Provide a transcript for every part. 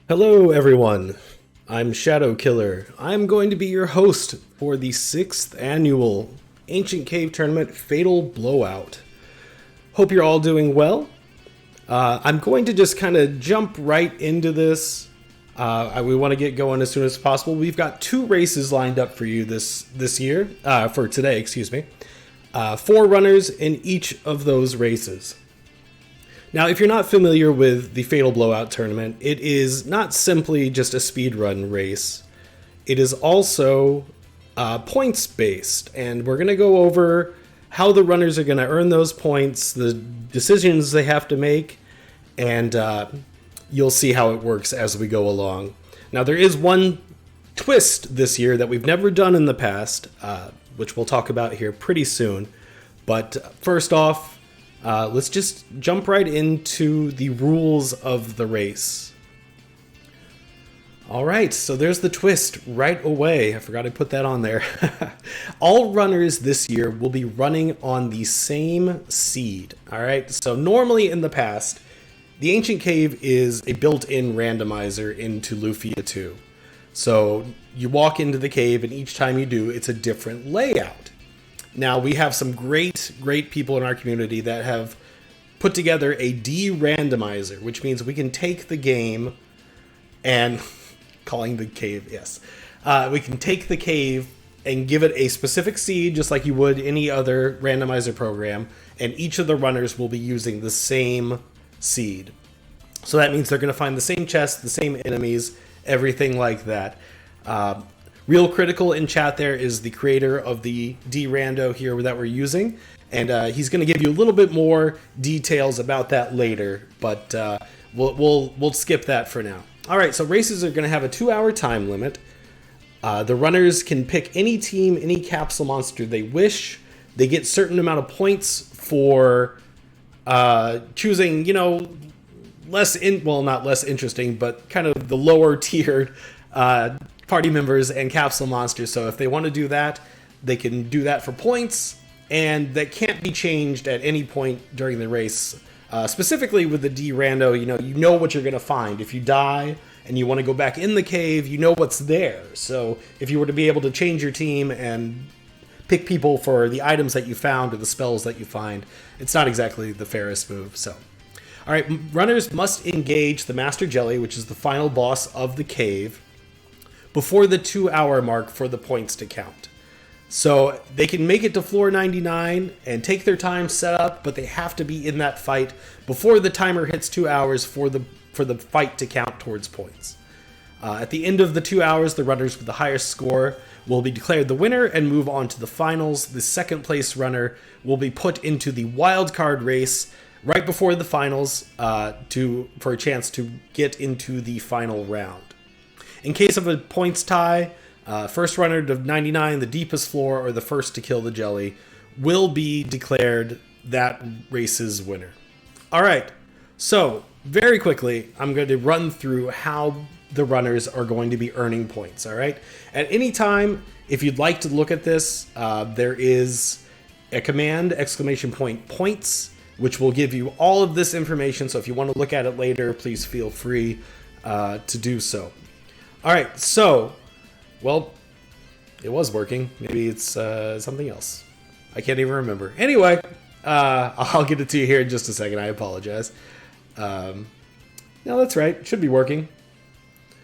Hello everyone, I'm Shadow Killer. I'm going to be your host for the 6th annual Ancient Cave Tournament Fatal Blowout. Hope you're all doing well. I'm going to just kind of jump right into this. We want to get going as soon as possible. We've got 2 races lined up for you this year, for today, excuse me. 4 runners in each of those races. Now, if you're not familiar with the Fatal Blowout tournament, it is not simply just a speedrun race. It is also points-based, and we're going to go over how the runners are going to earn those points, the decisions they have to make, and you'll see how it works as we go along. Now, there is one twist this year that we've never done in the past, which we'll talk about here pretty soon. But first off, let's just jump right into the rules of the race. All right, so there's the twist right away. I forgot I put that on there. All runners this year will be running on the same seed. All right, so normally in the past, the Ancient Cave is a built-in randomizer into Lufia 2. So you walk into the cave, and each time you do, it's a different layout. Now, we have some great people in our community that have put together a de-randomizer, which means we can take the game and... calling the cave, yes. We can take the cave and give it a specific seed, just like you would any other randomizer program, and each of the runners will be using the same seed. So that means they're going to find the same chests, the same enemies, everything like that. Real Critical in chat there is the creator of the D-Rando here that we're using, and he's going to give you a little bit more details about that later, but we'll skip that for now. All right, so races are going to have a 2-hour time limit. The runners can pick any team, any capsule monster they wish. They get a certain amount of points for choosing, not less interesting, but kind of the lower tiered party members and capsule monsters. So if they want to do that, they can do that for points, and that can't be changed at any point during the race. Specifically with the D-Rando, you know what you're going to find. If you die and you want to go back in the cave, you know what's there. So if you were to be able to change your team and pick people for the items that you found or the spells that you find, it's not exactly the fairest move. So, all right, runners must engage the Master Jelly, which is the final boss of the cave, before the 2-hour mark for the points to count. So they can make it to floor 99 and take their time set up, but they have to be in that fight before the timer hits 2 hours for the fight to count towards points. At the end of the 2 hours, the runners with the highest score will be declared the winner and move on to the finals. The second place runner will be put into the wild card race right before the finals for a chance to get into the final round. In case of a points tie, first runner to 99, the deepest floor, or the first to kill the jelly, will be declared that race's winner. All right, so very quickly, I'm going to run through how the runners are going to be earning points, all right? At any time, if you'd like to look at this, there is a command, !points, which will give you all of this information, so if you want to look at it later, please feel free to do so. All right, so... well, it was working. Maybe it's something else. I can't even remember. Anyway, I'll get it to you here in just a second. I apologize. No, that's right. It should be working.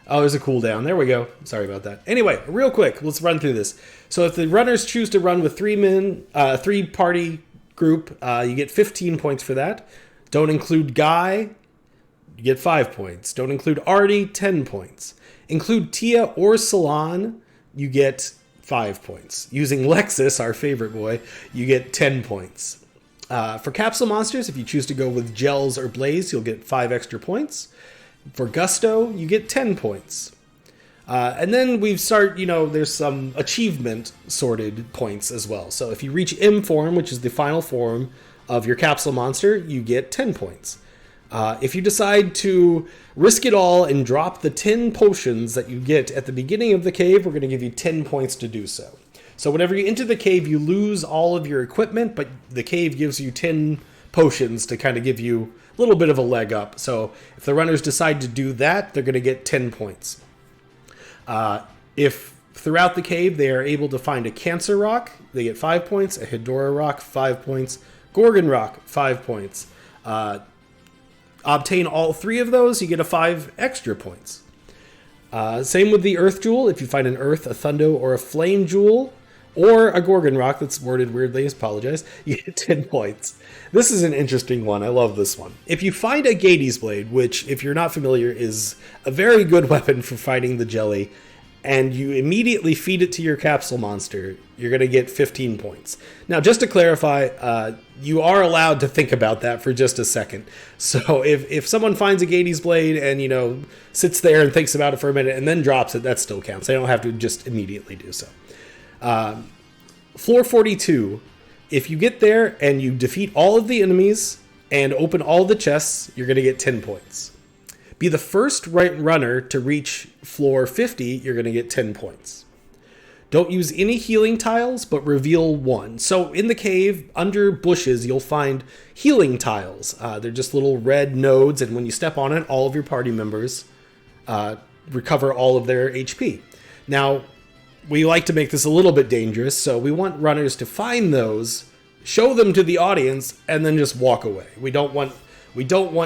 Oh, there's a cooldown. There we go. Sorry about that. Anyway, real quick, let's run through this. So if the runners choose to run with 3-party group, you get 15 points for that. Don't include Guy, you get 5 points. Don't include Artie, 10 points. Include Tia or Salon, you get 5 points. Using Lexus, our favorite boy, you get 10 points. For capsule monsters, if you choose to go with Gels or Blaze, you'll get 5 extra points. For Gusto, you get 10 points. And then there's some achievement sorted points as well. So if you reach M form, which is the final form of your capsule monster, you get 10 points. If you decide to risk it all and drop the 10 potions that you get at the beginning of the cave, we're going to give you 10 points to do so. So whenever you enter the cave, you lose all of your equipment, but the cave gives you 10 potions to kind of give you little bit of a leg up. So if the runners decide to do that, they're going to get 10 points. If throughout the cave they are able to find a Cancer Rock, they get 5 points. A Hedora Rock, 5 points. Gorgon Rock, 5 points. Obtain all 3 of those, you get a 5 extra points. Same with the Earth Jewel. If you find an Earth, a Thundo, or a Flame Jewel, or a Gorgon Rock that's worded weirdly, apologize, you get 10 points. This is an interesting one. I love this one. If you find a Gades Blade, which, if you're not familiar, is a very good weapon for fighting the jelly, and you immediately feed it to your capsule monster, you're going to get 15 points. Now, just to clarify, you are allowed to think about that for just a second. So if someone finds a Gades Blade and, sits there and thinks about it for a minute and then drops it, that still counts. They don't have to just immediately do so. Floor 42, if you get there and you defeat all of the enemies and open all the chests, you're going to get 10 points. Be the first runner to reach floor 50, you're going to get 10 points. Don't use any healing tiles, but reveal 1. So in the cave, under bushes, you'll find healing tiles. They're just little red nodes, and when you step on it, all of your party members recover all of their HP. Now, we like to make this a little bit dangerous, so we want runners to find those, show them to the audience, and then just walk away. We don't want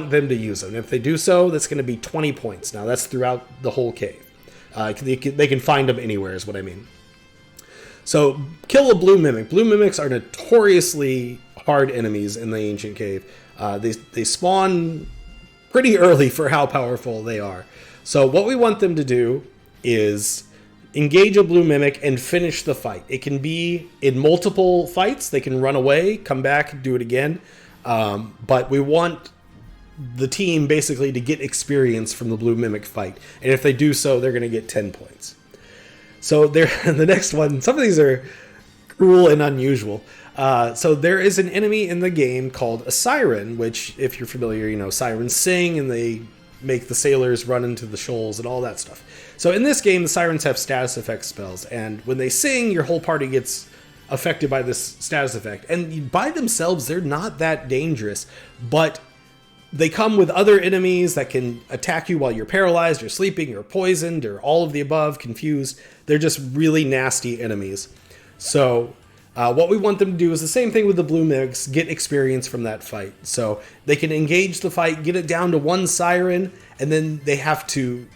them to use them. If they do so, that's going to be 20 points. Now, that's throughout the whole cave. They can find them anywhere, is what I mean. So, kill a Blue Mimic. Blue Mimics are notoriously hard enemies in the Ancient Cave. They spawn pretty early for how powerful they are. So, what we want them to do is engage a Blue Mimic and finish the fight. It can be in multiple fights. They can run away, come back, do it again. But we want the team basically to get experience from the Blue Mimic fight. And if they do so, they're going to get 10 points. So the next one, some of these are cruel and unusual. So there is an enemy in the game called a siren, which, if you're familiar, sirens sing and they make the sailors run into the shoals and all that stuff. So in this game, the sirens have status effect spells. And when they sing, your whole party gets affected by this status effect. And by themselves, they're not that dangerous, but they come with other enemies that can attack you while you're paralyzed or sleeping or poisoned or all of the above, confused. They're just really nasty enemies. So what we want them to do is the same thing with the Blue Mimics, get experience from that fight. So they can engage the fight, get it down to 1 siren, and then they have to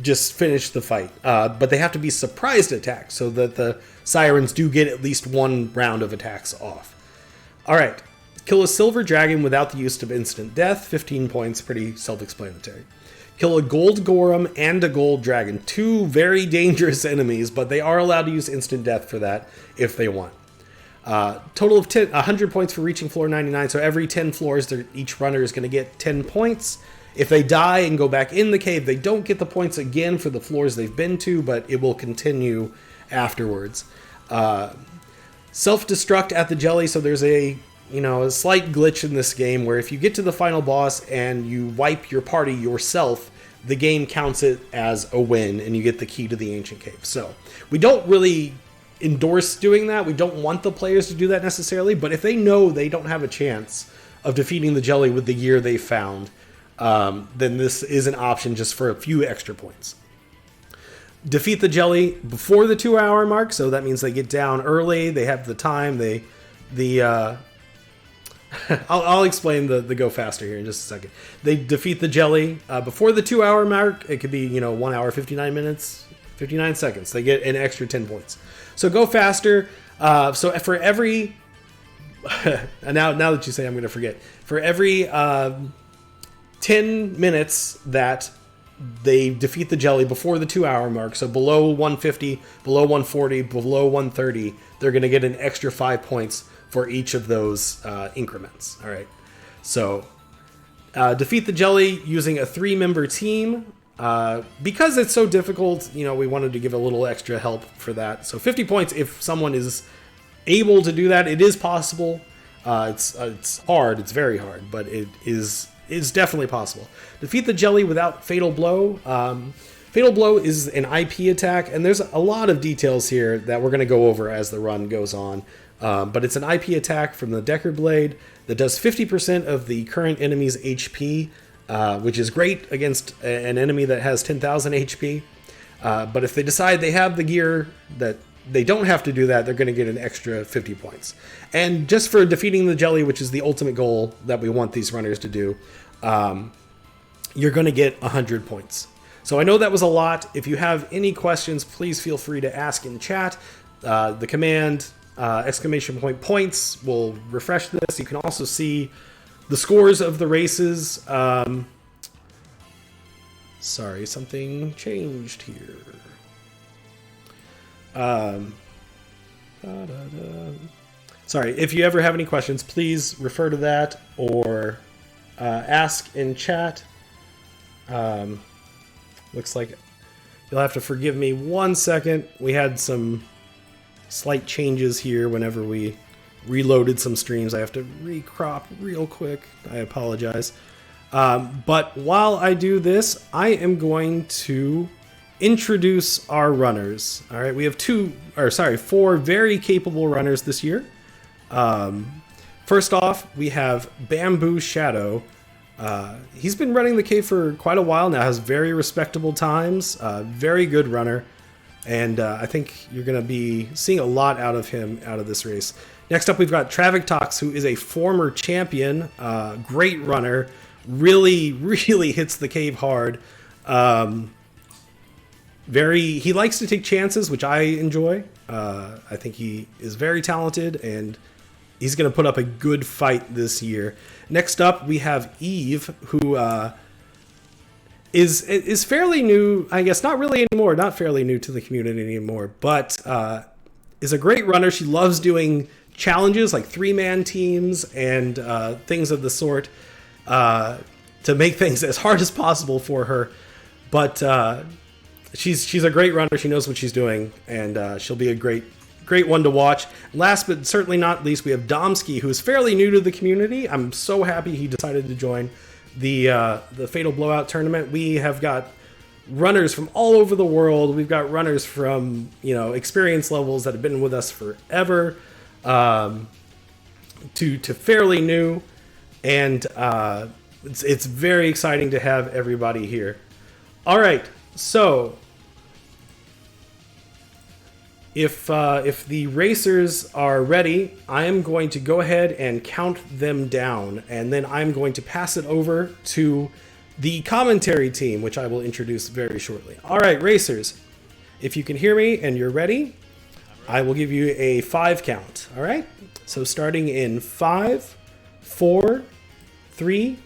just finish the fight. But they have to be surprised attacks so that the sirens do get at least 1 round of attacks off. All right. Kill a silver dragon without the use of instant death. 15 points. Pretty self-explanatory. Kill a gold Gorum and a gold dragon. 2 very dangerous enemies, but they are allowed to use instant death for that if they want. Total of 100 points for reaching floor 99. So every 10 floors, each runner is going to get 10 points. If they die and go back in the cave, they don't get the points again for the floors they've been to, but it will continue afterwards. Self-destruct at the jelly. So there's a slight glitch in this game where if you get to the final boss and you wipe your party yourself, the game counts it as a win and you get the key to the Ancient Cave. So we don't really endorse doing that. We don't want the players to do that necessarily, but if they know they don't have a chance of defeating the jelly with the gear they found, then this is an option just for a few extra points. Defeat the jelly before the 2-hour mark, so that means they get down early, they have the time, I'll explain the go faster here in just a second. They defeat the jelly before the 2-hour mark. It could be 1 hour 59 minutes, 59 seconds. They get an extra 10 points. So go faster. So for every now that you say, I'm going to forget. For every 10 minutes that they defeat the jelly before the 2-hour mark, so below 150, below 140, below 130, they're going to get an extra 5 points for each of those increments. All right. So defeat the jelly using a 3-member team. Because it's so difficult, we wanted to give a little extra help for that. So 50 points if someone is able to do that. It is possible. It's hard. It's very hard, but it is definitely possible. Defeat the jelly without Fatal Blow. Fatal Blow is an IP attack, and there's a lot of details here that we're going to go over as the run goes on. But it's an IP attack from the Decker Blade that does 50% of the current enemy's HP, which is great against an enemy that has 10,000 HP. But if they decide they have the gear that they don't have to do that, they're going to get an extra 50 points. And just for defeating the jelly, which is the ultimate goal that we want these runners to do, you're going to get 100 points. So I know that was a lot. If you have any questions, please feel free to ask in chat. The command !points will refresh this. You can also see the scores of the races. Sorry, something changed here. Sorry, if you ever have any questions, please refer to that or ask in chat. Looks like you'll have to forgive me 1 second. We had some slight changes here whenever we reloaded some streams. I have to recrop real quick. I apologize. But while I do this, I am going to introduce our runners. All right, we have 4 very capable runners this year. First off, we have Bamboo Shadow. He's been running the cave for quite a while now, has very respectable times, very good runner, and I think you're going to be seeing a lot out of him out of this race. Next up, we've got Travactox, who is a former champion, great runner, really hits the cave hard. He likes to take chances, which I enjoy. I think he is very talented, and he's going to put up a good fight this year. Next up, we have Eve, who is fairly new, I guess, not really anymore, not fairly new to the community anymore, but is a great runner. She loves doing challenges like 3-man teams and things of the sort to make things as hard as possible for her. But she's a great runner. She knows what she's doing, and she'll be a great one to watch. Last but certainly not least, we have Domsky, who is fairly new to the community. I'm so happy he decided to join the Fatal Blowout tournament. We have got runners from all over the world. We've got runners from experience levels that have been with us forever to fairly new, and it's very exciting to have everybody here. All right, so if the racers are ready, I am going to go ahead and count them down, and then I'm going to pass it over to the commentary team, which I will introduce very shortly. All right, racers, if you can hear me and you're ready, I will give you a 5 count. All right, so starting in 5, 4, 3,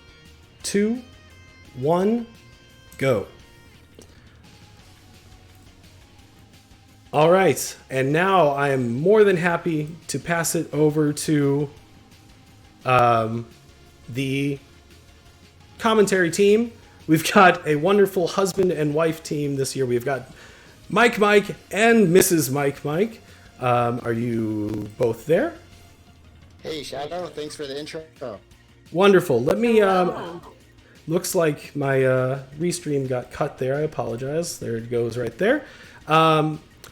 2, 1, go. All right, and now I am more than happy to pass it over to the commentary team. We've got a wonderful husband and wife team this year. We've got Mike and Mrs. Mike. Are you both there? Hey, Shadow. Thanks for the intro. Wonderful. Let me... looks like my restream got cut there. I apologize. There it goes right there.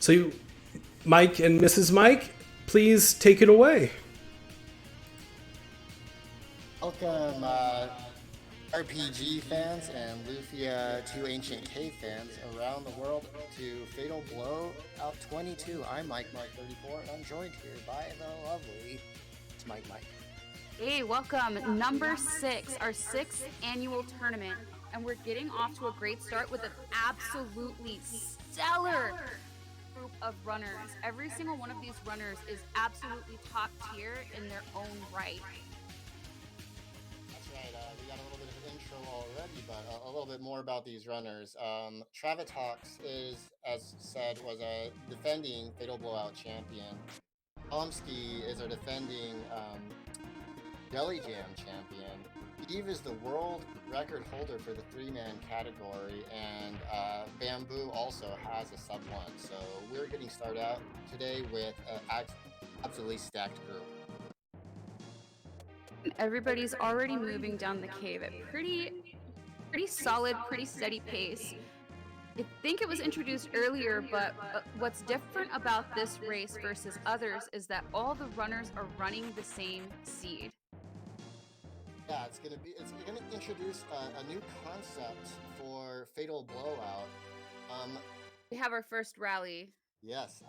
So Mike and Mrs. Mike, please take it away. Welcome, RPG fans and Lufia 2 Ancient Cave fans around the world to Fatal Blowout 22. I'm Mike34, and I'm joined here by the lovely Mike. Hey, welcome. Number 6, our 6th annual tournament. And we're getting off to a great start with an absolutely stellar group of runners. Every single one of these runners is absolutely top tier in their own right. That's right. We got a little bit of an intro already, but a little bit more about these runners. Travactox is, as said, was a defending Fatal Blowout champion. Domsky is our defending Jelly Jam champion. Eve is the world record holder for the 3-man category, and Bamboo also has a sub 1. So we're getting started out today with an absolutely stacked group. Everybody's already moving down the cave at pretty solid, pretty steady pace. I think it was introduced earlier, but what's different about this race versus others is that all the runners are running the same seed. Yeah, it's gonna introduce a new concept for Fatal Blowout. We have our first rally. Yes,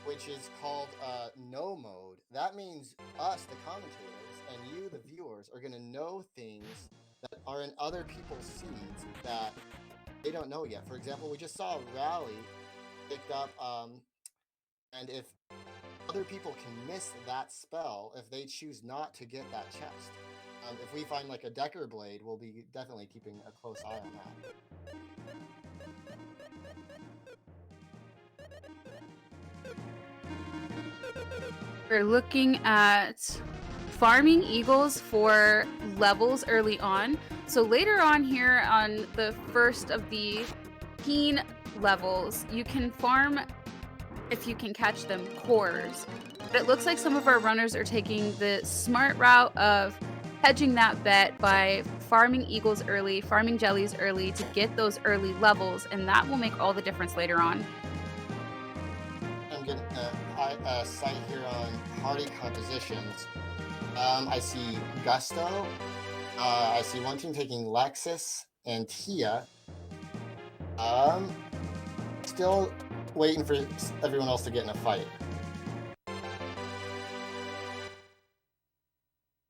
which is called no mode. That means us, the commentators, and you, the viewers, are gonna know things that are in other people's seeds that they don't know yet. For example, we just saw a rally picked up, and if other people can miss that spell, if they choose not to get that chest. If we find like a Decker Blade, we'll be definitely keeping a close eye on that. We're looking at farming eagles for levels early on. So later on here on the first of the teen levels, you can farm, if you can catch them, cores. But it looks like some of our runners are taking the smart route of hedging that bet by farming eagles early, farming jellies early to get those early levels, and that will make all the difference later on. I'm getting a site here on party compositions. I see Gusto. I see one team taking Lexus and Tia. Still waiting for everyone else to get in a fight.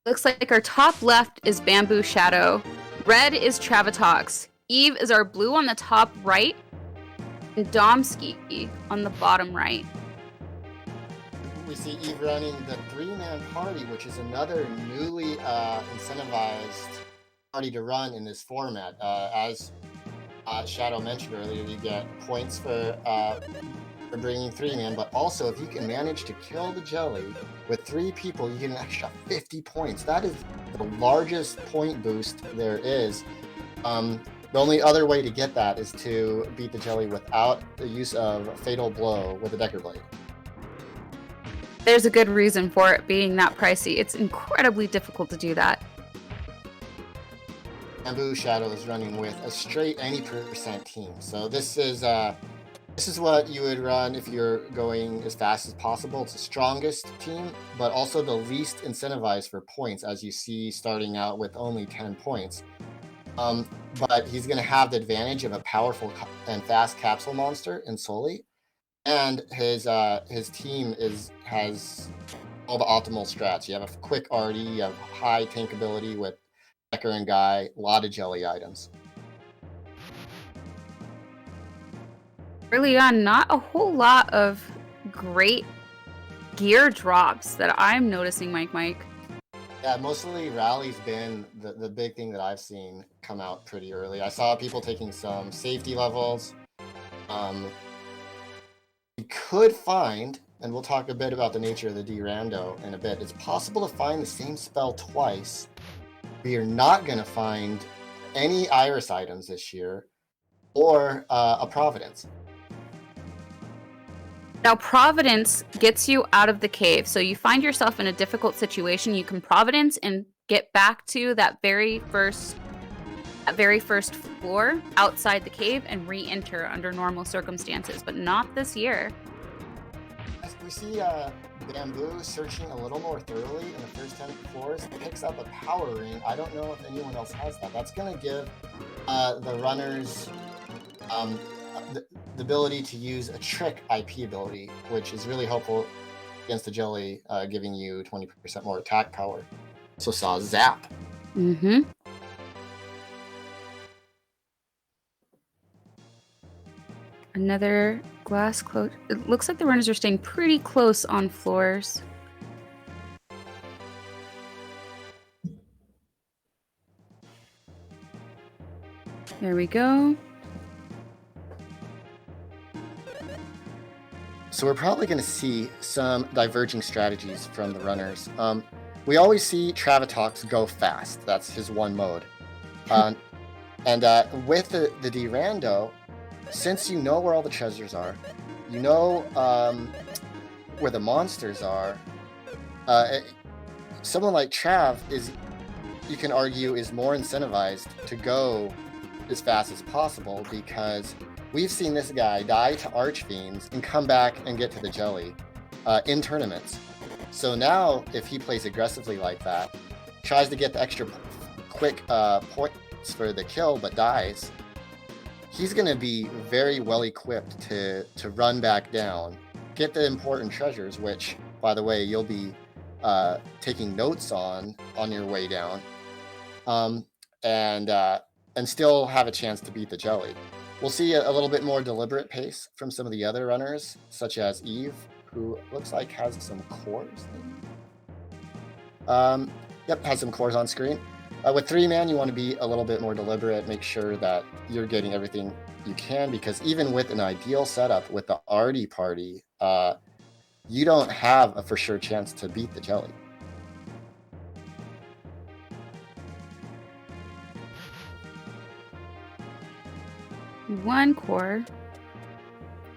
Looks like our top left is Bamboo Shadow. Red is Travatox. Eve is our blue on the top right. And Domsky on the bottom right. We see Eve running the 3-man party, which is another newly incentivized party to run in this format. As Shadow mentioned earlier, you get points for bringing 3-man, but also if you can manage to kill the jelly with 3 people, you get an extra 50 points. That is the largest point boost there is. The only other way to get that is to beat the jelly without the use of Fatal Blow with a Decker Blade. There's a good reason for it being that pricey. It's incredibly difficult to do that. Bamboo Shadow is running with a straight any percent team. So this is what you would run if you're going as fast as possible. It's the strongest team, but also the least incentivized for points, as you see starting out with only 10 points. But he's going to have the advantage of a powerful and fast capsule monster in Soli, and his team has all the optimal strats. You have a quick arty, you have high tank ability with Decker and Guy, a lot of jelly items. Early on, not a whole lot of great gear drops that I'm noticing, Mike. Yeah, mostly Rally's been the big thing that I've seen come out pretty early. I saw people taking some safety levels. You could find, and we'll talk a bit about the nature of the D-Rando in a bit, it's possible to find the same spell twice, but you're not going to find any Iris items this year, or a Providence. Now, Providence gets you out of the cave, so you find yourself in a difficult situation. You can Providence and get back to that very first floor outside the cave and re-enter under normal circumstances, but not this year. As we see Bamboo searching a little more thoroughly in the first 10 floors, picks up a power ring. I don't know if anyone else has that. That's going to give the runners the ability to use a trick IP ability, which is really helpful against the jelly, giving you 20% more attack power. So saw Zap. Mm-hmm. Another glass close. It looks like the runners are staying pretty close on floors. There we go. So we're probably going to see some diverging strategies from the runners. We always see Travatox go fast. That's his one mode. And with the D-Rando, since you know where all the treasures are, you know where the monsters are, someone like Trav you can argue, is more incentivized to go as fast as possible because We've seen this guy die to Archfiends and come back and get to the jelly in tournaments. So now, if he plays aggressively like that, tries to get the extra quick points for the kill but dies, he's going to be very well equipped to run back down, get the important treasures, which, by the way, you'll be taking notes on your way down, and still have a chance to beat the jelly. We'll see a little bit more deliberate pace from some of the other runners, such as Eve, who looks like has some cores. Yep, has some cores on screen. With 3-man, you want to be a little bit more deliberate, make sure that you're getting everything you can, because even with an ideal setup with the Artie party, you don't have a for sure chance to beat the jelly. One core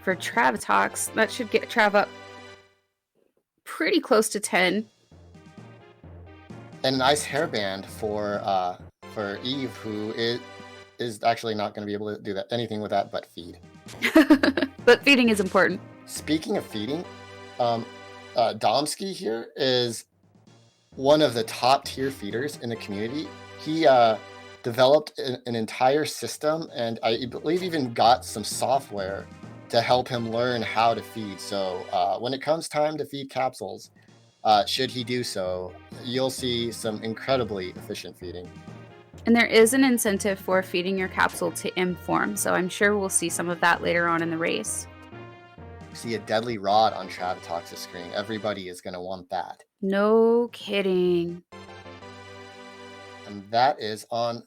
for Travatox. That should get Trav up pretty close to 10. And a nice hairband for Eve, who is actually not going to be able to do anything with that but feed. But feeding is important. Speaking of feeding, Domsky here is one of the top tier feeders in the community. He developed an entire system, and I believe even got some software to help him learn how to feed. So when it comes time to feed capsules, should he do so, you'll see some incredibly efficient feeding. And there is an incentive for feeding your capsule to M-form, so I'm sure we'll see some of that later on in the race. See a deadly rod on Travatox's screen. Everybody is going to want that. No kidding. And that is on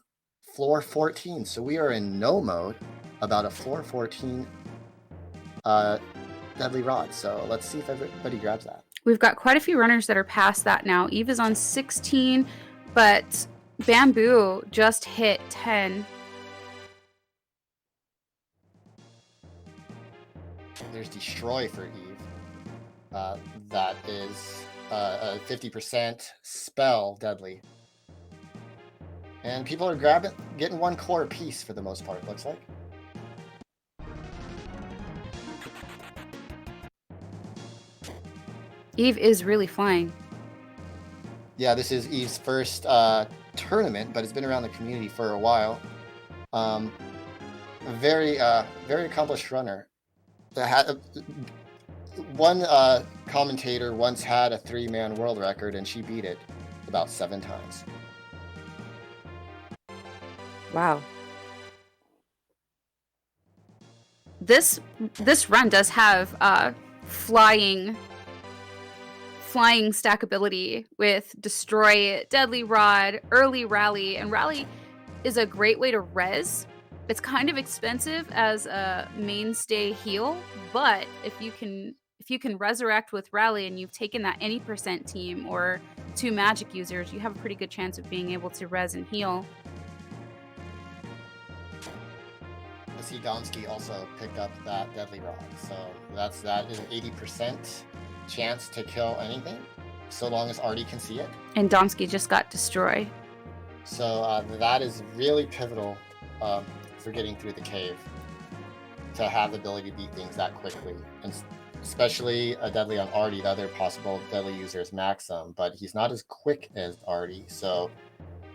floor 14. So we are in no mode about a floor 14 deadly rod. So let's see if everybody grabs that. We've got quite a few runners that are past that now. Eve is on 16, but Bamboo just hit 10. There's Destroy for Eve. That is a 50% spell deadly. And people are getting one core apiece for the most part, it looks like. Eve is really flying. Yeah, this is Eve's first tournament, but it's been around the community for a while. A very accomplished runner. One commentator once had a 3-man world record, and she beat it about 7 times. Wow. This run does have flying stackability with Destroy, Deadly Rod, Early Rally, and Rally is a great way to res. It's kind of expensive as a mainstay heal, but if you can resurrect with Rally and you've taken that any percent team or 2 magic users, you have a pretty good chance of being able to res and heal. I see Domsky also picked up that Deadly Rod, so that is an 80% chance to kill anything, so long as Artie can see it. And Domsky just got Destroy. So that is really pivotal for getting through the cave, to have the ability to beat things that quickly, and especially a deadly on Artie. The other possible deadly user is Maxim, but he's not as quick as Artie, so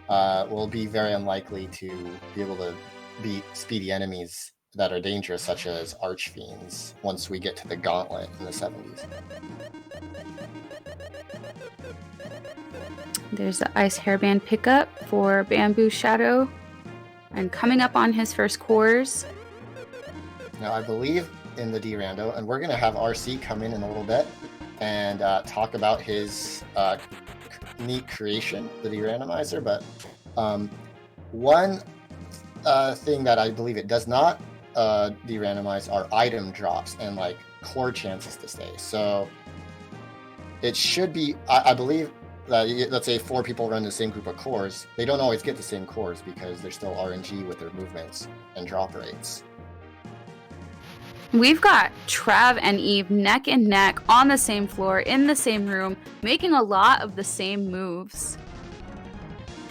will be very unlikely to be able to beat speedy enemies that are dangerous, such as Archfiends, once we get to the gauntlet in the 70s. There's the Ice Hairband pickup for Bamboo Shadow, and coming up on his first cores. Now, I believe in the D-Rando, and we're going to have RC come in a little bit and talk about his neat creation, the D-Randomizer, but one thing that I believe it does not de-randomize are item drops and like core chances to stay. So it should be, I believe that, let's say 4 people run the same group of cores, they don't always get the same cores because they're still RNG with their movements and drop rates. We've got Trav and Eve neck and neck on the same floor, in the same room, making a lot of the same moves.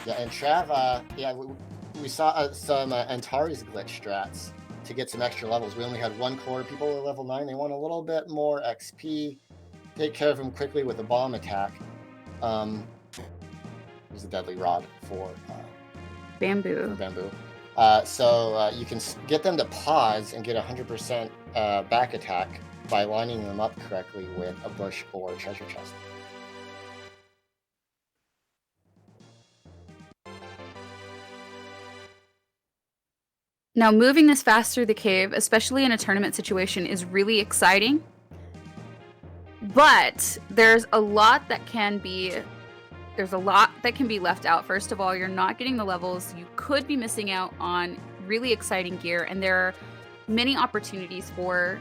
Yeah, and Trav, we saw some Antares glitch strats to get some extra levels. We only had 1 core. People at level 9, they want a little bit more XP. Take care of him quickly with a bomb attack. There's a deadly rod for bamboo. So you can get them to pause and get 100% back attack by lining them up correctly with a bush or treasure chest. Now, moving this fast through the cave, especially in a tournament situation, is really exciting. But there's a lot that can be left out. First of all, you're not getting the levels. You could be missing out on really exciting gear, and there are many opportunities for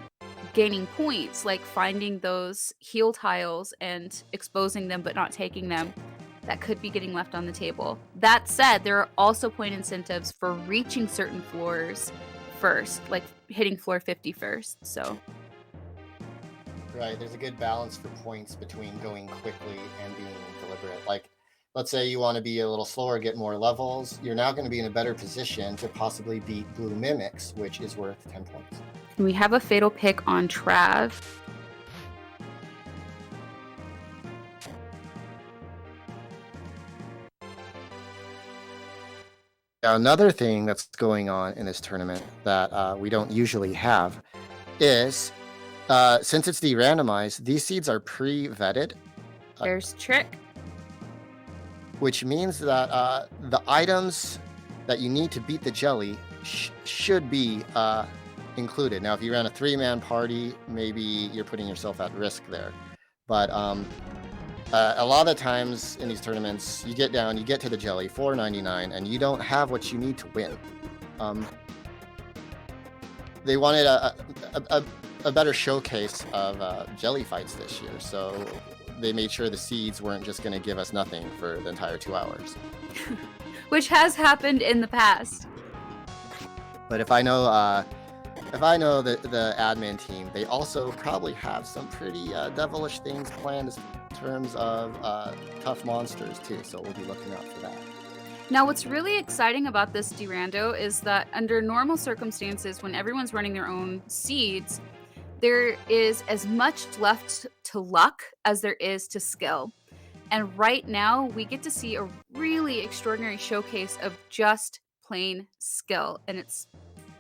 gaining points, like finding those heal tiles and exposing them but not taking them. That could be getting left on the table. That said, there are also point incentives for reaching certain floors first, like hitting floor 50 first. So right, there's a good balance for points between going quickly and being deliberate. Like, let's say you want to be a little slower, get more levels. You're now going to be in a better position to possibly beat blue mimics, which is worth 10 points. We have a fatal pick on Trav. Now, another thing that's going on in this tournament that we don't usually have is, since it's de-randomized, these seeds are pre-vetted. There's Trick. Which means that the items that you need to beat the jelly should be included. Now, if you ran a 3-man party, maybe you're putting yourself at risk there. But a lot of times in these tournaments, you get to the jelly, $4.99, and you don't have what you need to win. They wanted a better showcase of jelly fights this year, so they made sure the seeds weren't just going to give us nothing for the entire 2 hours. Which has happened in the past. But if I know the admin team, they also probably have some pretty devilish things planned in terms of tough monsters too, so we'll be looking out for that. Now, what's really exciting about this Durando is that under normal circumstances, when everyone's running their own seeds, there is as much left to luck as there is to skill. And right now, we get to see a really extraordinary showcase of just plain skill. And it's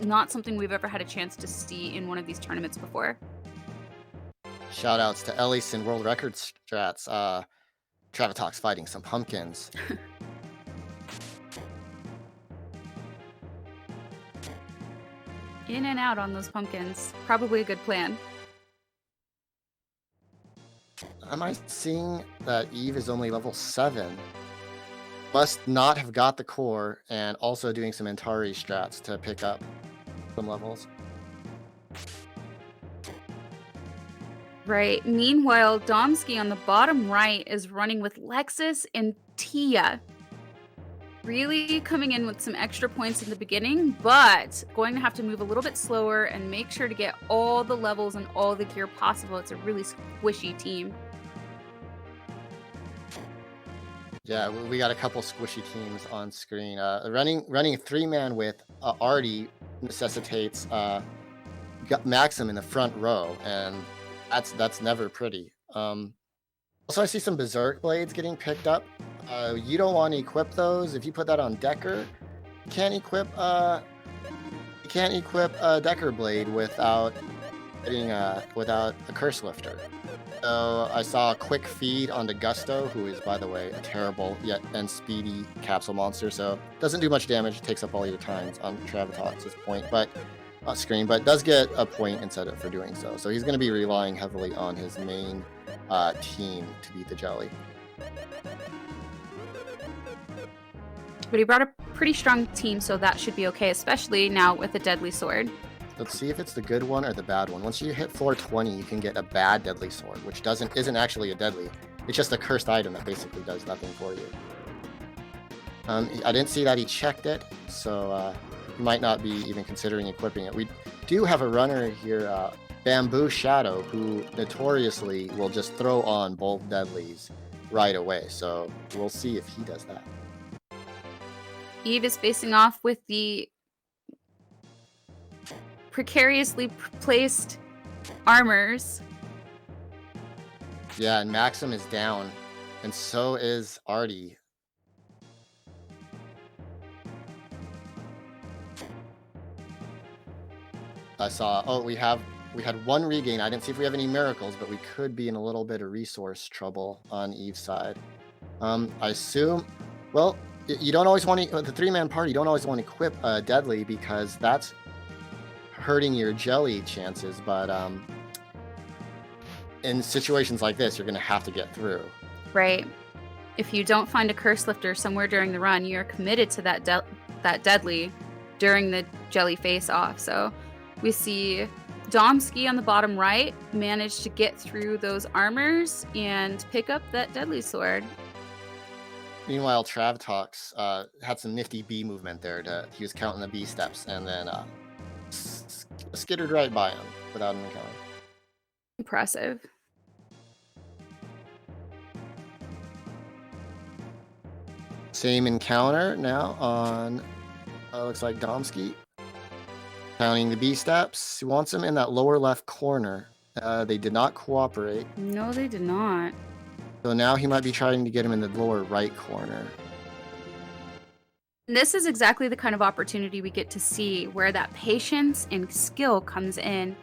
not something we've ever had a chance to see in one of these tournaments before. Shout outs to Ellison World Record strats. Travatox fighting some pumpkins. In and out on those pumpkins. Probably a good plan. Am I seeing that Eve is only level 7? Must not have got the core and also doing some Antari strats to pick up some levels. Right. Meanwhile, Domsky on the bottom right is running with Lexus and Tia. Really coming in with some extra points in the beginning, but going to have to move a little bit slower and make sure to get all the levels and all the gear possible. It's a really squishy team. Yeah, we got a couple squishy teams on screen. Running a 3-man with Artie necessitates Maxim in the front row, and that's never pretty. Also, I see some Berserk Blades getting picked up. You don't want to equip those. If you put that on Decker, you can't equip a Decker Blade without a Curse Lifter. So I saw a quick feed onto Gusto, who is, by the way, a terrible yet and speedy capsule monster. So doesn't do much damage, takes up all your times on Travatox's screen, but does get a point incentive for doing so. So he's going to be relying heavily on his main team to beat the jelly. But he brought a pretty strong team, so that should be okay, especially now with a deadly sword. Let's see if it's the good one or the bad one. Once you hit floor 20, you can get a bad deadly sword, which isn't actually a deadly. It's just a cursed item that basically does nothing for you. I didn't see that he checked it, so he might not be even considering equipping it. We do have a runner here, Bamboo Shadow, who notoriously will just throw on both deadlies right away. So we'll see if he does that. Eve is facing off with the precariously placed armors. Yeah, and Maxim is down, and so is Artie. I saw. Oh, we had one regain. I didn't see if we have any miracles, but we could be in a little bit of resource trouble on Eve's side. I assume. Well, you don't always want to. The 3-man party. You don't always want to equip Deadly because that's hurting your jelly chances. But in situations like this, you're going to have to get through. Right. If you don't find a curse lifter somewhere during the run, you're committed to that Deadly during the jelly face-off. So we see Domsky on the bottom right manage to get through those armors and pick up that Deadly sword. Meanwhile, Travtox had some nifty B movement there. He was counting the B steps and then skittered right by him without an encounter. Impressive. Same encounter now on, looks like Domsky. Counting the B steps. He wants him in that lower left corner. They did not cooperate. No, they did not. So now he might be trying to get him in the lower right corner. This is exactly the kind of opportunity we get to see where that patience and skill comes in.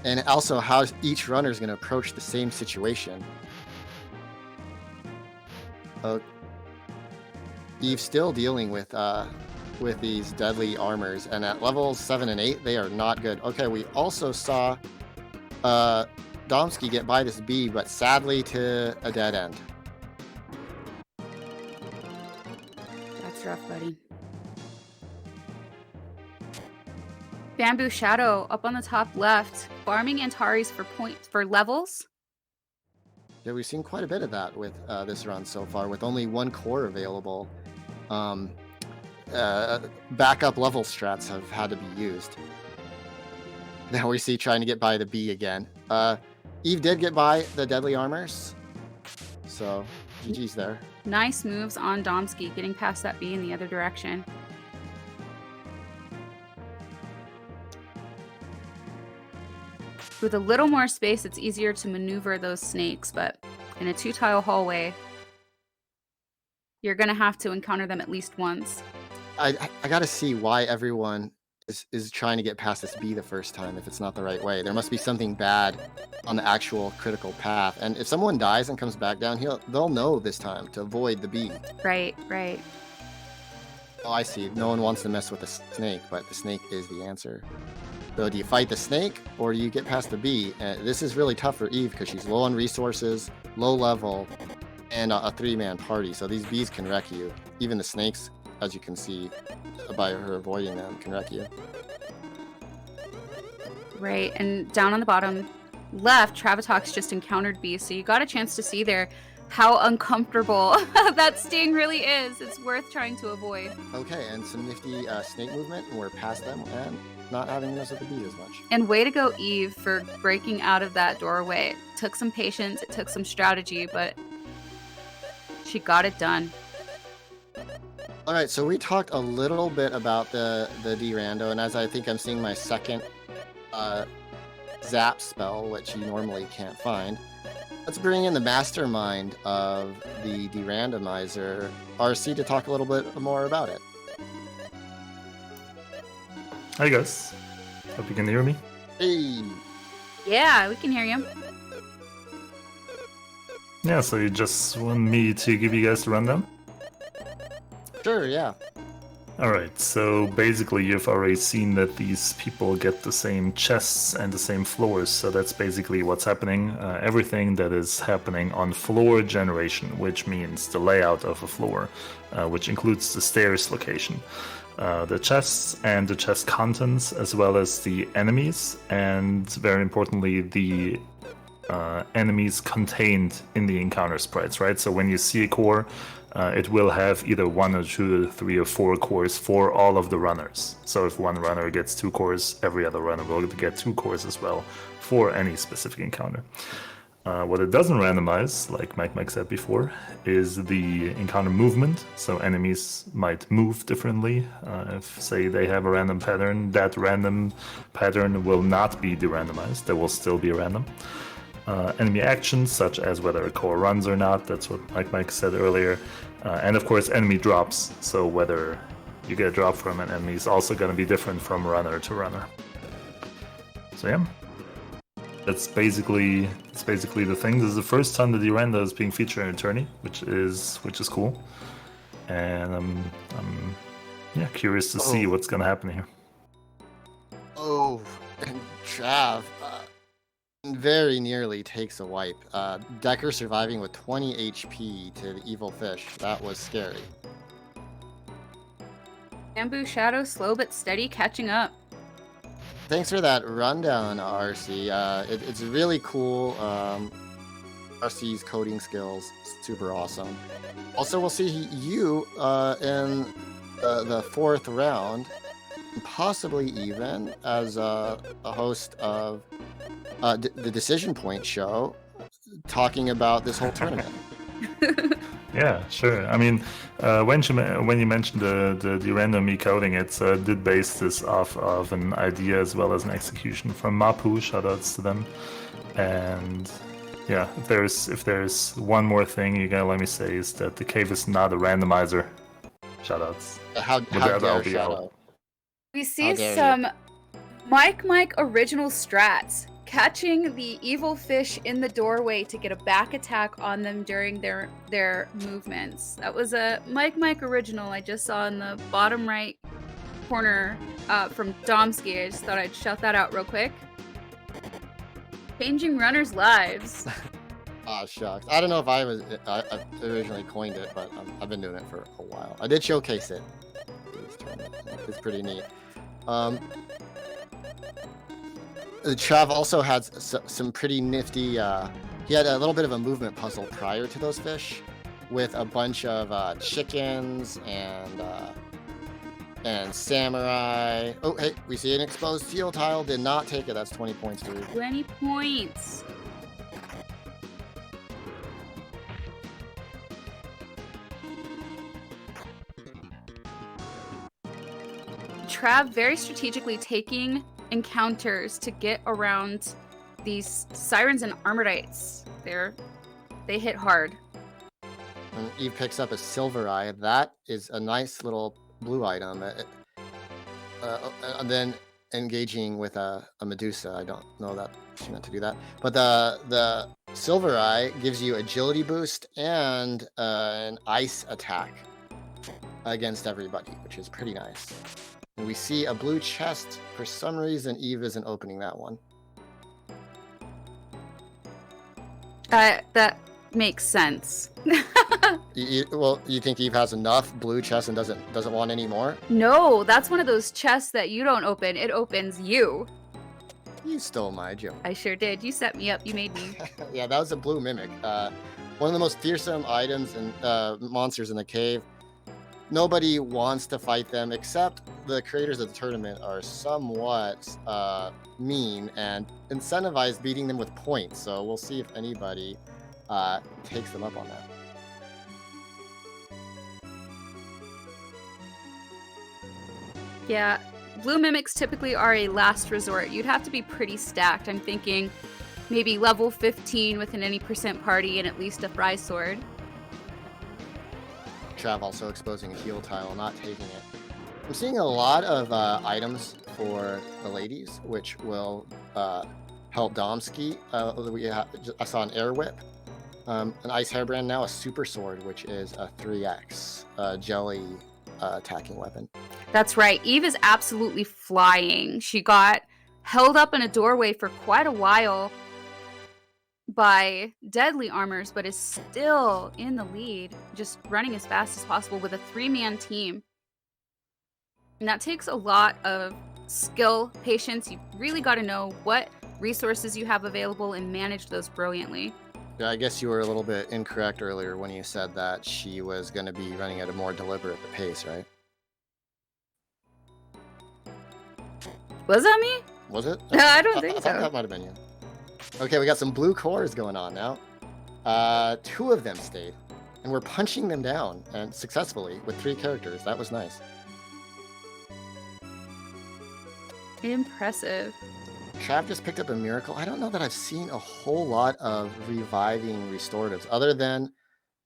And also how each runner is going to approach the same situation. Eve's still dealing with these deadly armors, and at levels 7 and 8, they are not good. Okay, we also saw Domsky get by this B, but sadly to a dead end. That's rough, buddy. Bamboo Shadow up on the top left, farming Antares for levels. Yeah, we've seen quite a bit of that with this run so far, with only one core available. Backup level strats have had to be used. Now we see trying to get by the B again. Eve did get by the deadly armors, so GG's there. Nice moves on Domsky, getting past that B in the other direction. With a little more space, it's easier to maneuver those snakes, but in a 2-tile hallway, you're going to have to encounter them at least once. I gotta see why everyone is trying to get past this B the first time if it's not the right way. There must be something bad on the actual critical path. And if someone dies and comes back down, they'll know this time to avoid the B. Right, right. Oh, I see. No one wants to mess with the snake, but the snake is the answer. So do you fight the snake or do you get past the B? This is really tough for Eve because she's low on resources, low level, and a 3-man party. So these Bs can wreck you. Even the snakes, as you can see by her avoiding them, can wreck you. Right, and down on the bottom left, Travatox just encountered B, so you got a chance to see there how uncomfortable that sting really is. It's worth trying to avoid. Okay, and some nifty snake movement, and we're past them and not having to mess with the B as much. And way to go, Eve, for breaking out of that doorway. It took some patience, it took some strategy, but she got it done. All right, so we talked a little bit about the D-Rando, and as I think I'm seeing my second zap spell, which you normally can't find, let's bring in the mastermind of the D-Randomizer, RC, to talk a little bit more about it. Hi guys, hope you can hear me. Hey! Yeah, we can hear you. Yeah, so you just want me to give you guys the rundown? Sure, yeah. Alright, so basically you've already seen that these people get the same chests and the same floors, so that's basically what's happening. Everything that is happening on floor generation, which means the layout of a floor, which includes the stairs location. The chests and the chest contents, as well as the enemies, and very importantly the enemies contained in the encounter sprites, right? So when you see a core, it will have either 1 or 2 or 3 or 4 cores for all of the runners. So if one runner gets 2 cores, every other runner will get 2 cores as well for any specific encounter. What it doesn't randomize, like Mike said before, is the encounter movement. So enemies might move differently. If, say, they have a random pattern, that random pattern will not be de-randomized. There will still be random. Enemy actions, such as whether a core runs or not, that's what Mike said earlier. And of course, enemy drops. So whether you get a drop from an enemy is also going to be different from runner to runner. So yeah. That's basically the thing. This is the first time that the render is being featured in a tourney, which is cool, and I'm curious to see what's gonna happen here. Oh, and Trav very nearly takes a wipe. Decker surviving with 20 HP to the evil fish. That was scary. Bamboo Shadow, slow but steady, catching up. Thanks for that rundown, RC. It's really cool. RC's coding skills, super awesome. Also, we'll see you in the 4th round, possibly even as a host of the Decision Point show, talking about this whole tournament. Yeah, sure. I mean, when you mentioned the random coding, it did base this off of an idea as well as an execution from Mapu. Shoutouts to them. And yeah, if there's one more thing you gotta let me say is that the cave is not a randomizer. Shoutouts. How dare Shadow? We see some Mike original strats. Catching the evil fish in the doorway to get a back attack on them during their movements. That was a Mike original I just saw in the bottom right corner from Domsky. I just thought I'd shout that out real quick. Changing runners' lives. Ah, shucks. I don't know if I originally coined it, but I've been doing it for a while. I did showcase it. It's pretty neat. Trav also had some pretty nifty. He had a little bit of a movement puzzle prior to those fish, with a bunch of chickens and samurai. Oh, hey, we see an exposed field tile. Did not take it. That's 20 points, dude. 20 points. Trav very strategically taking encounters to get around these sirens and armorites. They hit hard. And Eve picks up a silver eye. That is a nice little blue item. And then engaging with a Medusa. I don't know that she meant to do that. But the silver eye gives you agility boost and an ice attack against everybody, which is pretty nice. And we see a blue chest. For some reason, Eve isn't opening that one. That makes sense. You think Eve has enough blue chests and doesn't want any more? No, that's one of those chests that you don't open. It opens you. You stole my joke. I sure did. You set me up. You made me. Yeah, that was a blue mimic. One of the most fearsome items and monsters in the cave. Nobody wants to fight them, except the creators of the tournament are somewhat mean and incentivize beating them with points. So we'll see if anybody takes them up on that. Yeah, blue mimics typically are a last resort. You'd have to be pretty stacked. I'm thinking maybe level 15 with an any percent party and at least a fry sword. Trav also exposing a heal tile, not taking it. I'm seeing a lot of items for the ladies, which will help Domsky. I saw an air whip, an ice hairbrand, now a super sword, which is a 3x jelly attacking weapon. That's right. Eve is absolutely flying. She got held up in a doorway for quite a while by deadly armors, but is still in the lead, just running as fast as possible with a 3-man team. And that takes a lot of skill, patience. You've really got to know what resources you have available and manage those brilliantly. Yeah, I guess you were a little bit incorrect earlier when you said that she was going to be running at a more deliberate pace, right? Was that me? Was it? I don't think so. That might have been you. Okay, we got some blue cores going on now. 2 of them stayed, and we're punching them down and successfully with 3 characters. That was nice. Impressive. Trav just picked up a miracle. I don't know that I've seen a whole lot of reviving restoratives other than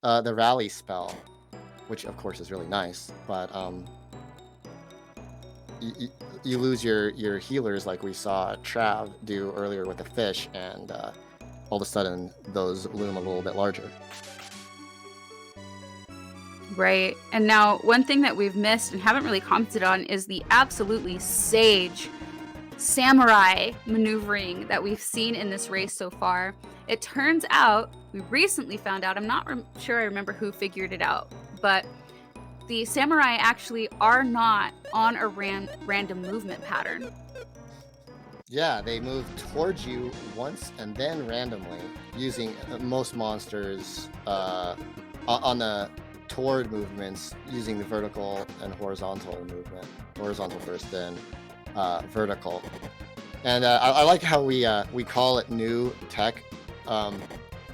the rally spell, which of course is really nice, but you lose your healers like we saw Trav do earlier with the fish, and all of a sudden those loom a little bit larger. Right. And now one thing that we've missed and haven't really commented on is the absolutely sage samurai maneuvering that we've seen in this race so far. It turns out, we recently found out, I'm not sure I remember who figured it out, but the samurai actually are not on a random movement pattern. Yeah, they move towards you once and then randomly, using most monsters on the toward movements, using the vertical and horizontal movement. Horizontal first, then vertical. And I like how we call it new tech,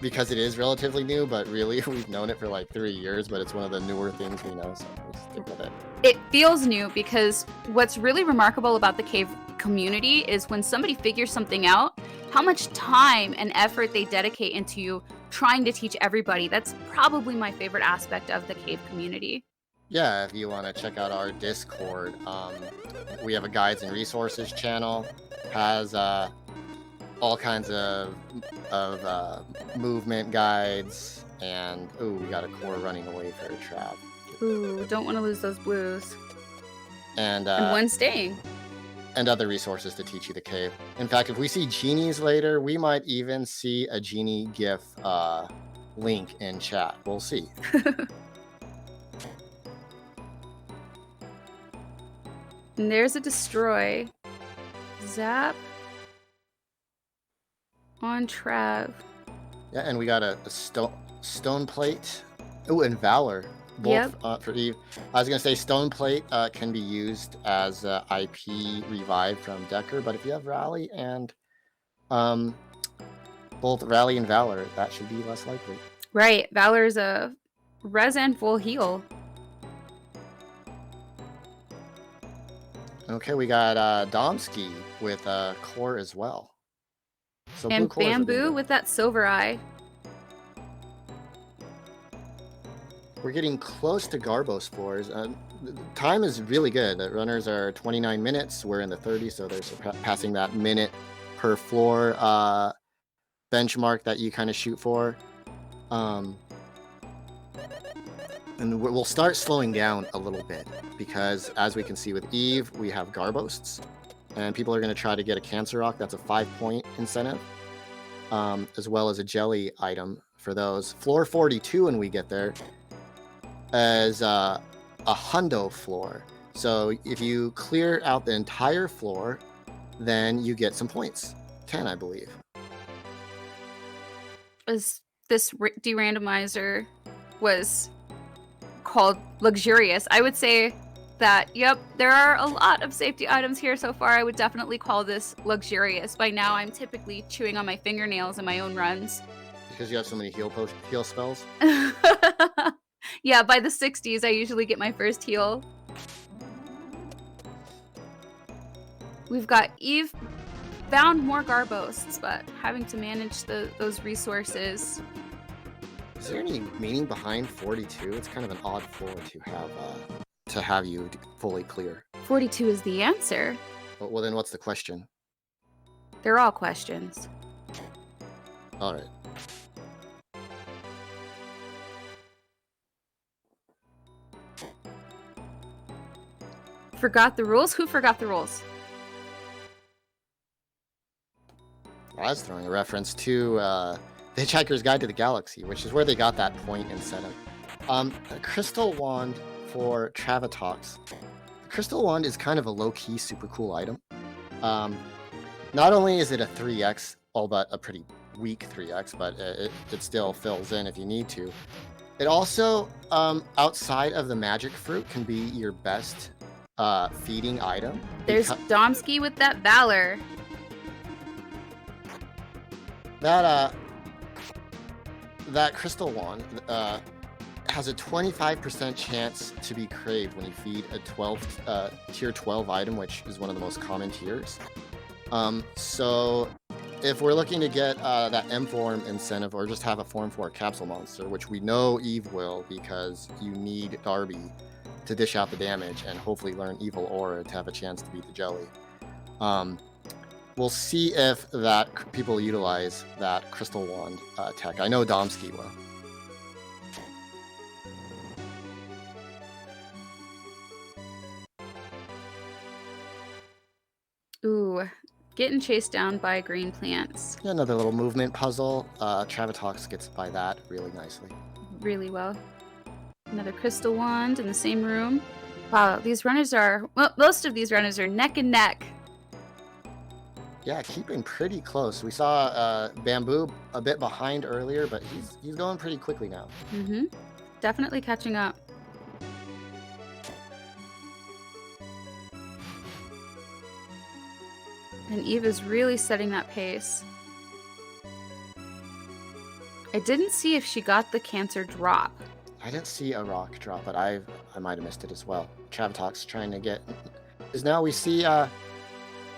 because it is relatively new, but really we've known it for like 3 years, but it's one of the newer things we know, so we'll stick with it. It feels new because what's really remarkable about the cave community is when somebody figures something out, how much time and effort they dedicate into trying to teach everybody. That's probably my favorite aspect of the cave community. Yeah, if you want to check out our Discord, we have a guides and resources channel, has all kinds of movement guides, and ooh, we got a core running away for a trap. Ooh, don't want to lose those blues. And one staying. And other resources to teach you the cave. In fact, if we see genies later, we might even see a genie GIF link in chat. We'll see. And there's a destroy. Zap. On Trav. Yeah, and we got a stone plate. Oh, and Valor. Both for Eve. I was going to say stone plate can be used as IP revive from Decker, but if you have Rally and both Rally and Valor, that should be less likely. Right. Valor's a res and full heal. Okay, we got Domsky with core as well. So and blue Bamboo with that silver eye. We're getting close to Garbo's floors. Time is really good. The runners are 29 minutes. We're in the 30s, so they're surpassing that minute per floor benchmark that you kind of shoot for. And we'll start slowing down a little bit because, as we can see with Eve, we have Garbosts, and people are going to try to get a Cancer Rock. That's a 5-point incentive, as well as a jelly item for those. Floor 42 when we get there as a hundo floor. So if you clear out the entire floor, then you get some points. 10, I believe. As this de-randomizer was called luxurious, I would say that, yep, there are a lot of safety items here so far. I would definitely call this luxurious. By now, I'm typically chewing on my fingernails in my own runs. Because you have so many heal spells? Yeah, by the 60s, I usually get my first heal. We've got Eve found more Garbosts, but having to manage those resources. Is there any meaning behind 42? It's kind of an odd floor to have you fully clear. 42 is the answer. Well, then what's the question? They're all questions. All right. Forgot the rules? Who forgot the rules? I was throwing a reference to The Hitchhiker's Guide to the Galaxy, which is where they got that point incentive. A crystal wand for Travatox. The crystal wand is kind of a low-key, super cool item. Not only is it a 3x, all but a pretty weak 3x, but it still fills in if you need to. It also, outside of the magic fruit, can be your best feeding item. There's Domsky with that Valor. that crystal wand has a 25% chance to be craved when you feed a tier 12 item, which is one of the most common tiers. So if we're looking to get that M form incentive, or just have a form 4 capsule monster, which we know Eve will, because you need Darby to dish out the damage and hopefully learn Evil Aura to have a chance to beat the Jelly. We'll see if people utilize that Crystal Wand tech. I know Domsky will. Ooh, getting chased down by green plants. Yeah, another little movement puzzle. Travatox gets by that really nicely. Really well. Another crystal wand in the same room. Wow, these runners are... Well, most of these runners are neck and neck. Yeah, keeping pretty close. We saw Bamboo a bit behind earlier, but he's going pretty quickly now. Mm-hmm. Definitely catching up. And Eve is really setting that pace. I didn't see if she got the cancer drop. I didn't see a rock drop, but I might have missed it as well. Travatox trying to get... Because now we see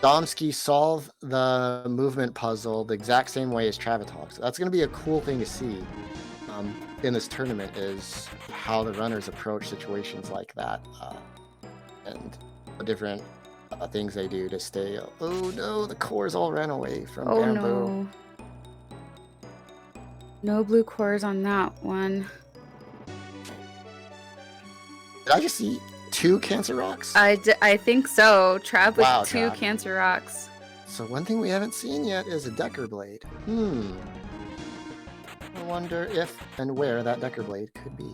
Domsky solve the movement puzzle the exact same way as Travatox. That's going to be a cool thing to see in this tournament, is how the runners approach situations like that. And the different things they do to stay... Oh no, the cores all ran away from Bamboo. No. No blue cores on that one. Did I just see 2 cancer rocks? I think so. Trav with Wow, 2 Trav. cancer rocks. So one thing we haven't seen yet is a Decker Blade. I wonder if and where that Decker Blade could be.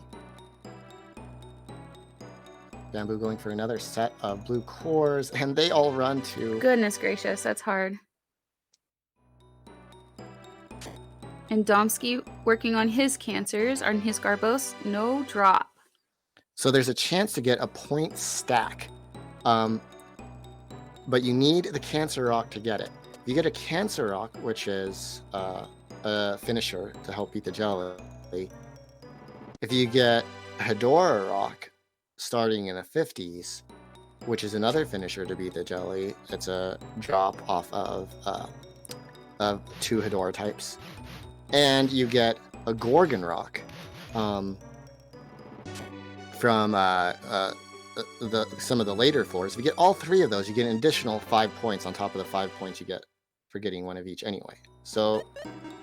Bamboo going for another set of blue cores, and they all run to... Goodness gracious, that's hard. And Domsky working on his cancers, on his Garbos, no drop. So there's a chance to get a point stack. But you need the Cancer Rock to get it. You get a Cancer Rock, which is a finisher to help beat the Jelly. If you get Hedora Rock, starting in the 50s, which is another finisher to beat the Jelly, it's a drop off of 2 Hedora types. And you get a Gorgon Rock from some of the later floors. If you get all 3 of those, you get an additional 5 points on top of the 5 points you get for getting one of each anyway. So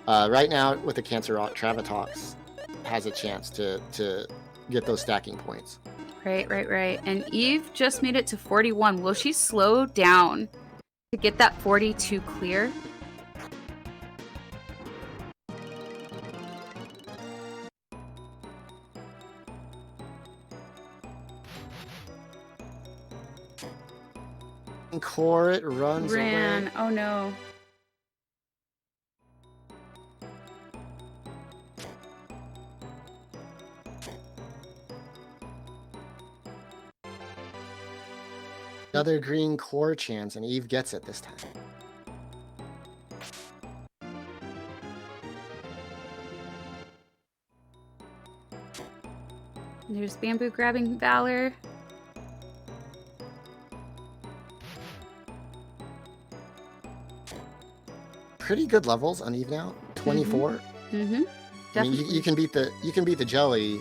right now, with the Cancer Rock, Travatox has a chance to get those stacking points. Right. And Eve just made it to 41. Will she slow down to get that 42 clear? Core, it runs away. Oh no. Another green core chance, and Eve gets it this time. There's Bamboo grabbing Valor. Pretty good levels on Eve now. 24. Mm-hmm. I mean, you can beat the Jelly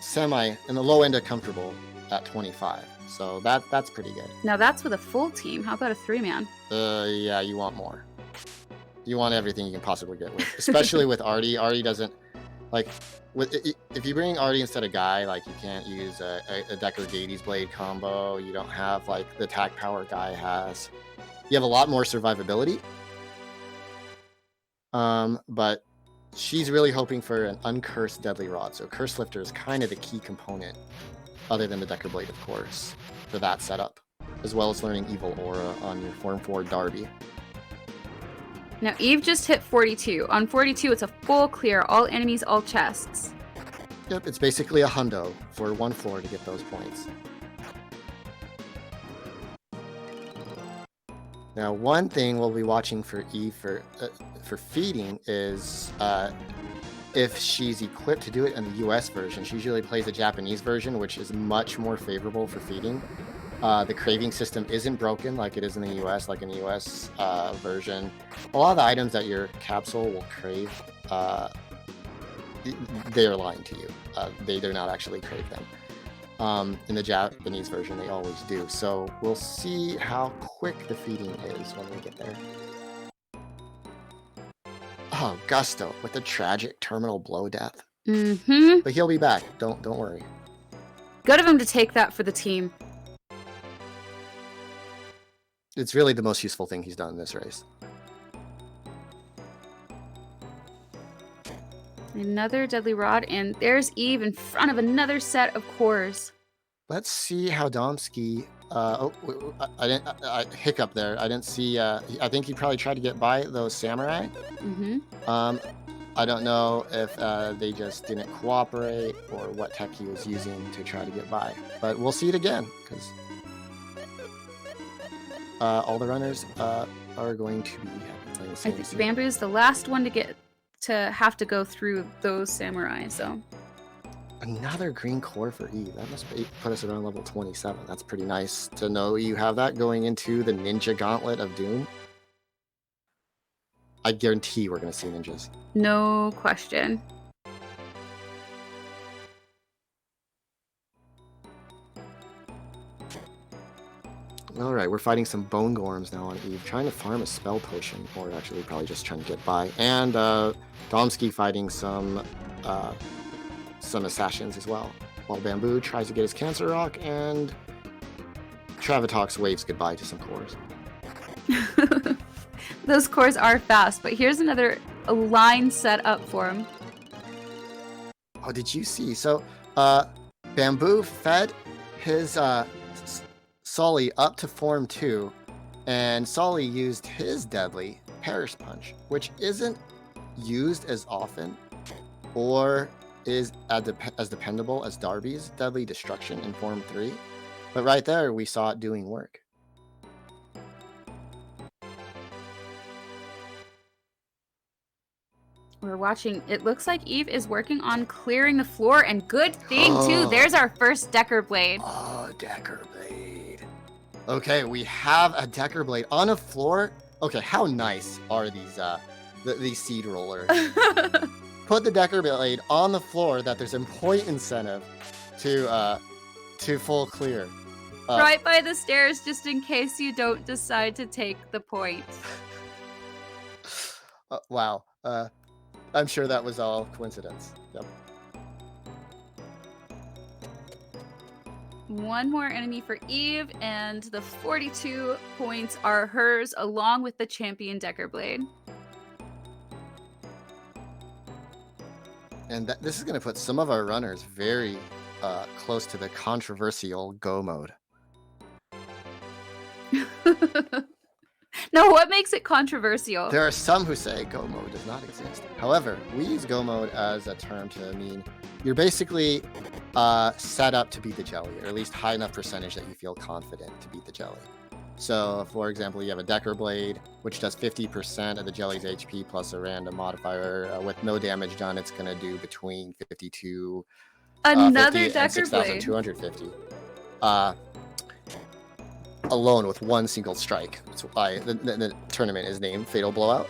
semi in the low end of comfortable at 25. So that's pretty good. Now that's with a full team. How about a 3-man? Yeah, you want more. You want everything you can possibly get with, especially with Artie. Artie doesn't like if you bring Artie instead of Guy, like you can't use a Decker Gades Blade combo. You don't have like the attack power Guy has. You have a lot more survivability. But she's really hoping for an uncursed Deadly Rod. So Curse Lifter is kind of the key component, other than the Decker Blade, of course, for that setup, as well as learning Evil Aura on your Form 4 Darby. Now Eve just hit 42. On 42, it's a full clear. All enemies, all chests. Yep, it's basically a hundo for 1 floor to get those points. Now, one thing we'll be watching for Eve for feeding is if she's equipped to do it in the US version. She usually plays the Japanese version, which is much more favorable for feeding. The craving system isn't broken like it is in the US. Like in the US version, a lot of the items that your capsule will crave, they are lying to you. They do not actually crave them. In the Japanese version, they always do. So we'll see how quick the feeding is when we get there. Oh, Gusto with the tragic terminal blow death. Mm-hmm. But he'll be back. Don't worry. Good of him to take that for the team. It's really the most useful thing he's done in this race. Another deadly rod, and there's Eve in front of another set of cores. Let's see how Domsky. I didn't. I hiccup there. I didn't see. I think he probably tried to get by those samurai. Mm-hmm. I don't know if they just didn't cooperate or what tech he was using to try to get by. But we'll see it again because all the runners are going to be playing the same. I think Bamboo's the last one to have to go through those samurai. So another green core for Eve. That must put us around level 27. That's pretty nice to know you have that going into the ninja gauntlet of doom. I guarantee we're going to see ninjas. No question. All right, we're fighting some bone gorms now on Eve, trying to farm a spell potion, or actually probably just trying to get by. And Domsky fighting some assassins as well, while Bamboo tries to get his cancer rock, and Travatox waves goodbye to some cores. Those cores are fast, but here's another line set up for him. Oh, did you see? So, Bamboo fed his Sully up to Form 2, and Sully used his deadly Perish Punch, which isn't used as often, or is as dependable as Darby's Deadly Destruction in Form 3. But right there, we saw it doing work. We're watching. It looks like Eve is working on clearing the floor, and good thing, too. There's our first Decker Blade. Oh, Decker Blade. Okay, we have a Decker Blade on a floor. Okay, how nice are these seed rollers? Put the Decker Blade on the floor that there's a point incentive to full clear. Right by the stairs, just in case you don't decide to take the point. Wow. I'm sure that was all coincidence. Yep. One more enemy for Eve, and the 42 points are hers, along with the champion Decker Blade. And this is going to put some of our runners very close to the controversial go mode. No, what makes it controversial? There are some who say go mode does not exist. However, we use go mode as a term to mean you're basically set up to beat the jelly, or at least high enough percentage that you feel confident to beat the jelly. So, for example, you have a Decker Blade, which does 50% of the jelly's HP plus a random modifier. With no damage done, it's going to do between 52 Another 50 Decker and Blade. 6,250. Alone with one single strike. That's why the tournament is named Fatal Blowout.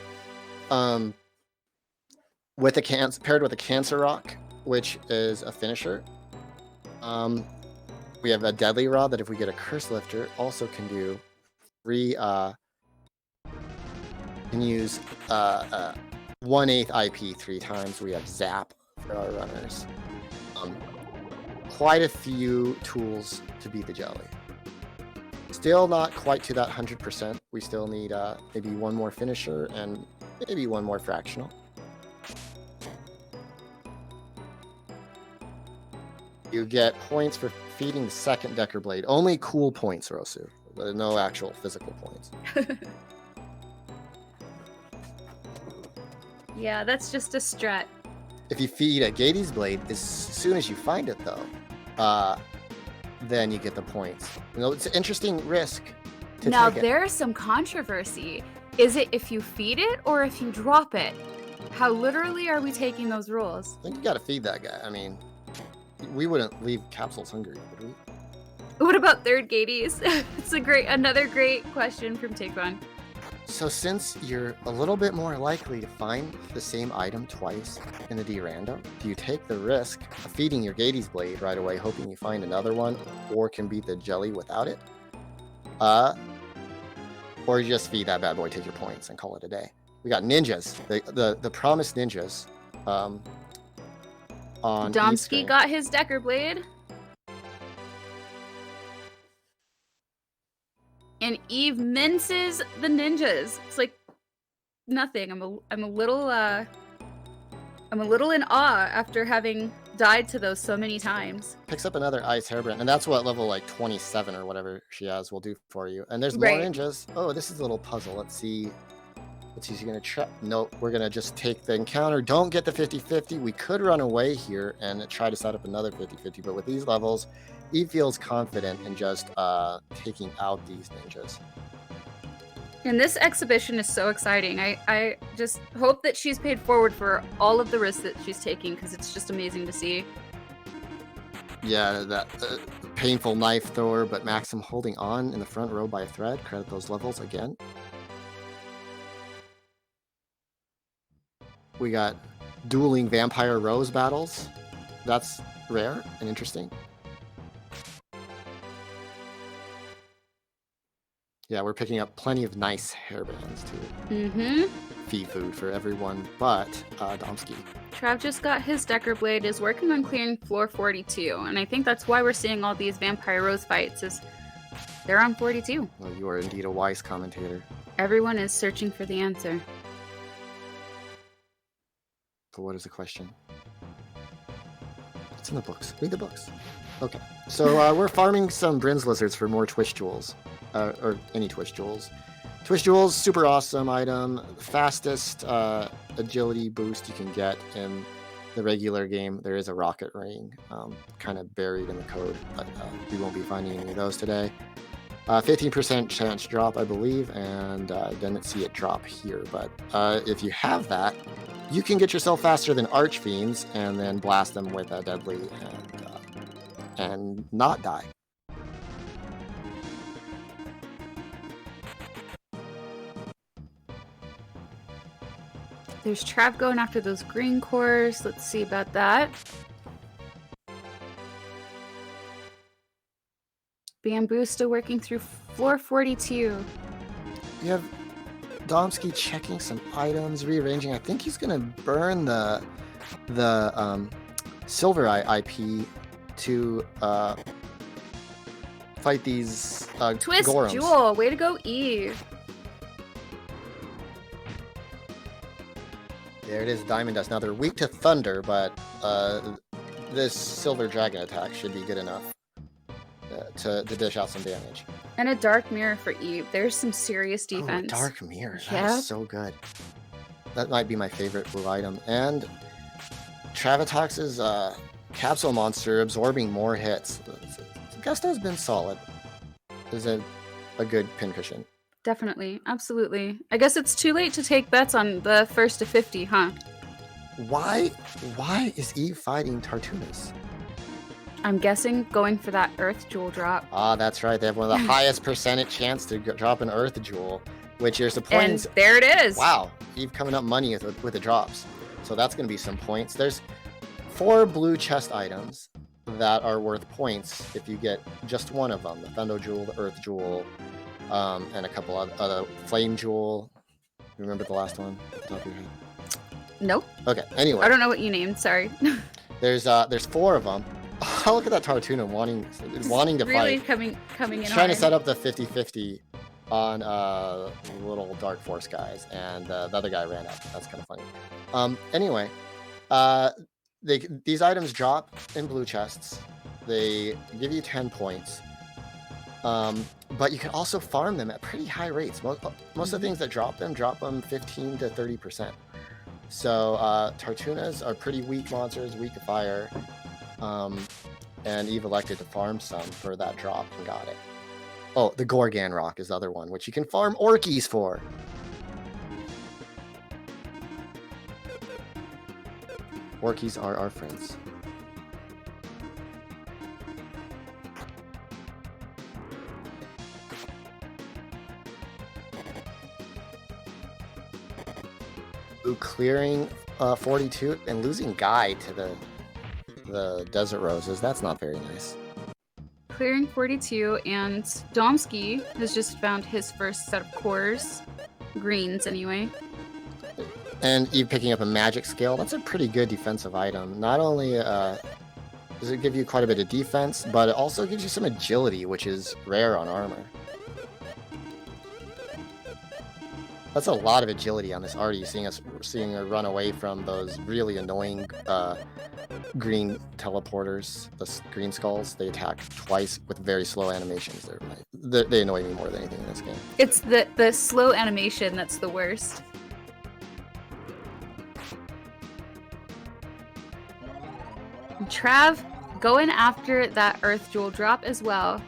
With paired with a Cancer Rock, which is a finisher. We have a Deadly Rod that if we get a Curse Lifter also can do 3 can use 1/8 IP 3 times. We have Zap for our runners. Quite a few tools to beat the jelly. Still not quite to that 100%. We still need maybe one more finisher and maybe one more fractional. You get points for feeding the second Decker Blade. Only cool points, Rosu. No actual physical points. Yeah, that's just a strat. If you feed a Gady's Blade, as soon as you find it, though, then you get the points. You know, it's an interesting risk Now, take it. there's some controversy. Is it if you feed it or if you drop it? How literally are we taking those rules? I think you gotta feed that guy. I mean, we wouldn't leave capsules hungry, would we? What about third gaties? It's another great question from Tikvan. So since you're a little bit more likely to find the same item twice in the D-Random, do you take the risk of feeding your Gady's Blade right away, hoping you find another one, or can beat the jelly without it? Or you just feed that bad boy, take your points, and call it a day. We got ninjas, the promised ninjas. On Domsky got his Decker Blade. And Eve minces the ninjas. It's like nothing. I'm a little in awe after having died to those so many times. Picks up another ice hairband, and that's what level like 27 or whatever she has will do for you. And there's more ninjas. Oh, this is a little puzzle. Let's see. She's gonna try. Nope, we're gonna just take the encounter. Don't get the 50-50. We could run away here and try to set up another 50-50, but with these levels, Eve feels confident in just taking out these ninjas. And this exhibition is so exciting. I just hope that she's paid forward for all of the risks that she's taking, because it's just amazing to see. Yeah, that painful knife thrower, but Maxim holding on in the front row by a thread. Credit those levels again. We got dueling vampire rose battles. That's rare and interesting. Yeah, we're picking up plenty of nice hairbands too. Feed food for everyone but Domsky. Trav just got his Decker Blade, is working on clearing floor 42, and I think that's why we're seeing all these vampire rose fights, is they're on 42. Well, you are indeed a wise commentator. Everyone is searching for the answer. So what is the question? It's in the books. Read the books. Okay. So we're farming some Bryn's Lizards for more Twitch Jewels. Or any Twitch Jewels. Twitch Jewels, super awesome item. Fastest agility boost you can get in the regular game. There is a rocket ring kind of buried in the code, but we won't be finding any of those today. 15% chance drop, I believe, and didn't see it drop here. But if you have that, you can get yourself faster than Archfiends and then blast them with a deadly and not die. There's Trav going after those green cores. Let's see about that. Bamboo still working through floor 42. You have Domsky checking some items, rearranging. I think he's gonna burn the Silver Eye IP to fight these Twist Gorons. Jewel, way to go, Eve. There it is, Diamond Dust. Now they're weak to Thunder, but this Silver Dragon attack should be good enough to dish out some damage. And a Dark Mirror for Eve. There's some serious defense. Ooh, Dark Mirror, Yeah. that is so good. That might be my favorite blue item. And Travatox's Capsule Monster absorbing more hits. Gusto's been solid. Is a good pincushion. Definitely, absolutely. I guess it's too late to take bets on the first to 50, huh? Why is Eve fighting Tartunas? I'm guessing going for that Earth Jewel drop. Ah, that's right. They have one of the highest percentage chance to drop an Earth Jewel, which is the points. And there it is. Wow, Eve coming up money with the drops. So that's going to be some points. There's 4 blue chest items that are worth points if you get just one of them. The Thunder Jewel, the Earth Jewel, and a couple other Flame Jewel. Remember the last one? Off the top of your head? Nope. Okay, anyway. I don't know what you named, sorry. There's 4 of them. Oh, look at that Tartuna wanting to really fight. coming in He's trying hard. to set up the 50-50 on little Dark Force guys, and the other guy ran up. That's kind of funny. Anyway, these items drop in blue chests. They give you 10 points. But you can also farm them at pretty high rates. Most of the things that drop them 15 to 30%. So Tartunas are pretty weak monsters, weak to fire. And Eve elected to farm some for that drop and got it. Oh, the Gorgon Rock is the other one, which you can farm Orkies for. Orkies are our friends. Ooh, clearing 42 and losing Guy to the Desert Roses. That's not very nice. Clearing 42, and Domsky has just found his first set of cores. Greens, anyway. And Eve picking up a magic skill. That's a pretty good defensive item. Not only does it give you quite a bit of defense, but it also gives you some agility, which is rare on armor. That's a lot of agility on this Artie, seeing her run away from those really annoying green teleporters, the green skulls. They attack twice with very slow animations. They annoy me more than anything in this game. It's the slow animation that's the worst. Trav going after that Earth Jewel drop as well.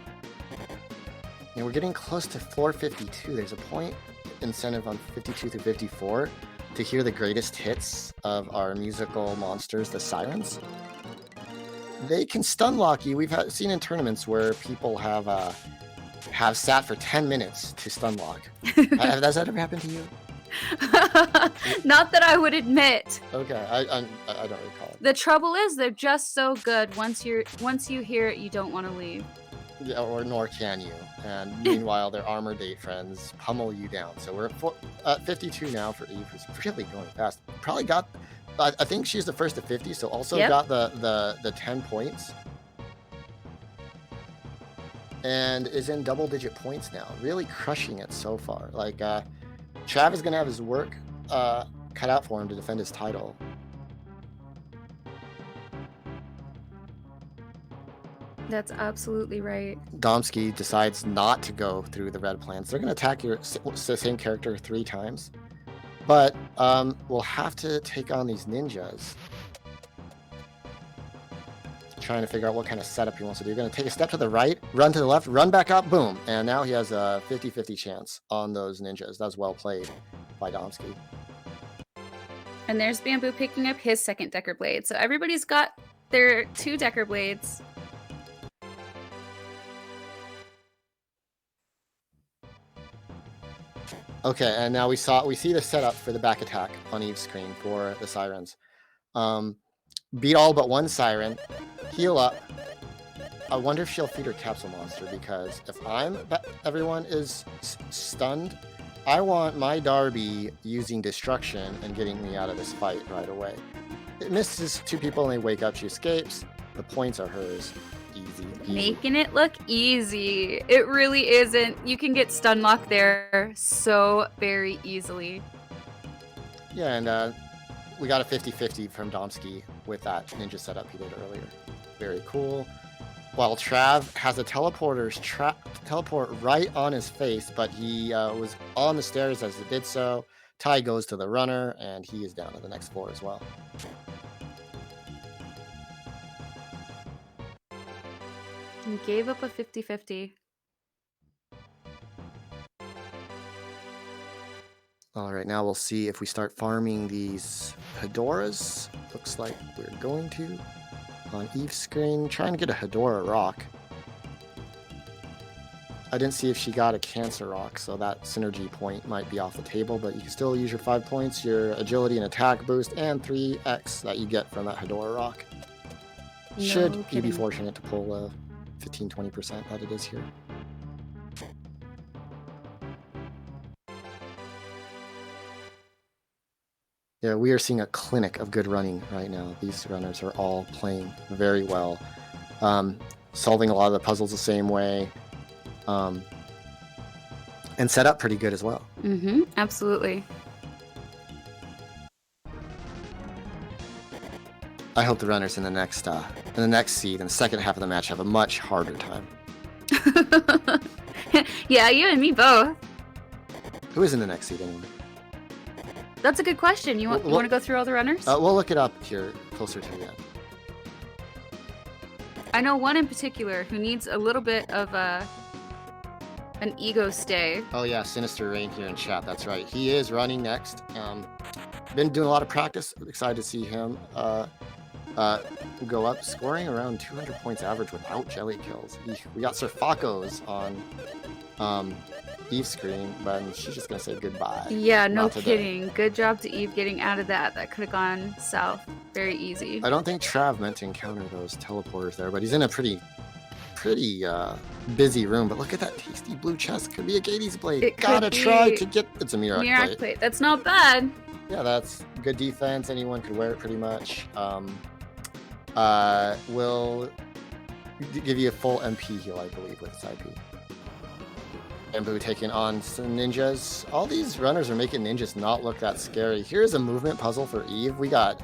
And we're getting close to floor 52. There's a point incentive on 52 through 54 to hear the greatest hits of our musical monsters, the Sirens. They can stun lock you. We've seen in tournaments where people have sat for 10 minutes to stun lock. Has that ever happened to you? Not that I would admit. Okay, I don't recall. The trouble is they're just so good. Once you hear it, you don't want to leave. Yeah, or nor can you. And meanwhile, their armor date friends pummel you down. So we're at 52 now for Eve, who's really going fast. Probably got, I think she's the first to 50, so also got the 10 points. And is in double-digit points now. Really crushing it so far. Like, Trav is going to have his work cut out for him to defend his title. That's absolutely right. Domsky decides not to go through the red plans. They're going to attack your same character 3 times. But we'll have to take on these ninjas. Trying to figure out what kind of setup he wants to do. You're going to take a step to the right, run to the left, run back up, boom. And now he has a 50-50 chance on those ninjas. That's well played by Domsky. And there's Bamboo picking up his second Decker Blade. So everybody's got their 2 Decker Blades. Okay, and now we see the setup for the back attack on Eve's screen for the Sirens. Beat all but one Siren, heal up. I wonder if she'll feed her capsule monster, because if everyone is stunned, I want my Darby using destruction and getting me out of this fight right away. It misses 2 people and they wake up, she escapes. The points are hers. Easy. Making it look easy. It really isn't. You can get stun lock there so very easily. Yeah, and we got a 50-50 from Domsky with that ninja setup he did earlier. Very cool. While Trav has a teleport right on his face, but he was on the stairs as it did so. Ty goes to the runner, and he is down to the next floor as well. He gave up a 50-50. All right, now we'll see if we start farming these Hedoras. Looks like we're going to. On Eve's screen, trying to get a Hedora rock. I didn't see if she got a Cancer rock, so that synergy point might be off the table, but you can still use your 5 points, your agility and attack boost, and 3x that you get from that Hedora rock. No Should you kidding. be fortunate to pull a 15-20% that it is here. Yeah, we are seeing a clinic of good running right now. These runners are all playing very well. Solving a lot of the puzzles the same way. And set up pretty good as well. Mm-hmm. Absolutely. I hope the runners in the next seed, in the second half of the match, have a much harder time. Yeah, you and me both. Who is in the next seed anyway? That's a good question. You want to go through all the runners? We'll look it up here closer to the end. I know one in particular who needs a little bit of An ego stay. Oh yeah, Sinister Rain here in chat. That's right. He is running next. Been doing a lot of practice. Excited to see him go up, scoring around 200 points average without jelly kills. We got Sir Fakos on Eve's screen, but she's just gonna say goodbye. Yeah, no Not today. kidding. Good job to Eve getting out of that. That could have gone south very easy. I don't think Trav meant to encounter those teleporters there, but he's in a pretty busy room. But look at that tasty blue chest. Could be a Gades blade. It could Gotta be try to get. It's a Mirak Mirak blade. plate. That's not bad. Yeah, that's good defense. Anyone could wear it pretty much. Will give you a full MP heal, I believe, with this IP. Bamboo taking on some ninjas. All these runners are making ninjas not look that scary. Here's a movement puzzle for Eve. We got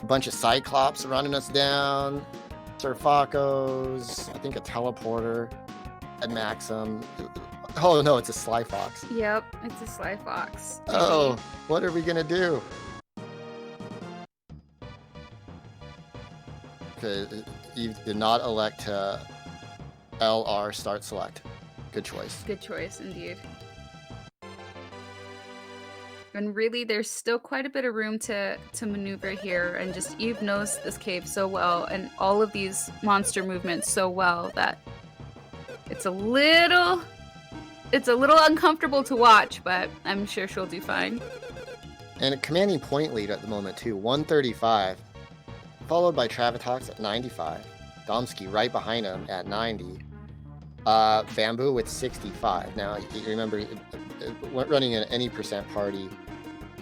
a bunch of Cyclops running us down. Sir Fakos, I think a teleporter, and Maxim. Oh no, it's a Sly Fox. Yep, it's a Sly Fox. Oh, what are we gonna do? Okay, Eve did not elect to LR start select. Good choice. Good choice, indeed. And really, there's still quite a bit of room to maneuver here, and just Eve knows this cave so well, and all of these monster movements so well that it's a little uncomfortable to watch, but I'm sure she'll do fine. And a commanding point lead at the moment too, 135, followed by Travatox at 95, Domsky right behind him at 90. Bamboo with 65. Now, you remember, running an any percent party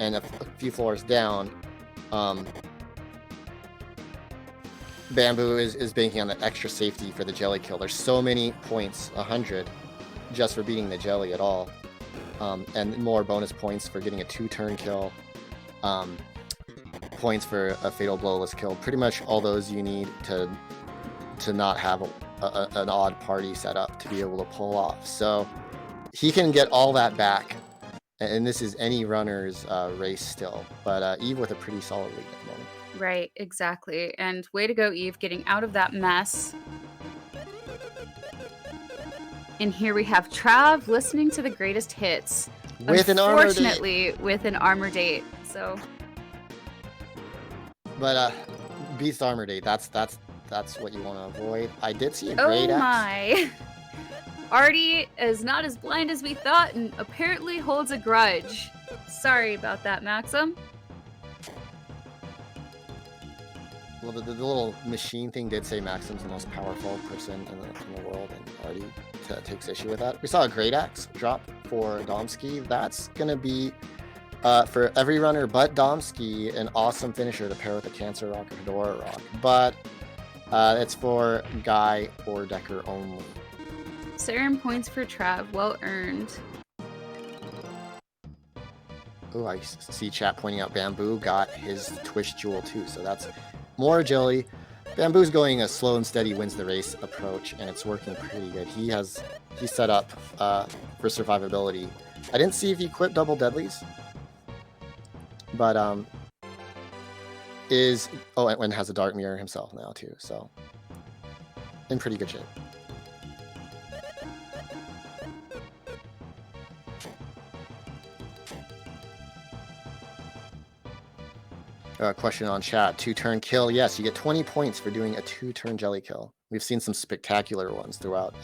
and a few floors down, Bamboo is banking on the extra safety for the jelly kill. There's so many points, 100, just for beating the jelly at all. And more bonus points for getting a 2-turn kill. Points for a fatal blowless kill. Pretty much all those you need to not have an odd party set up to be able to pull off. So he can get all that back, and this is any runner's race still. But Eve with a pretty solid lead at the moment. Right, exactly. And way to go, Eve, getting out of that mess. And here we have Trav listening to the greatest hits. With an armor date. Unfortunately, with an armor date. So. But Beast armor date, that's what you want to avoid. I did see a great Oh axe. my. Artie is not as blind as we thought and apparently holds a grudge. Sorry about that, Maxim. Well, the little machine thing did say Maxim's the most powerful person in the world, and Artie takes issue with that. We saw a great axe drop for Domsky. That's going to be, for every runner but Domsky, an awesome finisher to pair with a Cancer Rock or Hedora Rock. But it's for Guy or Decker only. Siren points for Trav, well earned. Oh, I see chat pointing out Bamboo got his Twitch Jewel too, so that's more agility. Bamboo's going a slow and steady wins the race approach, and it's working pretty good. He's set up for survivability. I didn't see if he equipped double deadlies, but and has a dark mirror himself now too, so in pretty good shape. Question on chat. 2-turn kill. Yes, you get 20 points for doing a 2-turn jelly kill. We've seen some spectacular ones throughout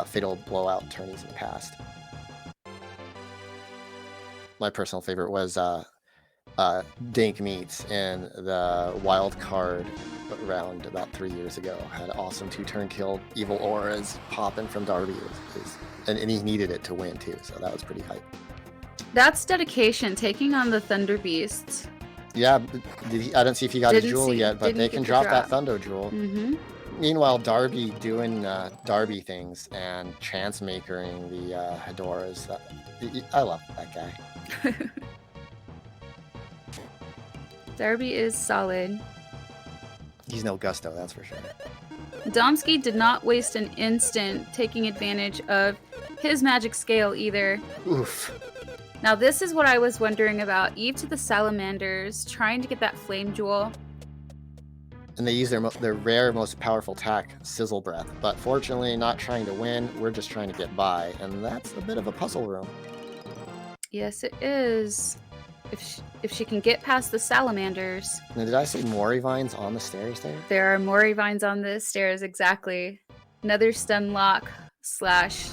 fatal blowout tourneys in the past. My personal favorite was Dink Meats in the wild card round about 3 years ago. Had an awesome 2-turn kill. Evil auras popping from Darby. And he needed it to win too, so that was pretty hype. That's dedication, taking on the Thunder Beasts. Yeah, I don't see if he got his jewel yet, but they can drop that Thunder Jewel. Mm-hmm. Meanwhile, Darby doing Darby things and chance-makering the Hedoras. I love that guy. Darby is solid. He's no Gusto, that's for sure. Domsky did not waste an instant taking advantage of his magic scale either. Oof. Now this is what I was wondering about. Eve to the Salamanders, trying to get that flame jewel. And they use their rare, most powerful attack, Sizzle Breath. But fortunately, not trying to win, we're just trying to get by. And that's a bit of a puzzle room. Yes, it is. If she can get past the salamanders. Now, did I say Mori Vines on the stairs there? There are Mori Vines on the stairs, exactly. Another stun lock slash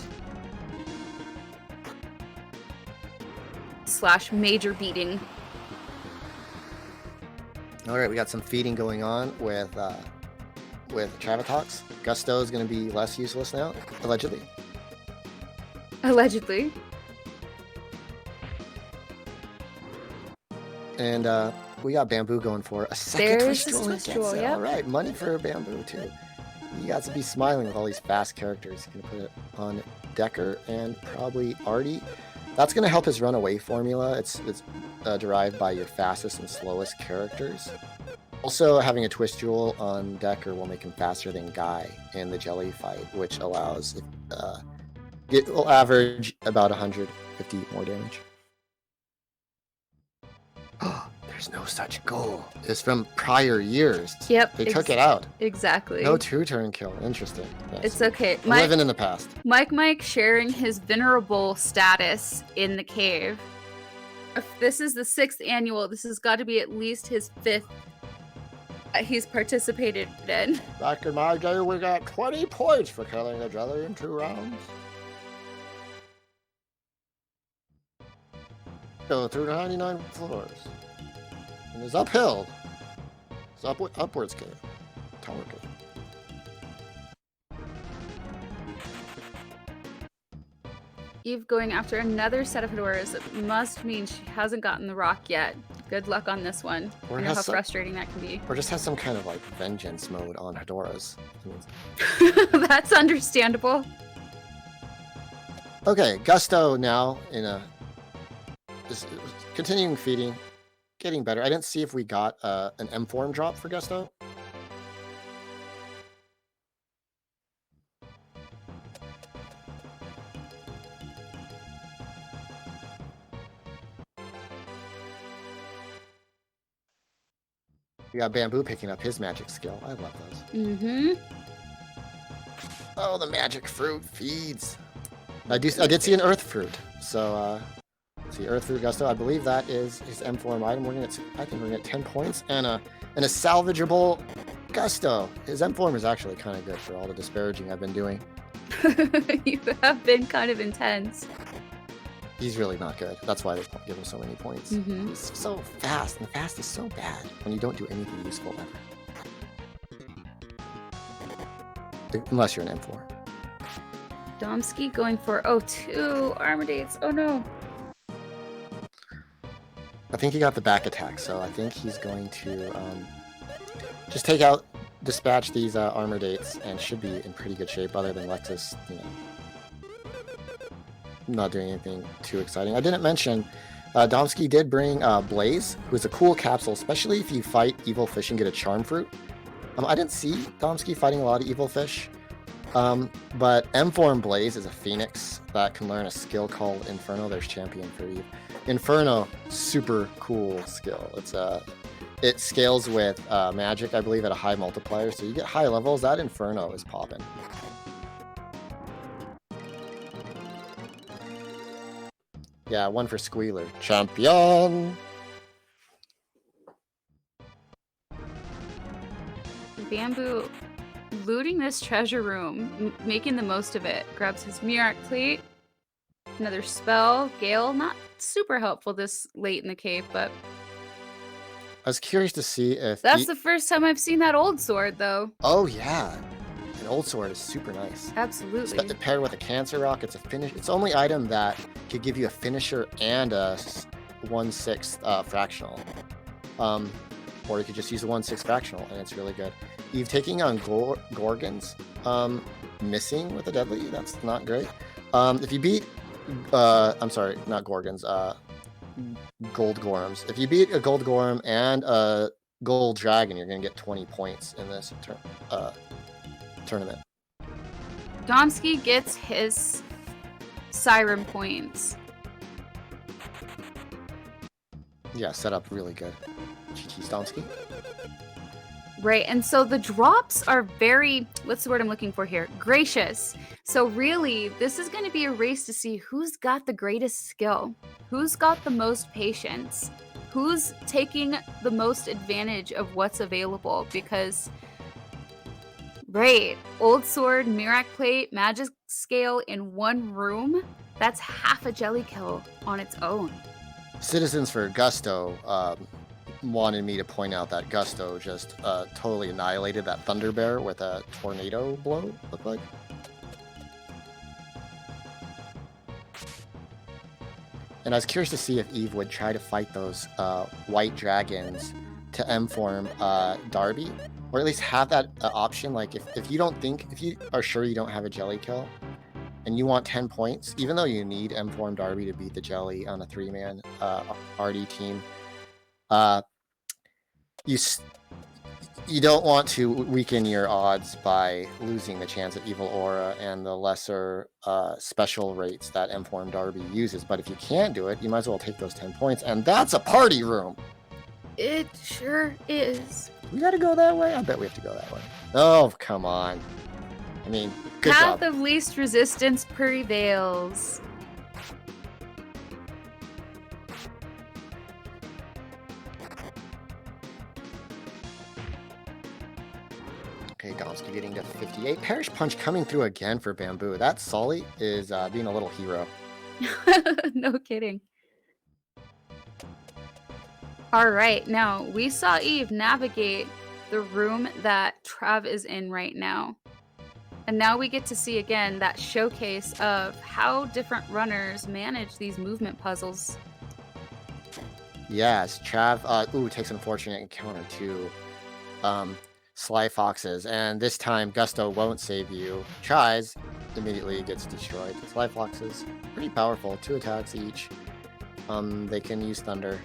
major beating. All right, we got some feeding going on with Travatox. Gusto is going to be less useless now, allegedly. Allegedly. And we got Bamboo going for a second There's Twitch his Duel. Twitch Duel, yep. All right, money for Bamboo too. You got to be smiling with all these fast characters. He's going to put it on Decker and probably Artie. That's going to help his runaway formula. It's derived by your fastest and slowest characters. Also, having a Twist Jewel on Decker will make him faster than Guy in the Jelly fight, which allows it will average about 150 more damage. There's no such goal. It's from prior years. Yep. They took it out. Exactly. No two-turn kill. Interesting. Yes. It's okay. I'm living in the past. Mike sharing his venerable status in the cave. If this is the 6th annual, this has got to be at least his 5th he's participated in. Back in my day, we got 20 points for killing a jelly in 2 rounds. Go through 99 floors. And it's uphill. It's upwards cave. Tower cave. Eve going after another set of fedoras. It must mean she hasn't gotten the rock yet. Good luck on this one. Or you know how frustrating that can be. Or just has some kind of like vengeance mode on Hedoras. That's understandable. Okay, Gusto now is continuing feeding, getting better. I didn't see if we got an M form drop for Gusto. We got Bamboo picking up his magic skill. I love those. Mm-hmm. Oh, the magic fruit feeds. I did see an earth fruit. So see earth fruit Gusto. I believe that is his M form item. I think we're gonna get 10 points and a salvageable Gusto. His M form is actually kind of good for all the disparaging I've been doing. You have been kind of intense. He's really not good. That's why they give him so many points. Mm-hmm. He's so fast, and fast is so bad when you don't do anything useful ever. Unless you're an M4. Domsky going for 2 armor dates. Oh no. I think he got the back attack, so I think he's going to just dispatch these armor dates and should be in pretty good shape other than Lexus, not doing anything too exciting. I didn't mention Domsky did bring Blaze, who's a cool capsule, especially if you fight evil fish and get a charm fruit. I didn't see Domsky fighting a lot of evil fish, but M4 Blaze is a phoenix that can learn a skill called Inferno. There's champion for Eve. Inferno, super cool skill. It scales with magic, I believe, at a high multiplier, so you get high levels. That Inferno is popping. Yeah, 1 for Squealer. Champion! Bamboo looting this treasure room, making the most of it. Grabs his Mirak plate. Another spell. Gale, not super helpful this late in the cave, but... I was curious to see if... That's the first time I've seen that old sword, though. Oh, yeah. An old sword is super nice. Absolutely. Paired with a Cancer Rock, it's the only item that could give you a finisher and a 1/6 fractional. Or you could just use a 1/6 fractional, and it's really good. Eve taking on Gorgons, missing with a deadly, that's not great. If you beat, I'm sorry, not Gorgons, Gold Gorms. If you beat a Gold Gorm and a Gold Dragon, you're going to get 20 points in this tournament. Domsky gets his Siren points. Yeah, set up really good. GG Domsky. Right, and so the drops are very, what's the word I'm looking for here? Gracious. So really, this is going to be a race to see who's got the greatest skill, who's got the most patience, who's taking the most advantage of what's available, because, right, Old Sword, Mirac Plate, Magic Scale in one room, that's half a jelly kill on its own. Citizens for Gusto wanted me to point out that Gusto just totally annihilated that Thunder Bear with a tornado blow, looked like. And I was curious to see if Eve would try to fight those white dragons to M-form Darby, or at least have that option. Like if you are sure you don't have a jelly kill, and you want 10 points, even though you need M-form Darby to beat the jelly on a 3-man RD team, you don't want to weaken your odds by losing the chance of Evil Aura and the lesser special rates that M-form Darby uses. But if you can't do it, you might as well take those 10 points, and that's a party room! It sure is. We gotta go that way? I bet we have to go that way. Oh, come on. I mean, good Path job. of least resistance prevails. Okay, Domsky getting to 58. Perish Punch coming through again for Bamboo. That Sully is being a little hero. No kidding. All right, now we saw Eve navigate the room that Trav is in right now. And now we get to see again that showcase of how different runners manage these movement puzzles. Yes, Trav takes an unfortunate encounter to Sly Foxes, and this time Gusto won't save you. Tries, immediately gets destroyed. Sly Foxes, pretty powerful, 2 attacks each. They can use Thunder,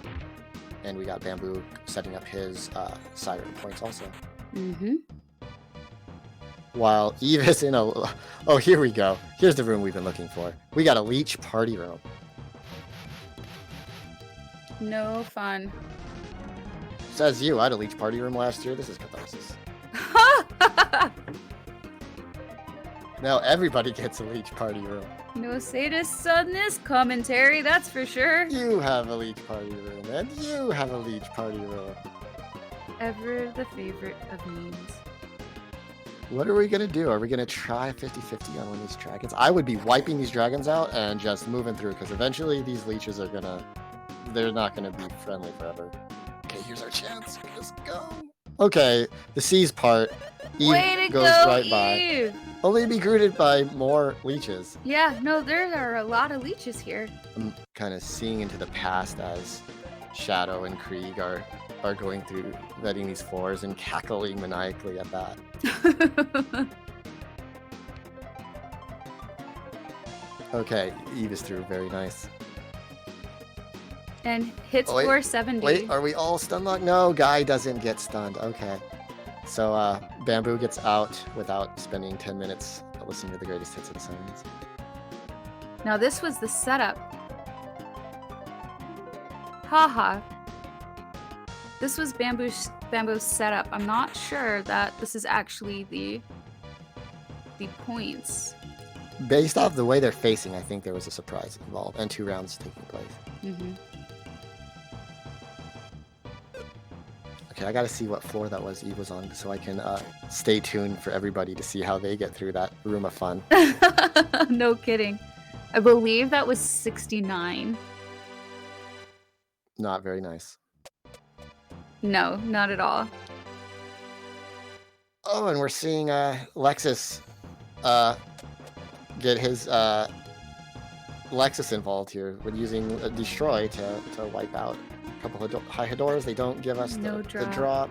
and we got Bamboo setting up his Siren points also. Mm-hmm. While Eve is in a... Oh, here we go. Here's the room we've been looking for. We got a leech party room. No fun. Says you, I had a leech party room last year. This is catharsis. Now everybody gets a leech party room. No sadists on this commentary, that's for sure. You have a leech party room, and you have a leech party room. Ever the favorite of memes. What are we going to do? Are we going to try 50-50 on one of these dragons? I would be wiping these dragons out and just moving through, because eventually these leeches are going to... They're not going to be friendly forever. Okay, here's our chance. Let's go. Okay, the C's part. Eve Way to goes go, right Eve! by. Only be greeted by more leeches. Yeah, no, there are a lot of leeches here. I'm kind of seeing into the past as Shadow and Krieg are going through vetting these floors and cackling maniacally at that. Okay, Eve is through. Very nice. And hits Oh, wait, 470. Wait, are we all stun locked? No, Guy doesn't get stunned. Okay. So Bamboo gets out without spending 10 minutes listening to the greatest hits of the Sirens. Now this was the setup. Haha. This was Bamboo's setup. I'm not sure that this is actually the points. Based off the way they're facing, I think there was a surprise involved and 2 rounds taking place. Mm-hmm. Okay, I gotta see what floor that was Eve was on so I can stay tuned for everybody to see how they get through that room of fun. No kidding. I believe that was 69. Not very nice. No, not at all. Oh, and we're seeing Lexus get his Lexus involved here with using Destroy to wipe out a couple of high Hedoras. They don't give us the drop.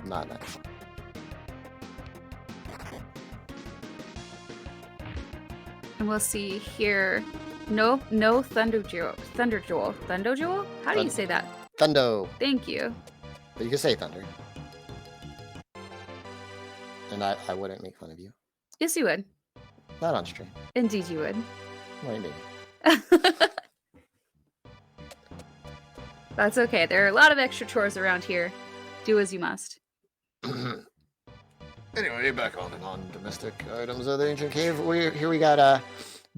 Not nice. And we'll see here. No Thunder Jewel. How do you say that? Thundo. Thank you. But you can say Thunder. And I wouldn't make fun of you. Yes, you would. Not on stream. Indeed, you would. Wait, maybe. That's okay. There are a lot of extra chores around here. Do as you must. Anyway, back on the non-domestic items of the ancient cave. Here we got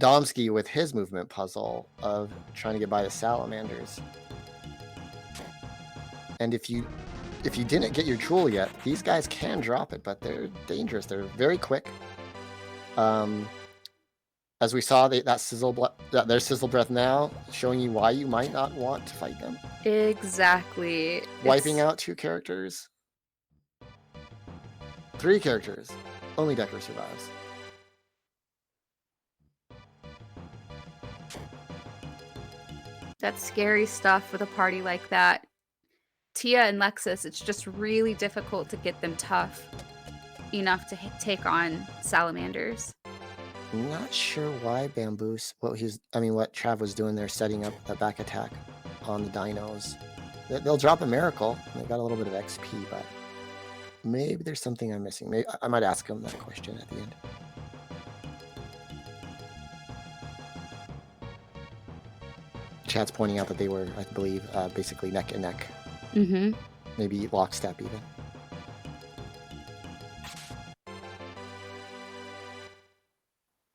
Domsky with his movement puzzle of trying to get by the salamanders. And if you didn't get your jewel yet, these guys can drop it, but they're dangerous. They're very quick. As we saw, their sizzle breath now, showing you why you might not want to fight them. Exactly. Wiping out 2 characters. 3 characters. Only Decker survives. That's scary stuff with a party like that. Tia and Lexus, it's just really difficult to get them tough enough to take on salamanders. Not sure why Bamboos, what Trav was doing there, setting up the back attack on the dinos. They'll drop a miracle. They got a little bit of XP, but maybe there's something I'm missing. Maybe I might ask him that question at the end. Chat's pointing out that they were, I believe, basically neck and neck. Mm-hmm. Maybe lockstep even.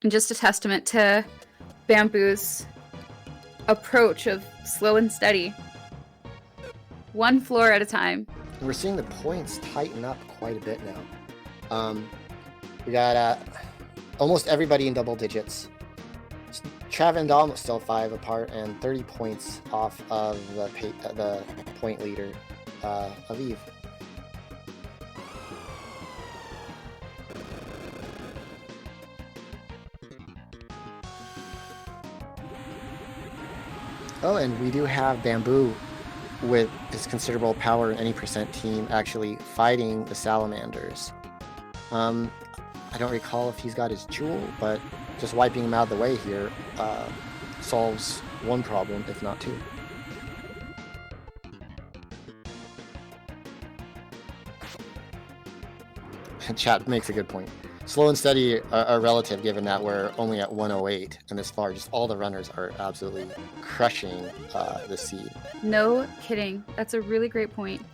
And just a testament to Bamboo's approach of slow and steady. 1 floor at a time. We're seeing the points tighten up quite a bit now. We got almost everybody in double digits. Trav and Dom still 5 apart and 30 points off of the point leader of Eve. Oh, and we do have Bamboo with his considerable power in any percent team actually fighting the salamanders. I don't recall if he's got his jewel, but just wiping him out of the way here solves 1 problem, if not 2. Chat makes a good point. Slow and steady are relative, given that we're only at 108, and this far, just all the runners are absolutely crushing the seed. No kidding. That's a really great point.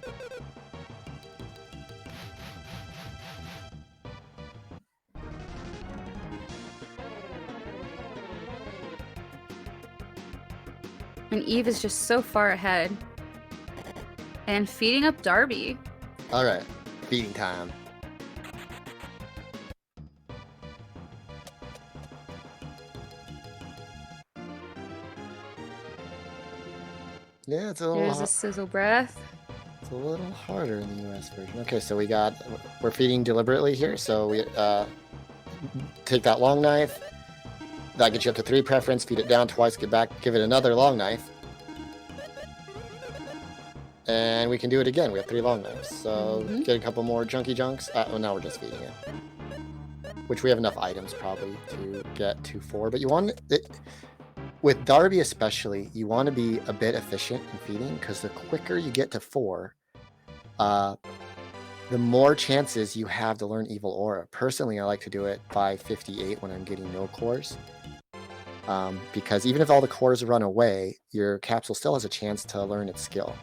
And Eve is just so far ahead. And feeding up Darby. All right, feeding time. Yeah, it's a little. There's a sizzle breath. It's a little harder in the US version. Okay, so we're feeding deliberately here. So we take that long knife. That gets you up to 3 preference. Feed it down twice. Get back. Give it another long knife. And we can do it again. We have 3 long knives. So get a couple more junky junks. Well, now we're just feeding it. Which we have enough items probably to get to 4. But you want it. With Darby especially, you want to be a bit efficient in feeding, because the quicker you get to 4, the more chances you have to learn Evil Aura. Personally, I like to do it by 58 when I'm getting no cores. Because even if all the cores run away, your capsule still has a chance to learn its skill.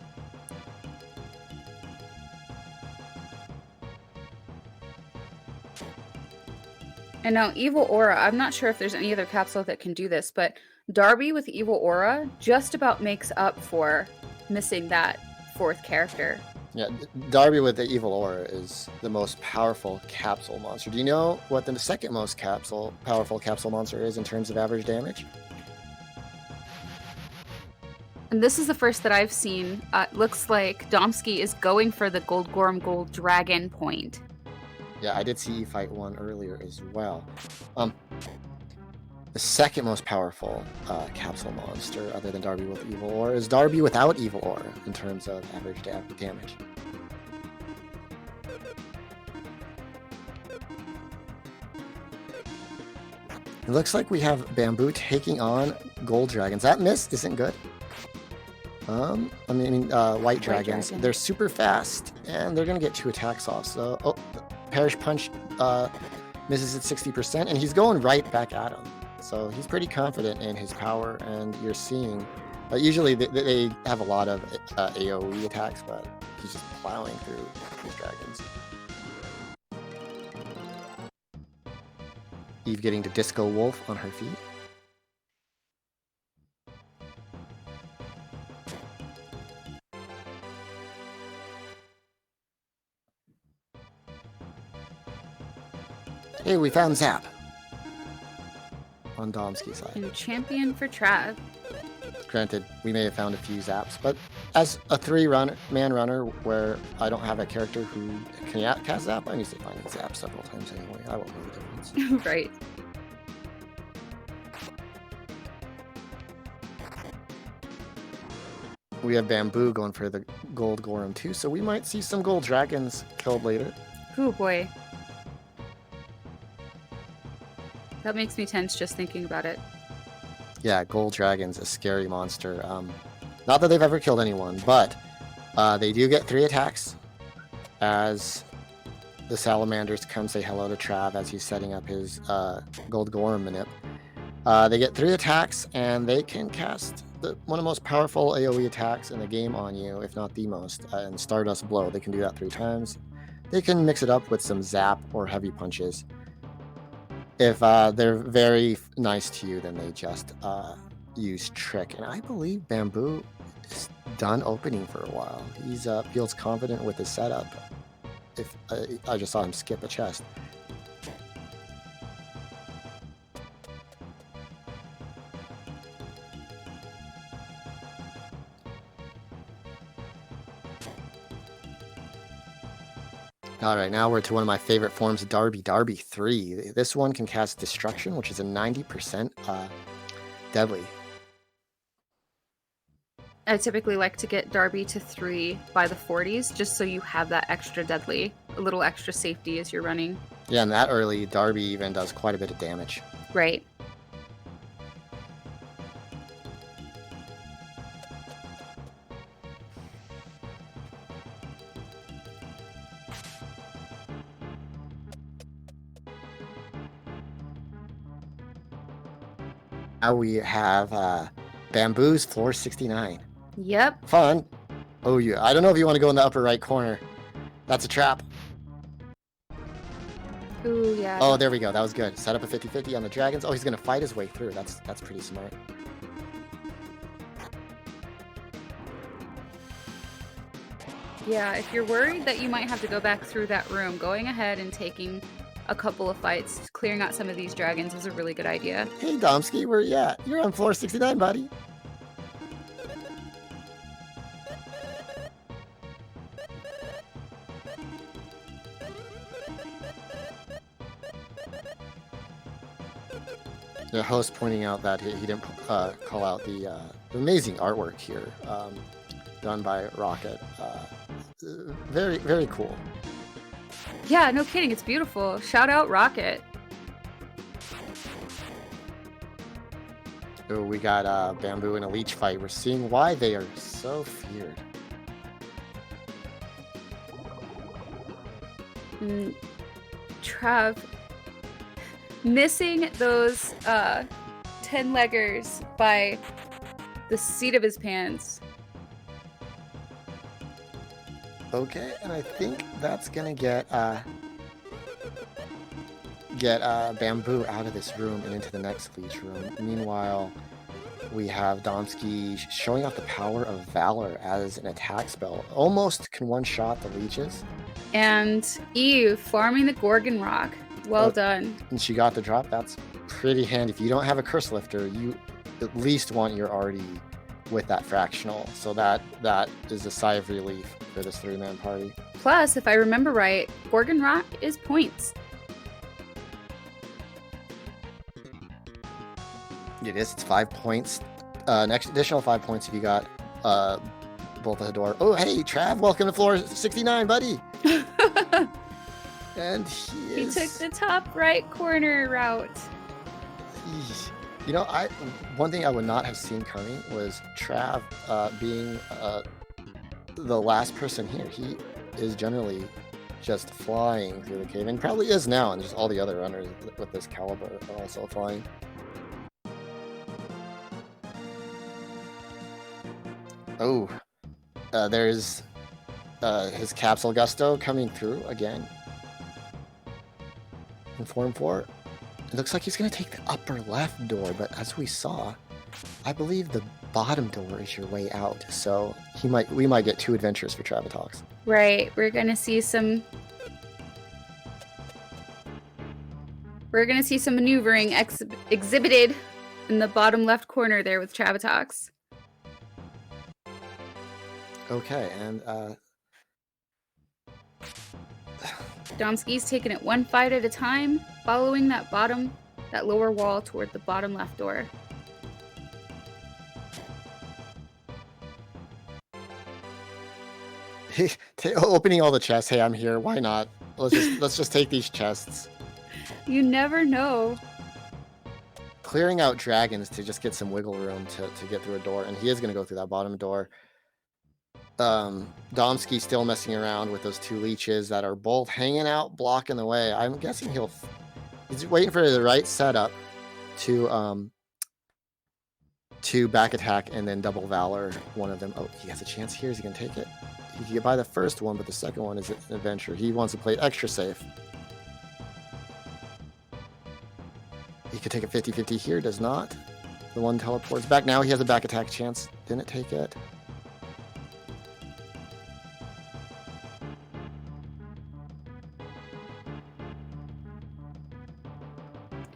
And now Evil Aura, I'm not sure if there's any other capsule that can do this, but Darby with Evil Aura just about makes up for missing that 4th character. Yeah, Darby with the Evil Aura is the most powerful capsule monster. Do you know what the second most powerful capsule monster is in terms of average damage? And this is the first that I've seen. Looks like Domsky is going for the Gold Gorm Gold Dragon point. Yeah, I did see you fight one earlier as well. The second most powerful capsule monster, other than Darby with Evil Aura, is Darby without Evil Aura in terms of average damage. It looks like we have Bamboo taking on Gold Dragons. That mist isn't good. White Dragons. They're super fast, and they're going to get 2 attacks off. So, Perish Punch misses at 60%, and he's going right back at him. So he's pretty confident in his power, and you're seeing... usually they have a lot of AoE attacks, but he's just plowing through these dragons. Eve getting to Disco Wolf on her feet. Hey, we found Zap on Domsky's side. And champion for Trav. Granted, we may have found a few Zaps, but as a three-man runner where I don't have a character who can cast Zap, I'm used to finding Zap several times anyway. I won't know the difference. Right. We have Bamboo going for the Gold Gorham too, so we might see some Gold Dragons killed later. Oh boy. That makes me tense just thinking about it. Yeah, Gold Dragon's a scary monster. Not that they've ever killed anyone, but they do get 3 attacks as the Salamanders come say hello to Trav as he's setting up his Gold Gorham manip. They get 3 attacks, and they can cast one of the most powerful AoE attacks in the game on you, if not the most, and Stardust Blow. They can do that 3 times. They can mix it up with some Zap or Heavy Punches. If they're very nice to you, then they just use Trick. And I believe Bamboo is done opening for a while. He's feels confident with his setup. If I just saw him skip a chest. All right, now we're to one of my favorite forms of Darby, Darby 3. This one can cast Destruction, which is a 90% deadly. I typically like to get Darby to 3 by the 40s, just so you have that extra deadly, a little extra safety as you're running. Yeah, and that early, Darby even does quite a bit of damage. Right. Now we have Bamboo's floor 69. Yep. Fun. Oh, yeah. I don't know if you want to go in the upper right corner. That's a trap. Ooh, yeah. Oh, there we go. That was good. Set up a 50-50 on the dragons. Oh, he's going to fight his way through. That's pretty smart. Yeah, if you're worried that you might have to go back through that room, going ahead and taking a couple of fights, clearing out some of these dragons is a really good idea. Hey, Domsky, where you at? You're on floor 69, buddy. The host pointing out that he didn't call out the amazing artwork here done by Rocket. Very, very cool. Yeah, no kidding. It's beautiful. Shout out Rocket. Oh, we got Bamboo in a leech fight. We're seeing why they are so feared. Trav missing those 10-leggers by the seat of his pants. Okay, and I think that's gonna get Bamboo out of this room and into the next leech room. Meanwhile, we have Domsky showing off the power of Valor as an attack spell. Almost can one-shot the leeches. And Eve farming the Gorgon Rock. Well done. And she got the drop. That's pretty handy. If you don't have a Curse Lifter, you at least want your Artie with that fractional. So that is a sigh of relief for this 3-man party. Plus, if I remember right, Gorgon Rock is points. It is. It's 5 points. Next additional 5 points if you got both the door. Oh, hey, Trav, welcome to floor 69, buddy. And he took the top right corner route. You know, one thing I would not have seen coming was Trav being the last person here. He is generally just flying through the cave, and probably is now, and just all the other runners with this caliber are also flying. Oh, there's his Capsule Gusto coming through again. In Form 4. It looks like he's going to take the upper left door, but as we saw, I believe the bottom door is your way out. So we might get 2 adventures for Travatox. Right. We're gonna see some maneuvering exhibited in the bottom left corner there with Travatox. Okay, and Domsky's taking it one fight at a time, following that lower wall toward the bottom left door. opening all the chests. Hey, I'm here. Why not? Let's just take these chests. You never know. Clearing out dragons to just get some wiggle room to get through a door, and he is going to go through that bottom door. Domsky still messing around with those 2 leeches that are both hanging out, blocking the way. I'm guessing he's waiting for the right setup to back attack and then double valor one of them. Oh, he has a chance here. Is he gonna take it? He can get by the first one, but the second one is an adventure. He wants to play it extra safe. He could take a 50-50 here, does not. The one teleports back. Now he has a back attack chance. Didn't take it.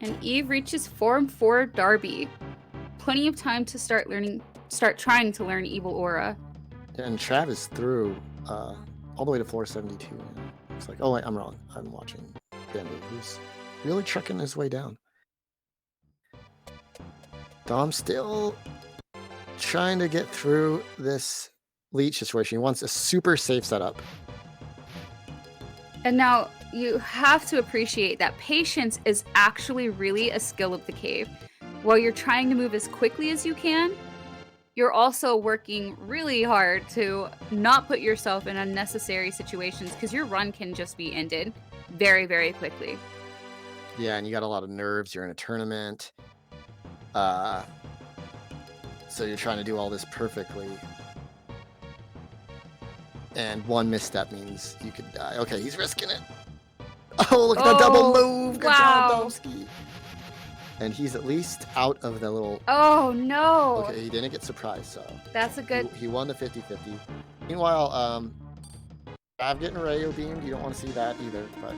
And Eve reaches Form 4 Darby. Plenty of time to start trying to learn Evil Aura. And Trav is through all the way to floor 72 now. It's like, oh wait, I'm wrong. I'm watching Bamboo, who's really trucking his way down. Dom still trying to get through this leech situation. He wants a super safe setup. And now you have to appreciate that patience is actually really a skill of the cave. While you're trying to move as quickly as you can, you're also working really hard to not put yourself in unnecessary situations because your run can just be ended very, very quickly. Yeah, and you got a lot of nerves. You're in a tournament. So you're trying to do all this perfectly. And one misstep means you could die. Okay, he's risking it. Oh, look at that double move. Good job, Domsky. And he's at least out of the little... Oh, no. Okay, he didn't get surprised, so... That's a good... He won the 50-50. Meanwhile, I'm getting radio beamed. You don't want to see that either, but...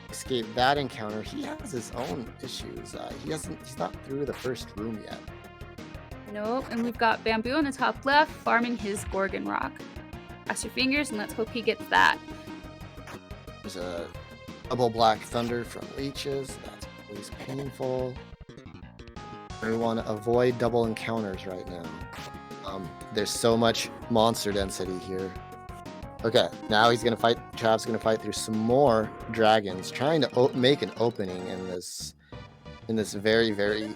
escape that encounter. He has his own issues. He's not through the first room yet. Nope, and we've got Bamboo on the top left, farming his Gorgon Rock. Cross your fingers and let's hope he gets that. There's a double black thunder from leeches. That's always painful. We want to avoid double encounters right now. There's so much monster density here. Okay, now he's gonna fight. Trav's gonna fight through some more dragons, trying to make an opening in this very, very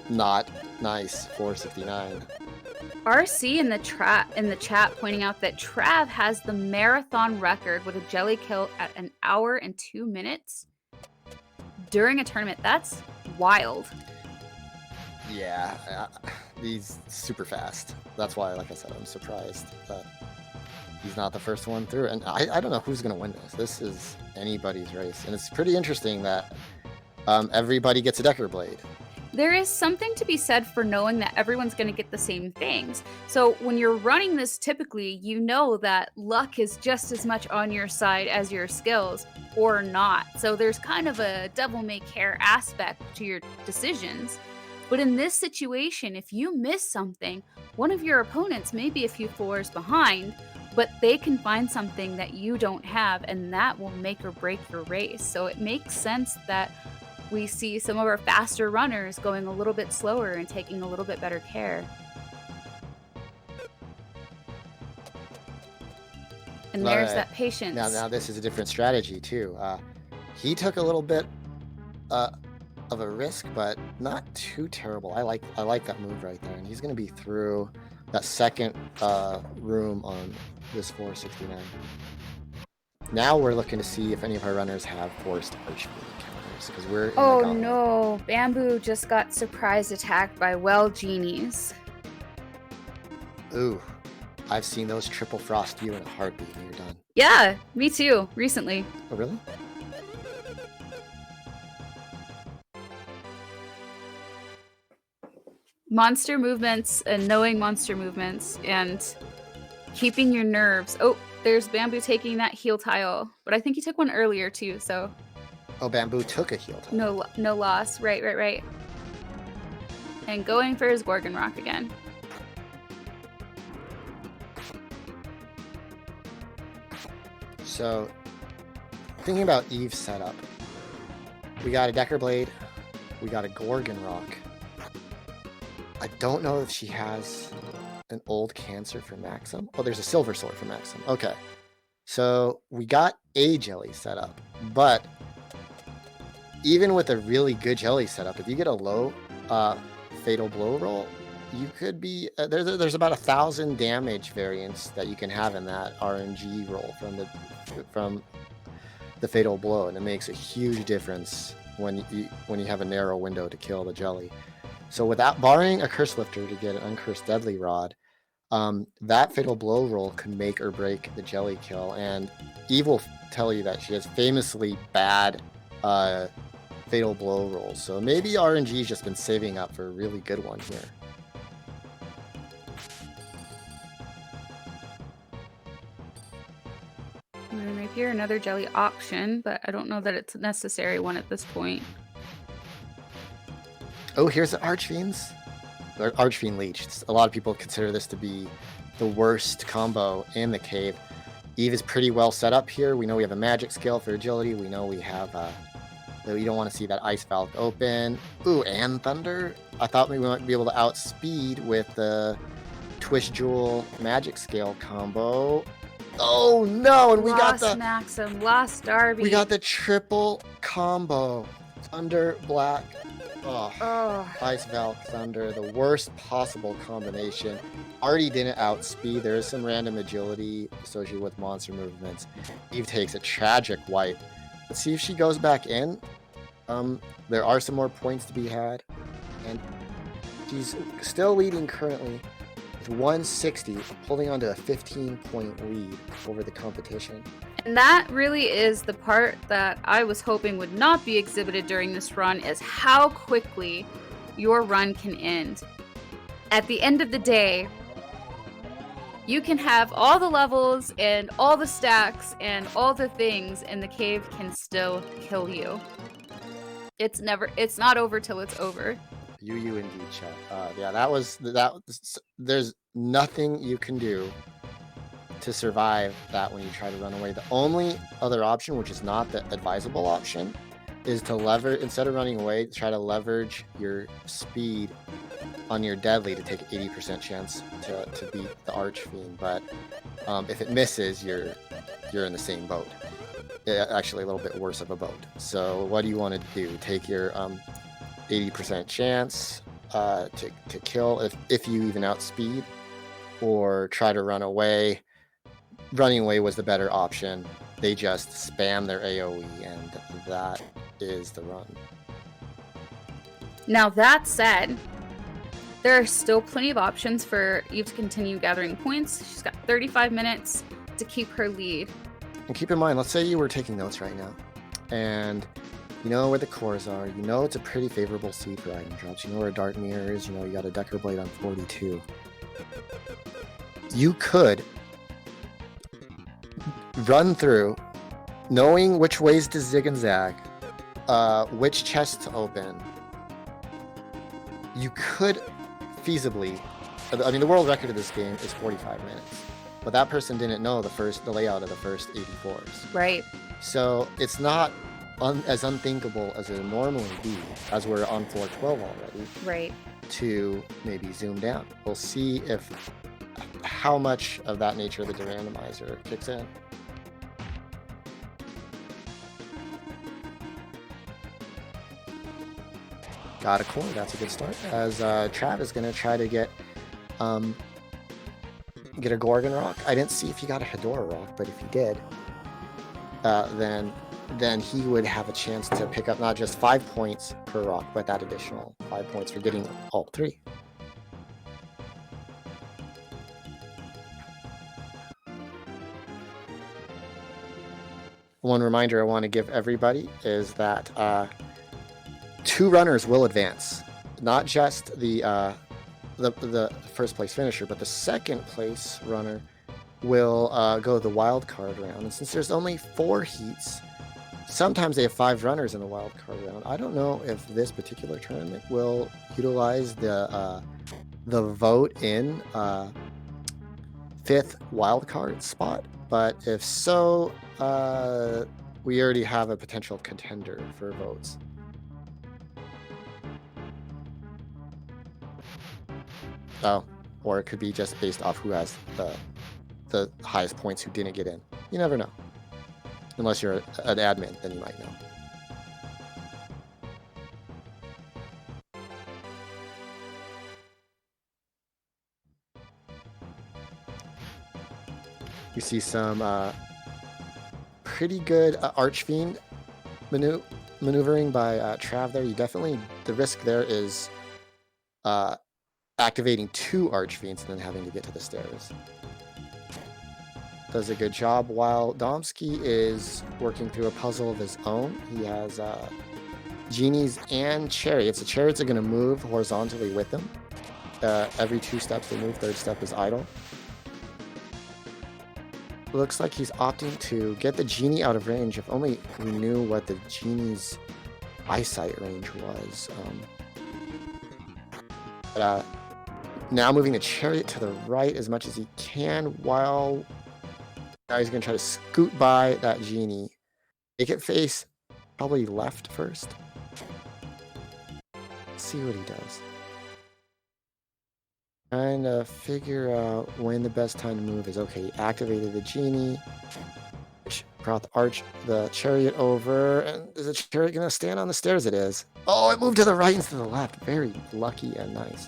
not nice 469. RC in the chat pointing out that Trav has the marathon record with a jelly kill at 1 hour and 2 minutes during a tournament. That's wild. Yeah, he's super fast. That's why, like I said, I'm surprised that he's not the first one through. And I don't know who's going to win this. This is anybody's race. And it's pretty interesting that everybody gets a Decker Blade. There is something to be said for knowing that everyone's going to get the same things. So when you're running this typically, you know that luck is just as much on your side as your skills, or not. So there's kind of a devil-may-care aspect to your decisions. But in this situation, if you miss something, one of your opponents may be a few floors behind, but they can find something that you don't have, and that will make or break your race. So it makes sense that we see some of our faster runners going a little bit slower and taking a little bit better care. And there's that patience. Now this is a different strategy too. He took a little bit of a risk, but not too terrible. I like that move right there, and he's going to be through that second room on this 469. Now we're looking to see if any of our runners have forced archery encounters, because we're in the gauntlet. No, Bamboo just got surprise attacked by well genies. Ooh, I've seen those triple frost you in a heartbeat and you're done. Yeah, me too, recently. Oh, really? Monster movements and knowing monster movements and keeping your nerves. Oh, there's Bamboo taking that heal tile, but I think he took one earlier too, so. Oh, Bamboo took a heal tile. No loss. Right. And going for his Gorgon Rock again. So, thinking about Eve's setup, we got a Decker Blade, we got a Gorgon Rock. I don't know if she has an old Cancer for Maxim. Oh, there's a Silver Sword for Maxim. Okay. So, we got a jelly setup, but even with a really good jelly setup, if you get a low Fatal Blow roll, you could be there's about 1,000 damage variants that you can have in that RNG roll from the Fatal Blow, and it makes a huge difference when you have a narrow window to kill the jelly. So without barring a Curse Lifter to get an Uncursed Deadly Rod, that Fatal Blow roll can make or break the jelly kill. And Eve will tell you that she has famously bad Fatal Blow rolls. So maybe RNG's just been saving up for a really good one here. And Rapier, another jelly option, but I don't know that it's a necessary one at this point. Oh, here's the Archfiends. Or Archfiend Leech. A lot of people consider this to be the worst combo in the cave. Eve is pretty well set up here. We know we have a magic scale for agility. We know we have you don't want to see that Ice Valk open. Ooh, and Thunder. I thought we might be able to outspeed with the Twist Jewel magic scale combo. Oh no, and we got the Maxim, lost Darby. We got the triple combo. Thunder, Black. Oh. Ice Valk, Thunder, the worst possible combination. Already didn't outspeed. There is some random agility associated with monster movements. Eve takes a tragic wipe. Let's see if she goes back in. There are some more points to be had. And she's still leading currently with 160, holding on to a 15-point lead over the competition. And that really is the part that I was hoping would not be exhibited during this run, is how quickly your run can end. At the end of the day, you can have all the levels and all the stacks and all the things, and the cave can still kill you. It's not over till it's over. You indeed, chat. Yeah, there's nothing you can do to survive that when you try to run away. The only other option, which is not the advisable option, is to instead of running away, try to leverage your speed on your deadly to take 80% chance to beat the Archfiend. But if it misses, you're in the same boat. Actually, a little bit worse of a boat. So what do you want to do? Take your 80% chance to kill if you even outspeed, or try to run away. Running away was the better option. They just spam their AoE, and that is the run. Now that said, there are still plenty of options for Eve to continue gathering points. She's got 35 minutes to keep her lead. And keep in mind, let's say you were taking notes right now, and you know where the cores are. You know it's a pretty favorable seed for item drops. You know where Dart Mirror is. You know you got a Decker Blade on 42. You could run through, knowing which ways to zig and zag, which chests to open. You could feasibly, I mean, the world record of this game is 45 minutes, but that person didn't know the layout of the first 84s. Right. So it's not as unthinkable as it would normally be, as we're on floor 12 already. Right. To maybe zoom down. We'll see how much of that nature the randomizer kicks in. Got a core. That's a good start. As Trav is going to try to get a Gorgon Rock. I didn't see if he got a Hedora Rock, but if he did, then he would have a chance to pick up not just 5 points per rock, but that additional 5 points for getting all 3. one reminder I want to give everybody is that 2 runners will advance, not just the first place finisher, but the second place runner will go the wild card round. And since there's only 4 heats, sometimes they have 5 runners in the wild card round. I don't know if this particular tournament will utilize the vote in 5th wild card spot, but if so, we already have a potential contender for votes. Oh, or it could be just based off who has the highest points who didn't get in. You never know. Unless you're an admin, then you might know. You see some pretty good Archfiend maneuvering by Trav there. You definitely, the risk there is activating 2 Archfiends and then having to get to the stairs. Does a good job while Domsky is working through a puzzle of his own. He has genies and chariots. The chariots are going to move horizontally with him. Every 2 steps they move, 3rd step is idle. Looks like he's opting to get the genie out of range. If only we knew what the genie's eyesight range was. Now moving the chariot to the right as much as he can, while now he's going to try to scoot by that genie. Make it face probably left first. Let's see what he does. Trying to figure out when the best time to move is. Okay, he activated the genie, which brought the chariot over. And is the chariot going to stand on the stairs? It is. Oh, it moved to the right instead of the left. Very lucky and nice.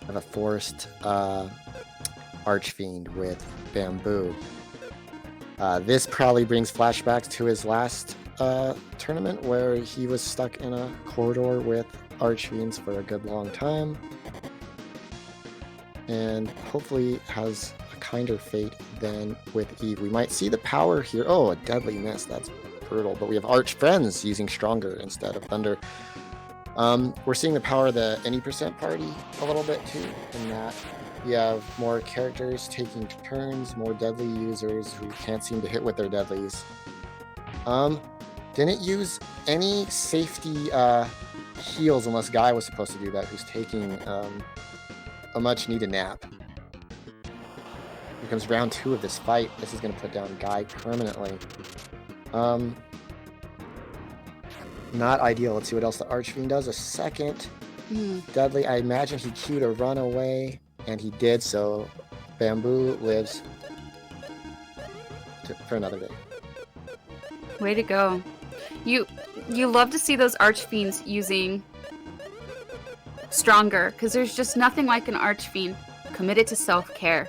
Have a forced Archfiend with bamboo. This probably brings flashbacks to his last tournament where he was stuck in a corridor with Archfiends for a good long time. And hopefully has a kinder fate than with Eve. We might see the power here. Oh, a deadly miss. That's brutal. But we have Arch Friends using Stronger instead of Thunder. We're seeing the power of the any % party a little bit too, in that you have more characters taking turns, more deadly users who can't seem to hit with their deadlies. Didn't use any safety heals unless Guy was supposed to do that, who's taking a much needed nap. Here comes round 2 of this fight. This is going to put down Guy permanently. Not ideal. Let's see what else the Archfiend does. A second deadly. I imagine he queued a runaway, and he did, so Bamboo lives for another day. Way to go. You love to see those Archfiends using Stronger, because there's just nothing like an Archfiend committed to self-care.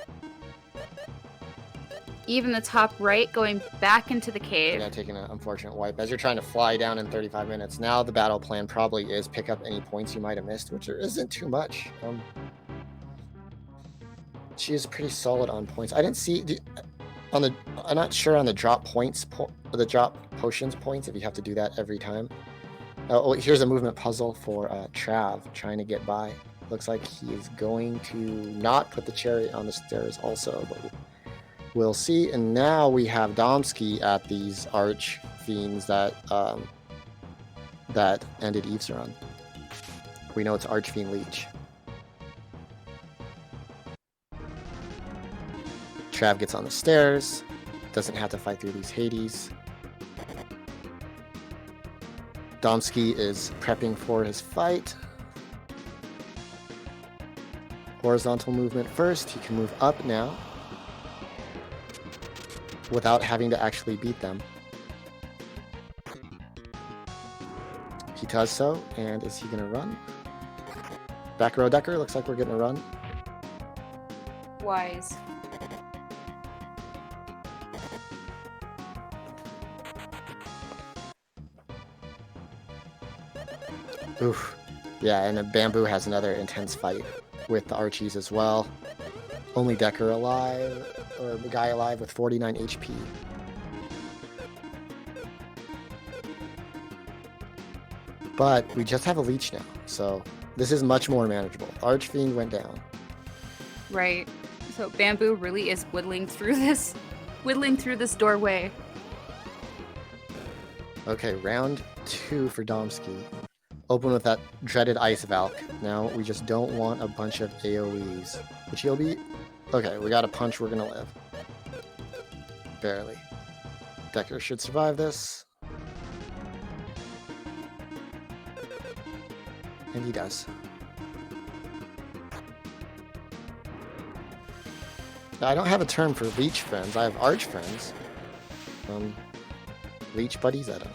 Even the top right going back into the cave. Yeah, taking an unfortunate wipe. As you're trying to fly down in 35 minutes, now the battle plan probably is pick up any points you might have missed, which there isn't too much. She is pretty solid on points. I didn't see I'm not sure on the drop points, the drop potions points, if you have to do that every time. Oh, here's a movement puzzle for Trav trying to get by. Looks like he is going to not put the chariot on the stairs also, but we'll see. And now we have Domsky at these Archfiends that ended Eve's run. We know it's Archfiend Leech. Trav gets on the stairs, doesn't have to fight through these Hades. Domsky is prepping for his fight. Horizontal movement first. He can move up now without having to actually beat them. He does so, and is he going to run? Back row Decker, looks like we're getting a run. Wise. Oof. Yeah, and then Bamboo has another intense fight with the Archies as well. Only Decker alive, or the guy alive with 49 HP. But we just have a leech now, so this is much more manageable. Archfiend went down. Right. So Bamboo really is whittling through this doorway. Okay, round 2 for Domsky. Open with that dreaded Ice Valk. Now we just don't want a bunch of AoEs. Which he'll be... Okay, we got a punch, we're gonna live. Barely. Decker should survive this. And he does. Now, I don't have a term for leech friends. I have arch friends. Leech buddies, I don't know.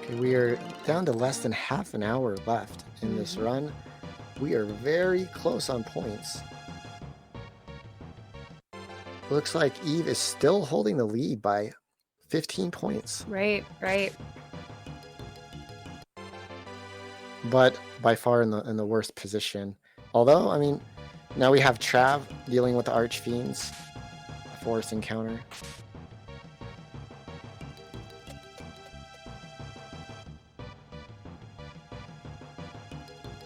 Okay, we are down to less than half an hour left in this run. We are very close on points. Looks like Eve is still holding the lead by 15 points. Right. But by far in the worst position. Although, I mean, now we have Trav dealing with the Archfiends. Force encounter.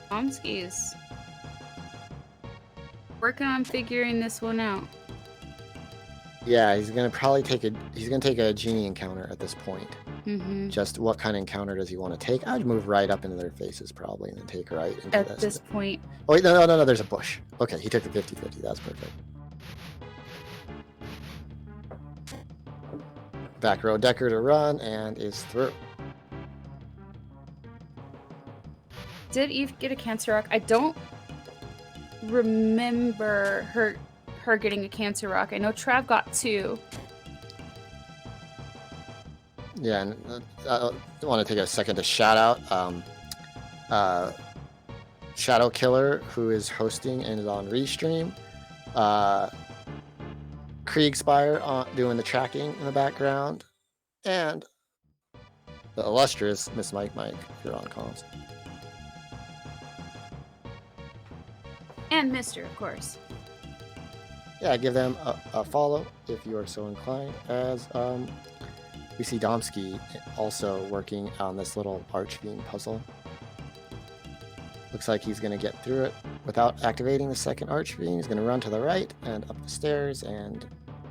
Domsky's working on figuring this one out. Yeah, he's gonna probably take a genie encounter at this point. Mm-hmm. Just what kind of encounter does he want to take? I'd move right up into their faces probably and then take right into At this point. Oh wait, no, there's a bush. Okay, he took the 50-50. That's perfect. Back row Decker to run and is through. Did Eve get a Cancer Rock? I don't remember her getting a Cancer Rock. I know Trav got 2. Yeah, and I want to take a second to shout out Shadow Killer, who is hosting and is on Restream. Kriegspire doing the tracking in the background. And the illustrious Miss Mike here on comms. And Mr., of course. Yeah, give them a follow if you are so inclined, as we see Domsky also working on this little Archfiend puzzle. Looks like he's going to get through it without activating the second Archfiend. He's going to run to the right and up the stairs, and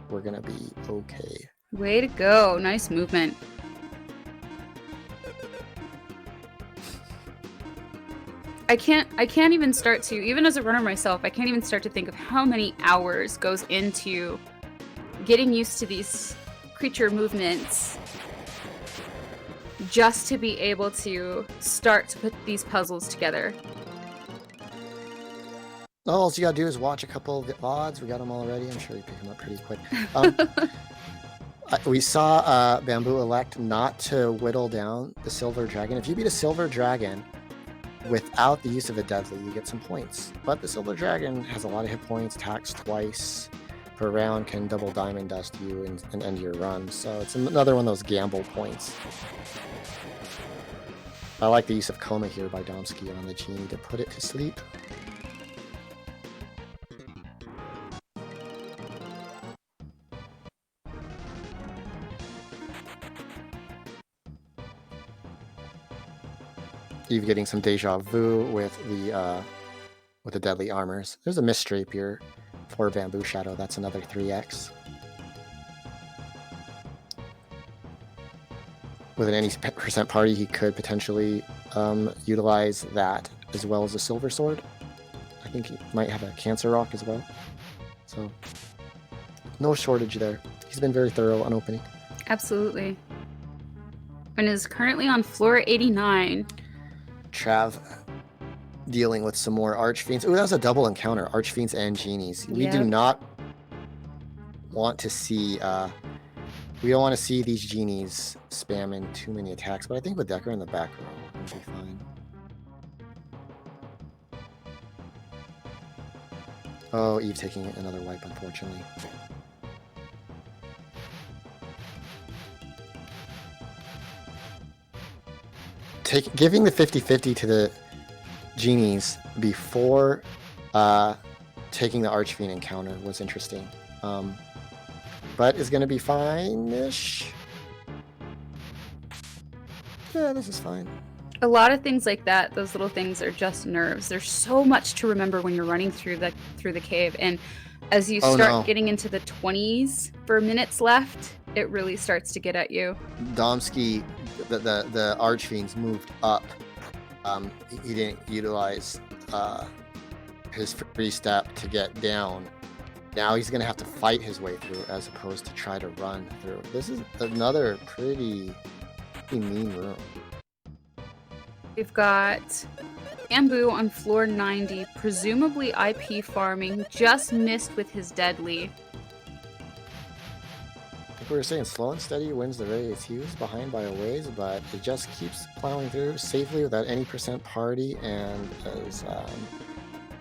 we're going to be okay. Way to go. Nice movement. I can't even start to, even as a runner myself, I can't even start to think of how many hours goes into getting used to these creature movements just to be able to start to put these puzzles together. All you gotta do is watch a couple of the VODs. We got them already. I'm sure you pick them up pretty quick. We saw Bamboo elect not to whittle down the Silver Dragon. If you beat a Silver Dragon without the use of a deadly, you get some points. But the Silver Dragon has a lot of hit points, attacks twice per round, can double diamond dust you and end your run. So it's another one of those gamble points. I like the use of Coma here by Domsky on the Genie to put it to sleep. Eve getting some deja vu with the deadly armors. There's a Mist Rapier for Bamboo Shadow. That's another 3x. With an any percent party, he could potentially utilize that as well as a Silver Sword. I think he might have a Cancer Rock as well. So no shortage there. He's been very thorough on opening. Absolutely. And is currently on floor 89. Trav dealing with some more Archfiends. Ooh, that was a double encounter. Archfiends and Genies. We do not want to see... we don't want to see these Genies spamming too many attacks, but I think with Decker in the back row, we'll be fine. Oh, Eve taking another wipe, unfortunately. Giving the 50-50 to the genies before taking the Archfiend encounter was interesting. But is going to be fine-ish. Yeah, this is fine. A lot of things like that, those little things are just nerves. There's so much to remember when you're running through the cave, and as you start getting into the 20s for minutes left, it really starts to get at you. Domsky, the Archfiends moved up. He didn't utilize his free step to get down. Now he's going to have to fight his way through as opposed to try to run through. This is another pretty mean room. We've got Bamboo on floor 90, presumably IP farming, just missed with his deadly. Like we were saying, slow and steady wins the race. He was behind by a ways, but it just keeps plowing through safely without any percent party, and is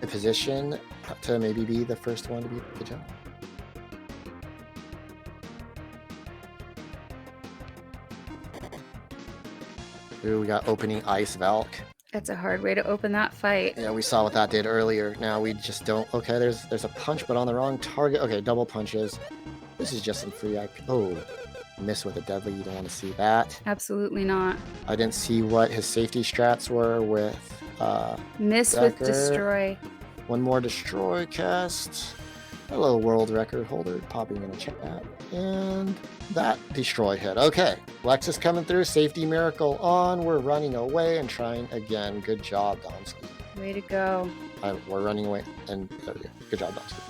in position to maybe be the first one to beat the jump. Ooh, we got opening Ice Valk. That's a hard way to open that fight. Yeah, we saw what that did earlier. Now we just don't. Okay, there's a punch, but on the wrong target. Okay, double punches. This is just some free IP. Oh, miss with a deadly. You don't want to see that. Absolutely not. I didn't see what his safety strats were with. Miss Decker. with destroy. One more destroy cast. Hello, world record holder, popping in the chat. And that destroy hit. Okay, Lexus coming through. Safety miracle on. We're running away and trying again. Good job, Domsky. Way to go. We're running away. And there we go. Good job, Domsky.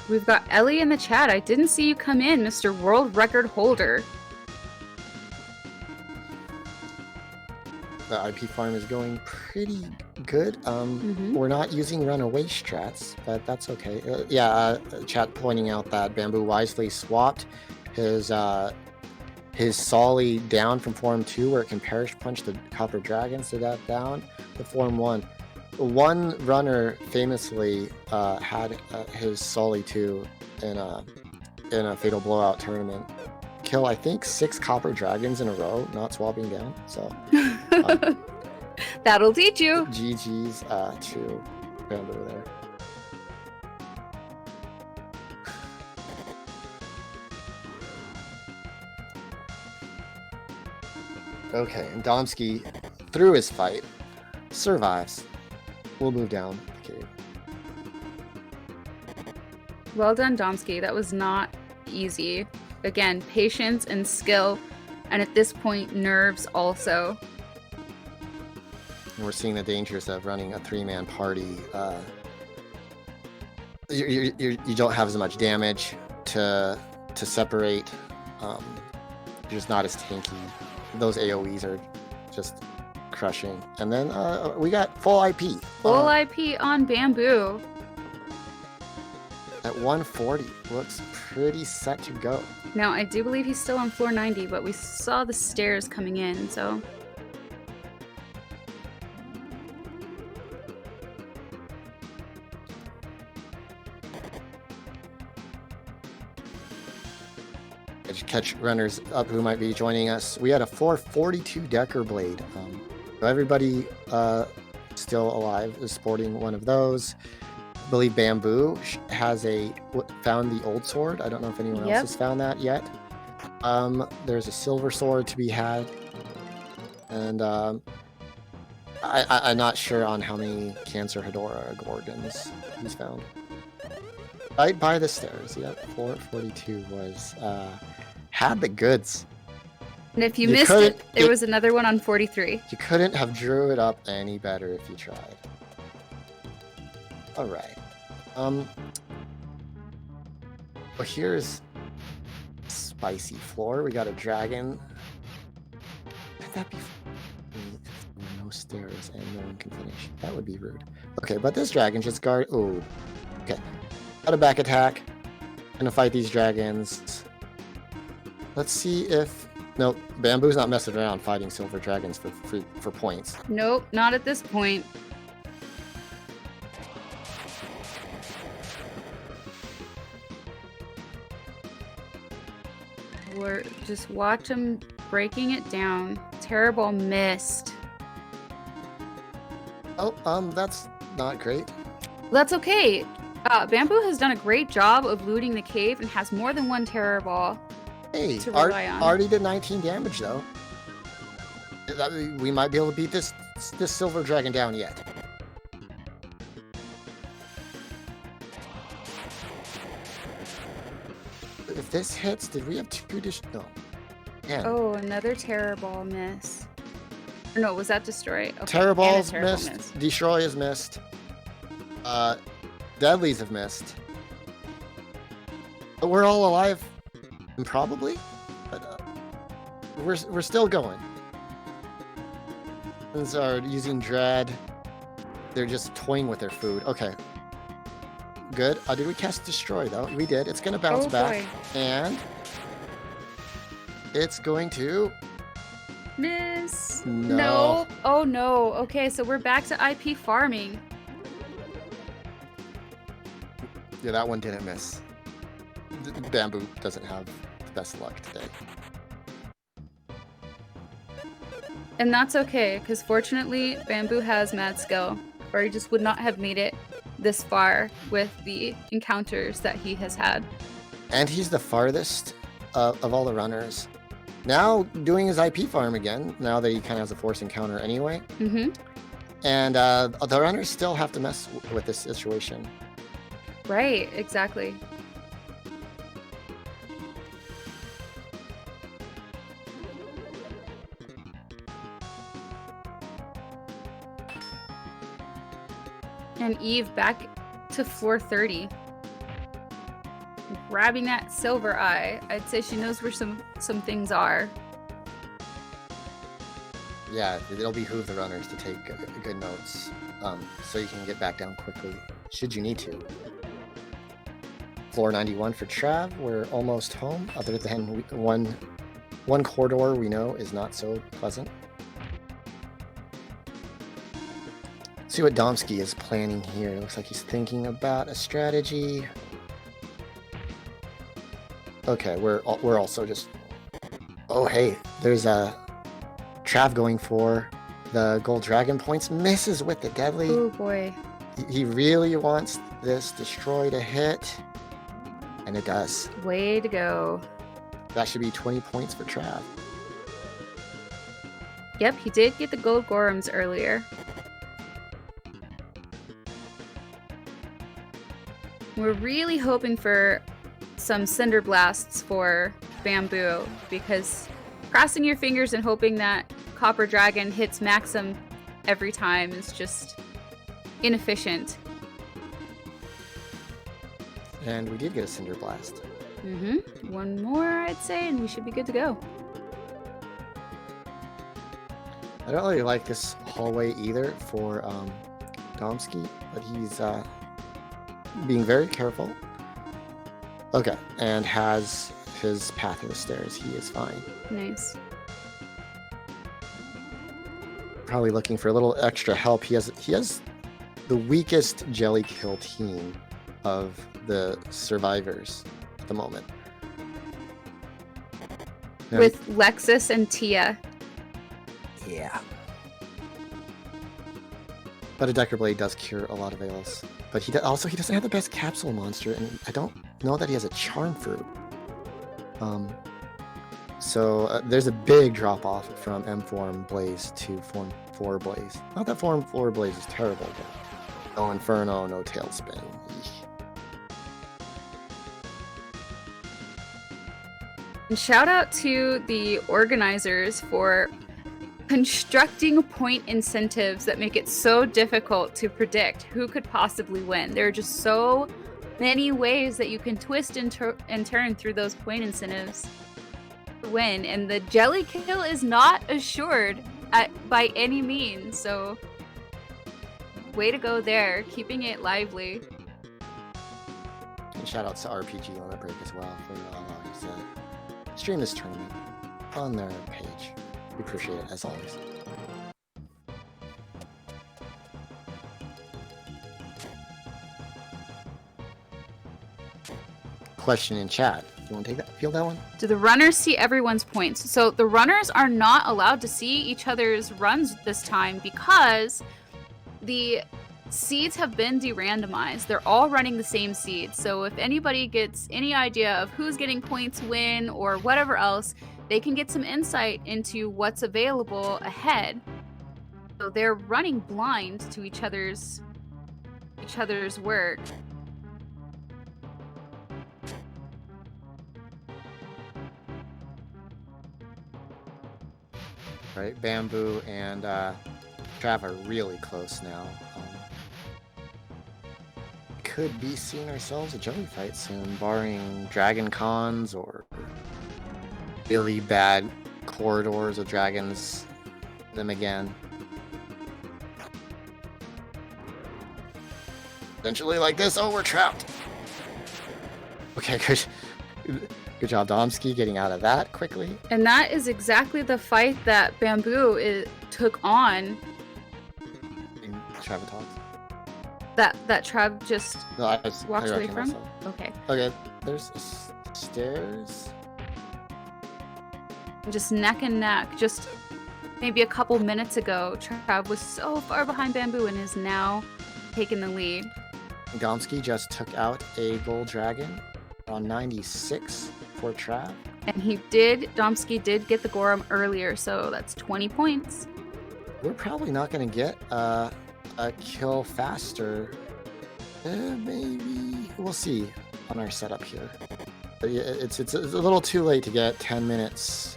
We've got Ellie in the chat. I didn't see you come in, Mr. World Record Holder. The IP farm is going pretty good. We're not using runaway strats, but that's okay. Chat pointing out that Bamboo wisely swapped his Solly down from Form 2, where it can Perish Punch the Copper Dragons to that down, to Form 1. One runner famously had his Solly 2 in a Fatal Blowout tournament kill, I think, 6 Copper Dragons in a row, not swapping down. So that'll teach you. GG's to Bamboo there. Okay, and Domsky, through his fight, survives. We'll move down the cave. Well done, Domsky. That was not easy. Again, patience and skill, and at this point, nerves also. And we're seeing the dangers of running a 3-man party. You don't have as much damage to separate. You're just not as tanky. Those AoEs are just crushing. And then we got full IP. Full IP on Bamboo. At 140. Looks pretty set to go. Now, I do believe he's still on floor 90, but we saw the stairs coming in, so... Catch runners up who might be joining us. We had a 442 Decker Blade. So everybody still alive is sporting one of those. I believe Bamboo has found the old sword. I don't know if anyone else has found that yet. There's a silver sword to be had. And I'm not sure on how many Cancer Hedora Gorgons he's found. Right by the stairs. Yep, 442 was... had the goods. And if you missed it, there was another one on 43. You couldn't have drew it up any better if you tried. All right. Well, here's spicy floor. We got a dragon. Could that be? No stairs and no one can finish. That would be rude. Okay, but this dragon just guard. Oh, okay. Got a back attack. Gonna fight these dragons. Let's see if... No, Bamboo's not messing around fighting silver dragons for points. Nope, not at this point. We're just watch him breaking it down. Terrible missed. Oh, that's not great. That's okay. Bamboo has done a great job of looting the cave and has more than one terror ball. Hey, To rely on. already did 19 damage though. We might be able to beat this silver dragon down yet. If this hits, did we have 2 No. Man. Oh, another terror ball miss. Or no, was that destroy? Okay, Terror and a balls terror ball missed. miss. Destroy is missed. Deadlies have missed. But we're all alive, probably. But we're still going. These are using dread. They're just toying with their food. Okay. Good. Did we cast destroy though? We did. It's gonna bounce back, boy. and it's going to Miss. No. Oh no. Okay, so we're back to IP farming. Yeah, that one didn't miss. Bamboo doesn't have the best luck today. And that's okay, because fortunately, Bamboo has mad skill, or he just would not have made it this far with the encounters that he has had. And he's the farthest of all the runners. Now doing his IP farm again, now that he kind of has a force encounter anyway. Mm-hmm. And the runners still have to mess with this situation. Right, exactly. And Eve back to floor 30. Grabbing that silver eye. I'd say she knows where some things are. Yeah, it'll behoove the runners to take good notes, so you can get back down quickly, should you need to. Floor 91 for Trav, we're almost home, other than one corridor we know is not so pleasant. See what Domsky is planning here. It looks like he's thinking about a strategy. Okay, we're also just... Oh, hey, there's a Trav going for the gold dragon points. Misses with the deadly. Oh boy. He really wants this destroy to hit. And it does. Way to go. That should be 20 points for Trav. Yep, he did get the gold gorums earlier. We're really hoping for some cinder blasts for Bamboo, because crossing your fingers and hoping that Copper Dragon hits Maxim every time is just inefficient. And we did get a Cinder Blast. Mm-hmm. One more, I'd say, and we should be good to go. I don't really like this hallway either for Domsky, but he's being very careful. Okay, and has his path in the stairs. He is fine. Nice. Probably looking for a little extra help. He has the weakest jelly kill team of the survivors at the moment. Now, With Lexus and Tia. yeah. But a Decker Blade does cure a lot of ails. But he doesn't have the best capsule monster, and I don't know that he has a charm fruit. So there's a big drop off from M Form Blaze to Form 4 Blaze. Not that Form 4 Blaze is terrible, but no Inferno, no Tailspin. Eesh. And shout out to the organizers for constructing point incentives that make it so difficult to predict who could possibly win. There are just so many ways that you can twist and turn through those point incentives to win, and the jelly kill is not assured by any means, so way to go there, keeping it lively. And shout out to RPG Limit Break as well for his stream this tournament on their page. We appreciate it as always. Question in chat. You want to take that? Field that one? Do the runners see everyone's points? So the runners are not allowed to see each other's runs this time because the seeds have been de-randomized. They're all running the same seeds. So if anybody gets any idea of who's getting points when or whatever else, they can get some insight into what's available ahead. So they're running blind to each other's work. Right, Bamboo and Trav are really close now. Could be seeing ourselves a jelly fight soon, barring Dragon Cons or really bad corridors of dragons. Them again. Eventually, like this. Oh, we're trapped. Okay, good job, Domsky, getting out of that quickly. And that is exactly the fight that Bamboo took on. In Trav talks. That Trav just walked away from? Myself. Okay. Okay, there's stairs. Just neck and neck. Just maybe a couple minutes ago, Trav was so far behind Bamboo and is now taking the lead. Domsky just took out a gold dragon on 96 for Trav. And Domsky did get the Gorham earlier, so that's 20 points. We're probably not going to get a kill faster. Maybe. We'll see on our setup here. But it's a little too late to get 10 minutes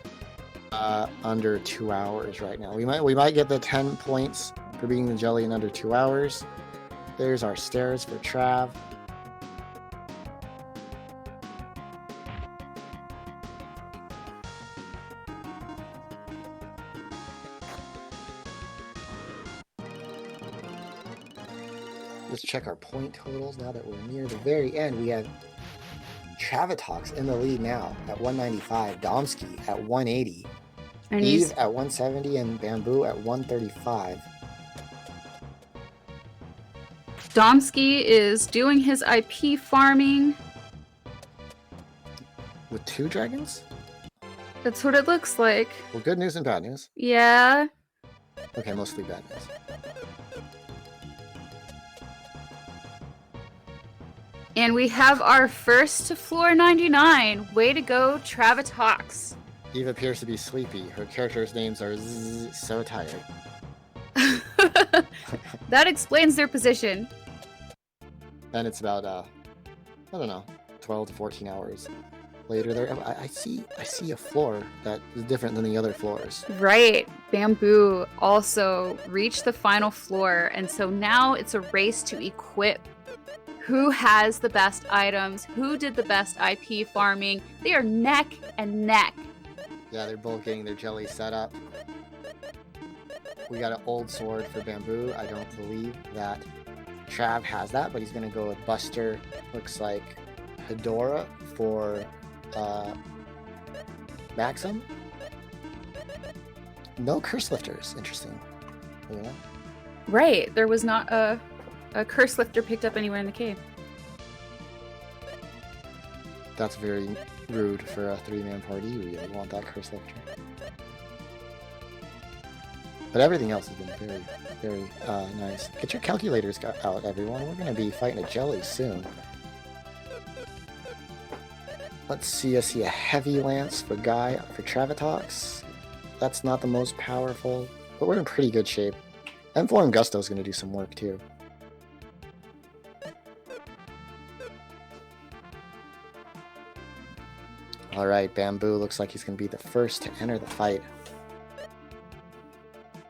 under 2 hours right now. We might get the 10 points for being the jelly in under 2 hours. There's our stairs for Trav. Let's check our point totals now that we're near the very end. We have Travatox in the lead now at 195, Domsky at 180, And Eve at 170, and Bamboo at 135. Domsky is doing his IP farming. With 2 dragons? That's what it looks like. Well, good news and bad news. Yeah. Okay, mostly bad news. And we have our first to floor 99. Way to go, Travatox. Eve appears to be sleepy. Her character's names are so tired. That explains their position. And it's about, I don't know, 12 to 14 hours later. There, I see a floor that is different than the other floors. Right. Bamboo also reached the final floor, and so now it's a race to equip. Who has the best items? Who did the best IP farming? They are neck and neck. Yeah, they're both getting their jelly set up. We got an old sword for Bamboo. I don't believe that Trav has that, but he's going to go with Buster. Looks like Hedora for Maxim. No curse lifters. Interesting. You know? Right. There was not a curse lifter picked up anywhere in the cave. That's very rude for a 3-man party. You really want that curse lifter. But everything else has been very, very nice. Get your calculators out, everyone. We're going to be fighting a jelly soon. Let's see. I see a heavy lance for Travatox. That's not the most powerful, but we're in pretty good shape. M4 and Gusto is going to do some work too. Alright, Bamboo looks like he's going to be the first to enter the fight.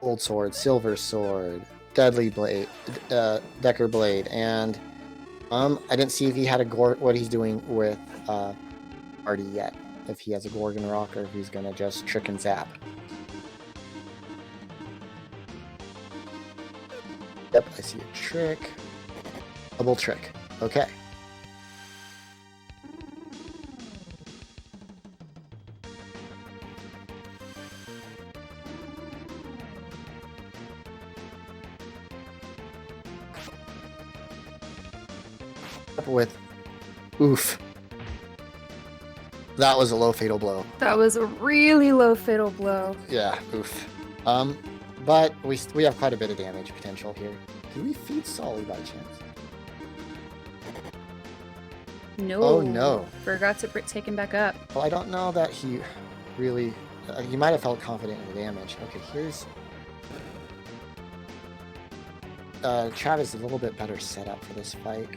Gold sword, silver sword, deadly blade, Decker blade, and I didn't see if he had what he's doing with Artie yet. If he has a Gorgon Rock or if he's going to just trick and zap. Yep, I see a trick. Double trick. Okay. with oof. That was a low fatal blow. That was a really low fatal blow. Yeah, oof. But we have quite a bit of damage potential here. Do we feed Solly by chance? No. Oh no. Forgot to take him back up. Well, I don't know that he really... he might have felt confident in the damage. Okay, here's... Trav is a little bit better set up for this fight.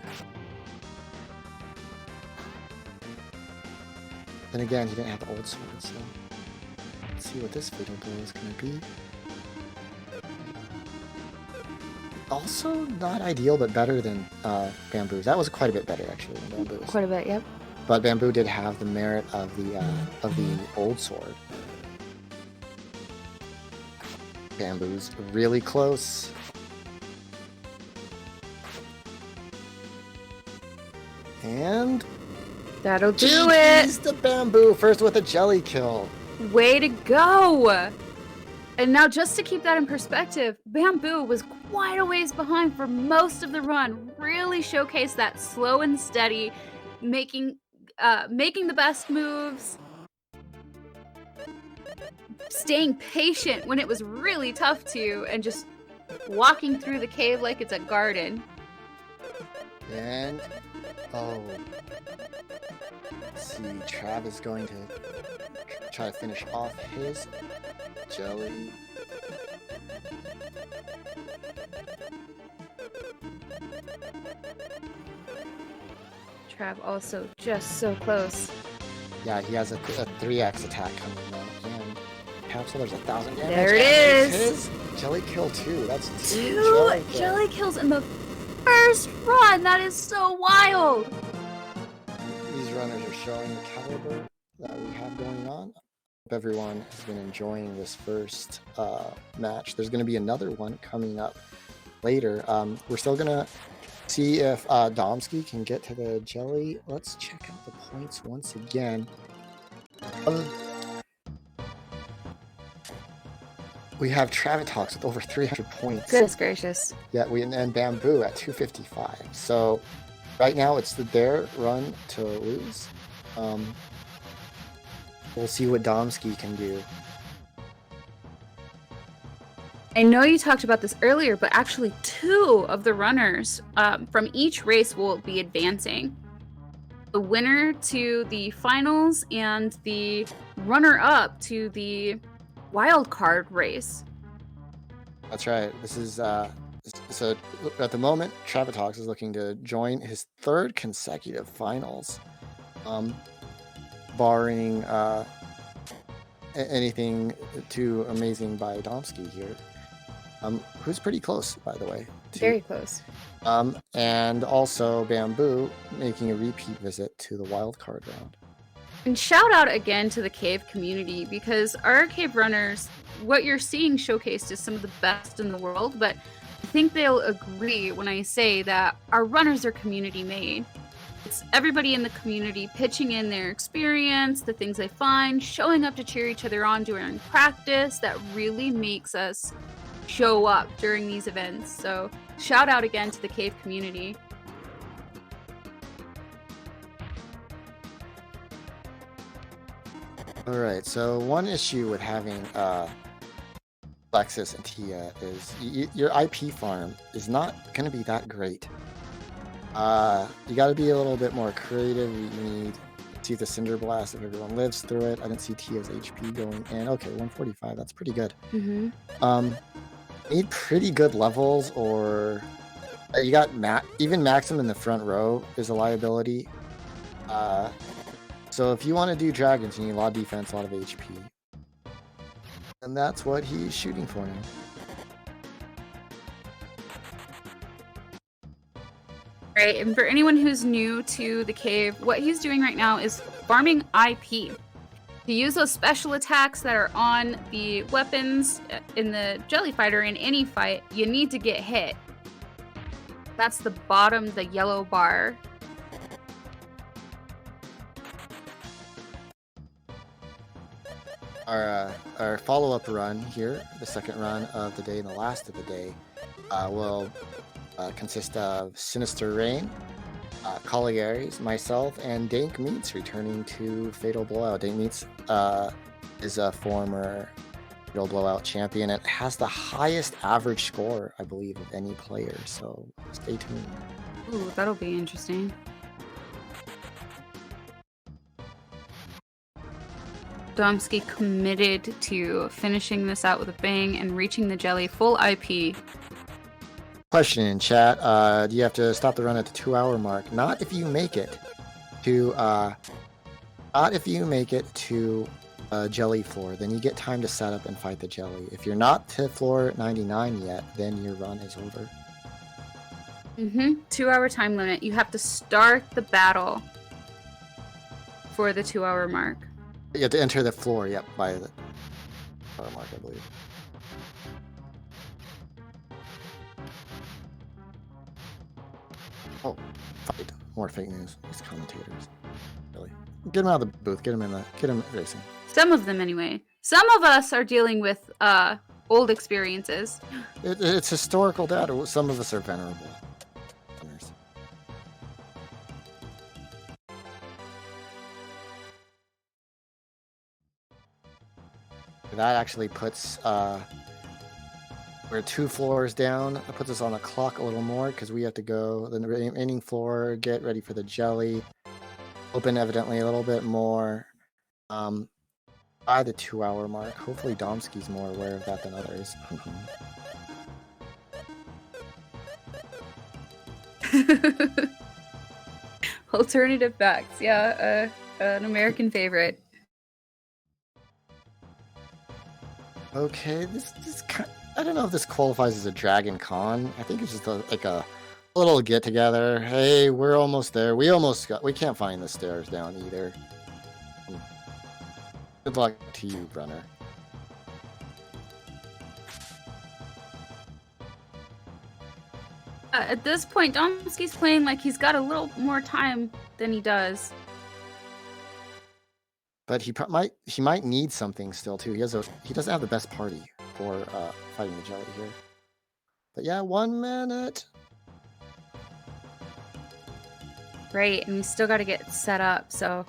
Then again, he didn't have the old sword, so... Let's see what this fatal blow is going to be. Also not ideal, but better than Bamboo's. That was quite a bit better, actually, than Bamboo's. Quite a bit, yep. But Bamboo did have the merit of the old sword. Bamboo's really close. And That'll do GG's it. to Bamboo, first with a jelly kill. Way to go. And now, just to keep that in perspective, Bamboo was quite a ways behind for most of the run. Really showcased that slow and steady, making the best moves, staying patient when it was really tough to, and just walking through the cave like it's a garden. And oh, let's see, Trav is going to try to finish off his jelly. Trav also just so close. Yeah, he has a 3x attack coming in, and Capsule, there's 1,000 damage. There it and is. His jelly kill too. That's two Two kills. jelly kills in the first run. That is so wild. These runners are showing the caliber that we have going on. Hope everyone has been enjoying this first match. There's going to be another one coming up later. We're still going to see if Domsky can get to the jelly. Let's check out the points once again. We have Travitox with over 300 points. Goodness gracious. Yeah, and Bamboo at 255. So right now it's their run to lose. We'll see what Domsky can do. I know you talked about this earlier, but actually 2 of the runners from each race will be advancing. The winner to the finals and the runner-up to the wild card race. That's right. This is so at the moment, Travitox is looking to join his 3rd consecutive finals, barring anything too amazing by Domsky here. Who's pretty close, by the way. Very close. And also Bamboo making a repeat visit to the wild card round. And shout out again to the cave community, because our cave runners, what you're seeing showcased is some of the best in the world, but I think they'll agree when I say that our runners are community made. It's everybody in the community pitching in their experience, the things they find, showing up to cheer each other on during practice, that really makes us show up during these events. So shout out again to the cave community. All right, so one issue with having Lexus and Tia is your IP farm is not going to be that great. You got to be a little bit more creative. You need to see the Cinder Blast if everyone lives through it. I didn't see Tia's HP going in. Okay, 145, that's pretty good. Need pretty good levels, or you got even Maxim in the front row is a liability. So if you want to do dragons, you need a lot of defense, a lot of HP. And that's what he's shooting for now. Right, and for anyone who's new to the cave, what he's doing right now is farming IP. To use those special attacks that are on the weapons in the Jelly Fighter in any fight, you need to get hit. That's the bottom, the yellow bar. Our follow-up run here, the second run of the day and the last of the day, will consist of Sinister Rain, Colliers, myself, and Dank Meats returning to Fatal Blowout. Dank Meats is a former Fatal Blowout champion and has the highest average score, I believe, of any player. So stay tuned. Ooh, that'll be interesting. Domsky committed to finishing this out with a bang and reaching the jelly full IP. Question in chat: do you have to stop the run at the 2-hour mark? Not if you make it to. Not if you make it to jelly floor. Then you get time to set up and fight the jelly. If you're not to floor 99 yet, then your run is over. 2-hour time limit. You have to start the battle for the 2-hour mark. You have to enter the floor, yep, by the hour mark, I believe. Oh, fight. More fake news. These commentators. Really. Get them out of the booth. Get them racing. Some of them, anyway. Some of us are dealing with old experiences. It's historical data. Some of us are venerable. That actually puts, we're 2 floors down. It puts us on the clock a little more because we have to go the remaining floor, get ready for the jelly. Open evidently a little bit more by the 2-hour mark. Hopefully Domsky's more aware of that than others. Alternative facts, yeah, an American favorite. Okay, this I don't know if this qualifies as a Dragon Con. I think it's just like a little get together. Hey, we're almost there. We can't find the stairs down either. Good luck to you, Brunner. At this point, Domsky's playing like he's got a little more time than he does. But he might need something still too. He doesn't have the best party for fighting the jelly here. But yeah, 1 minute. Right, and we still got to get set up. So.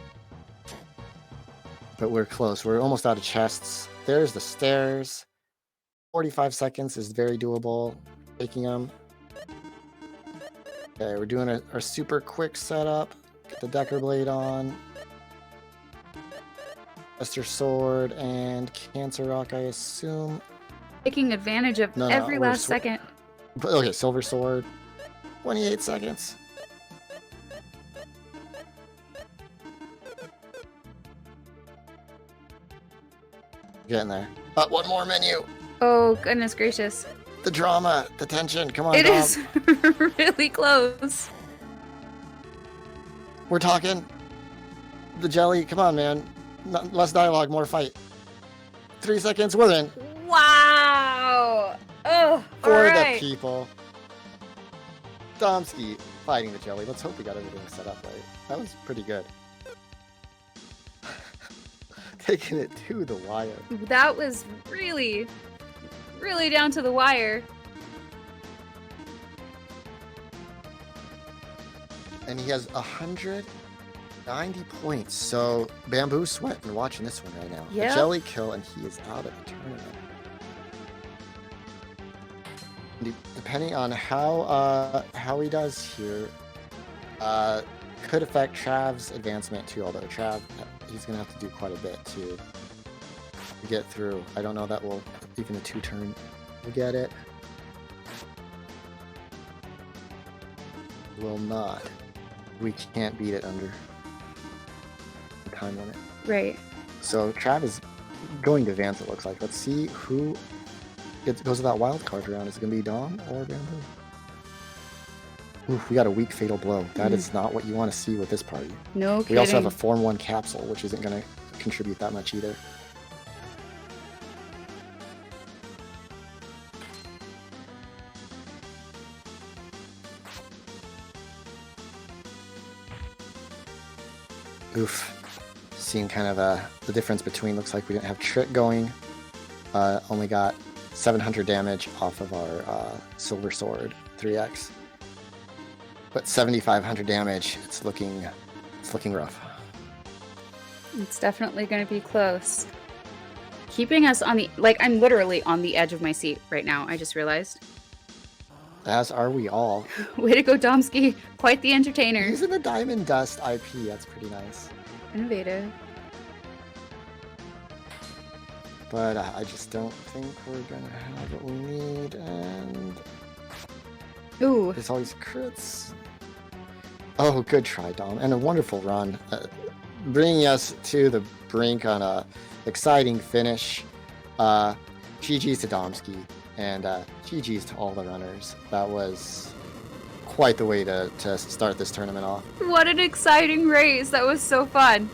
But we're close. We're almost out of chests. There's the stairs. 45 seconds is very doable. Taking them. Okay, we're doing our super quick setup. Get the Decker Blade on. Esther Sword and Cancer Rock, I assume. Taking advantage of every last second. Okay, Silver Sword. 28 seconds. Getting there. One more menu. Oh, goodness gracious. The drama, the tension. Come on, It Dom. is really close. We're talking. The jelly. Come on, man. Less dialogue, more fight. 3 seconds, we're in. Wow! Oh, For right. the people. Domsky fighting the jelly. Let's hope we got everything set up right. That was pretty good. Taking it to the wire. That was really, really down to the wire. And he has 190 points. So Bamboo's sweating watching this one right now. Yep. A jelly kill, and he is out of the tournament. Depending on how he does here, could affect Trav's advancement too. Although Trav, he's gonna have to do quite a bit to get through. I don't know that will even a 2-turn will get it. Will not. We can't beat it under the time limit. Right. So Trav is going to advance, it looks like. Let's see who goes to that wild card round. Is it going to be Dom or Bamboo? Oof, we got a weak fatal blow. That is not what you want to see with this party. No kidding. We also have a Form 1 capsule, which isn't going to contribute that much either. Oof. Seeing kind of the difference between, looks like we didn't have Trick going. Only got 700 damage off of our Silver Sword 3x. But 7,500 damage. It's looking rough. It's definitely going to be close. Keeping us on the... Like, I'm literally on the edge of my seat right now. I just realized. As are we all. Way to go, Domsky. Quite the entertainer. Using the Diamond Dust IP. That's pretty nice. Innovative. But I just don't think we're going to have what we need. And... Ooh. There's always crits. Oh, good try, Dom. And a wonderful run. Bringing us to the brink on a exciting finish. GG's to Domsky. And GG's to all the runners. That was quite the way to start this tournament off. What an exciting race. That was so fun.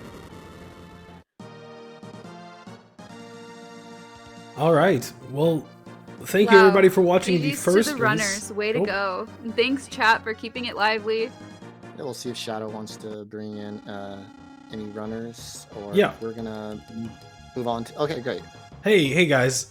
All right. Well, thank you everybody for watching the GG's first to the runners. race. Way to go. And thanks, chat, for keeping it lively. Yeah, we'll see if Shadow wants to bring in any runners, or Yeah. we're gonna move on to... Okay, great. Hey guys.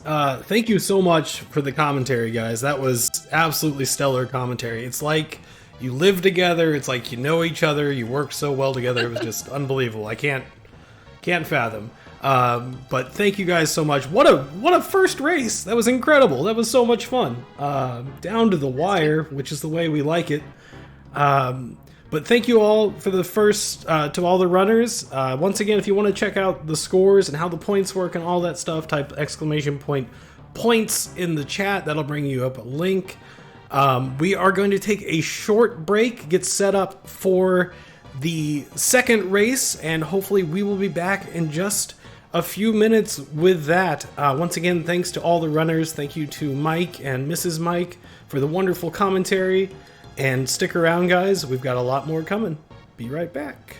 Thank you so much for the commentary, guys. That was absolutely stellar commentary. It's like you live together. It's like you know each other. You work so well together. It was just unbelievable. I can't fathom. But thank you guys so much. What a first race. That was incredible. That was so much fun. Down to the wire, which is the way we like it. But thank you all for the first, to all the runners. Once again, if you want to check out the scores and how the points work and all that stuff, type exclamation point points in the chat. That'll bring you up a link. We are going to take a short break, get set up for the second race, and hopefully we will be back in just a few minutes with that. Once again, thanks to all the runners. Thank you to Mike and Mrs. Mike for the wonderful commentary. And stick around, guys. We've got a lot more coming. Be right back.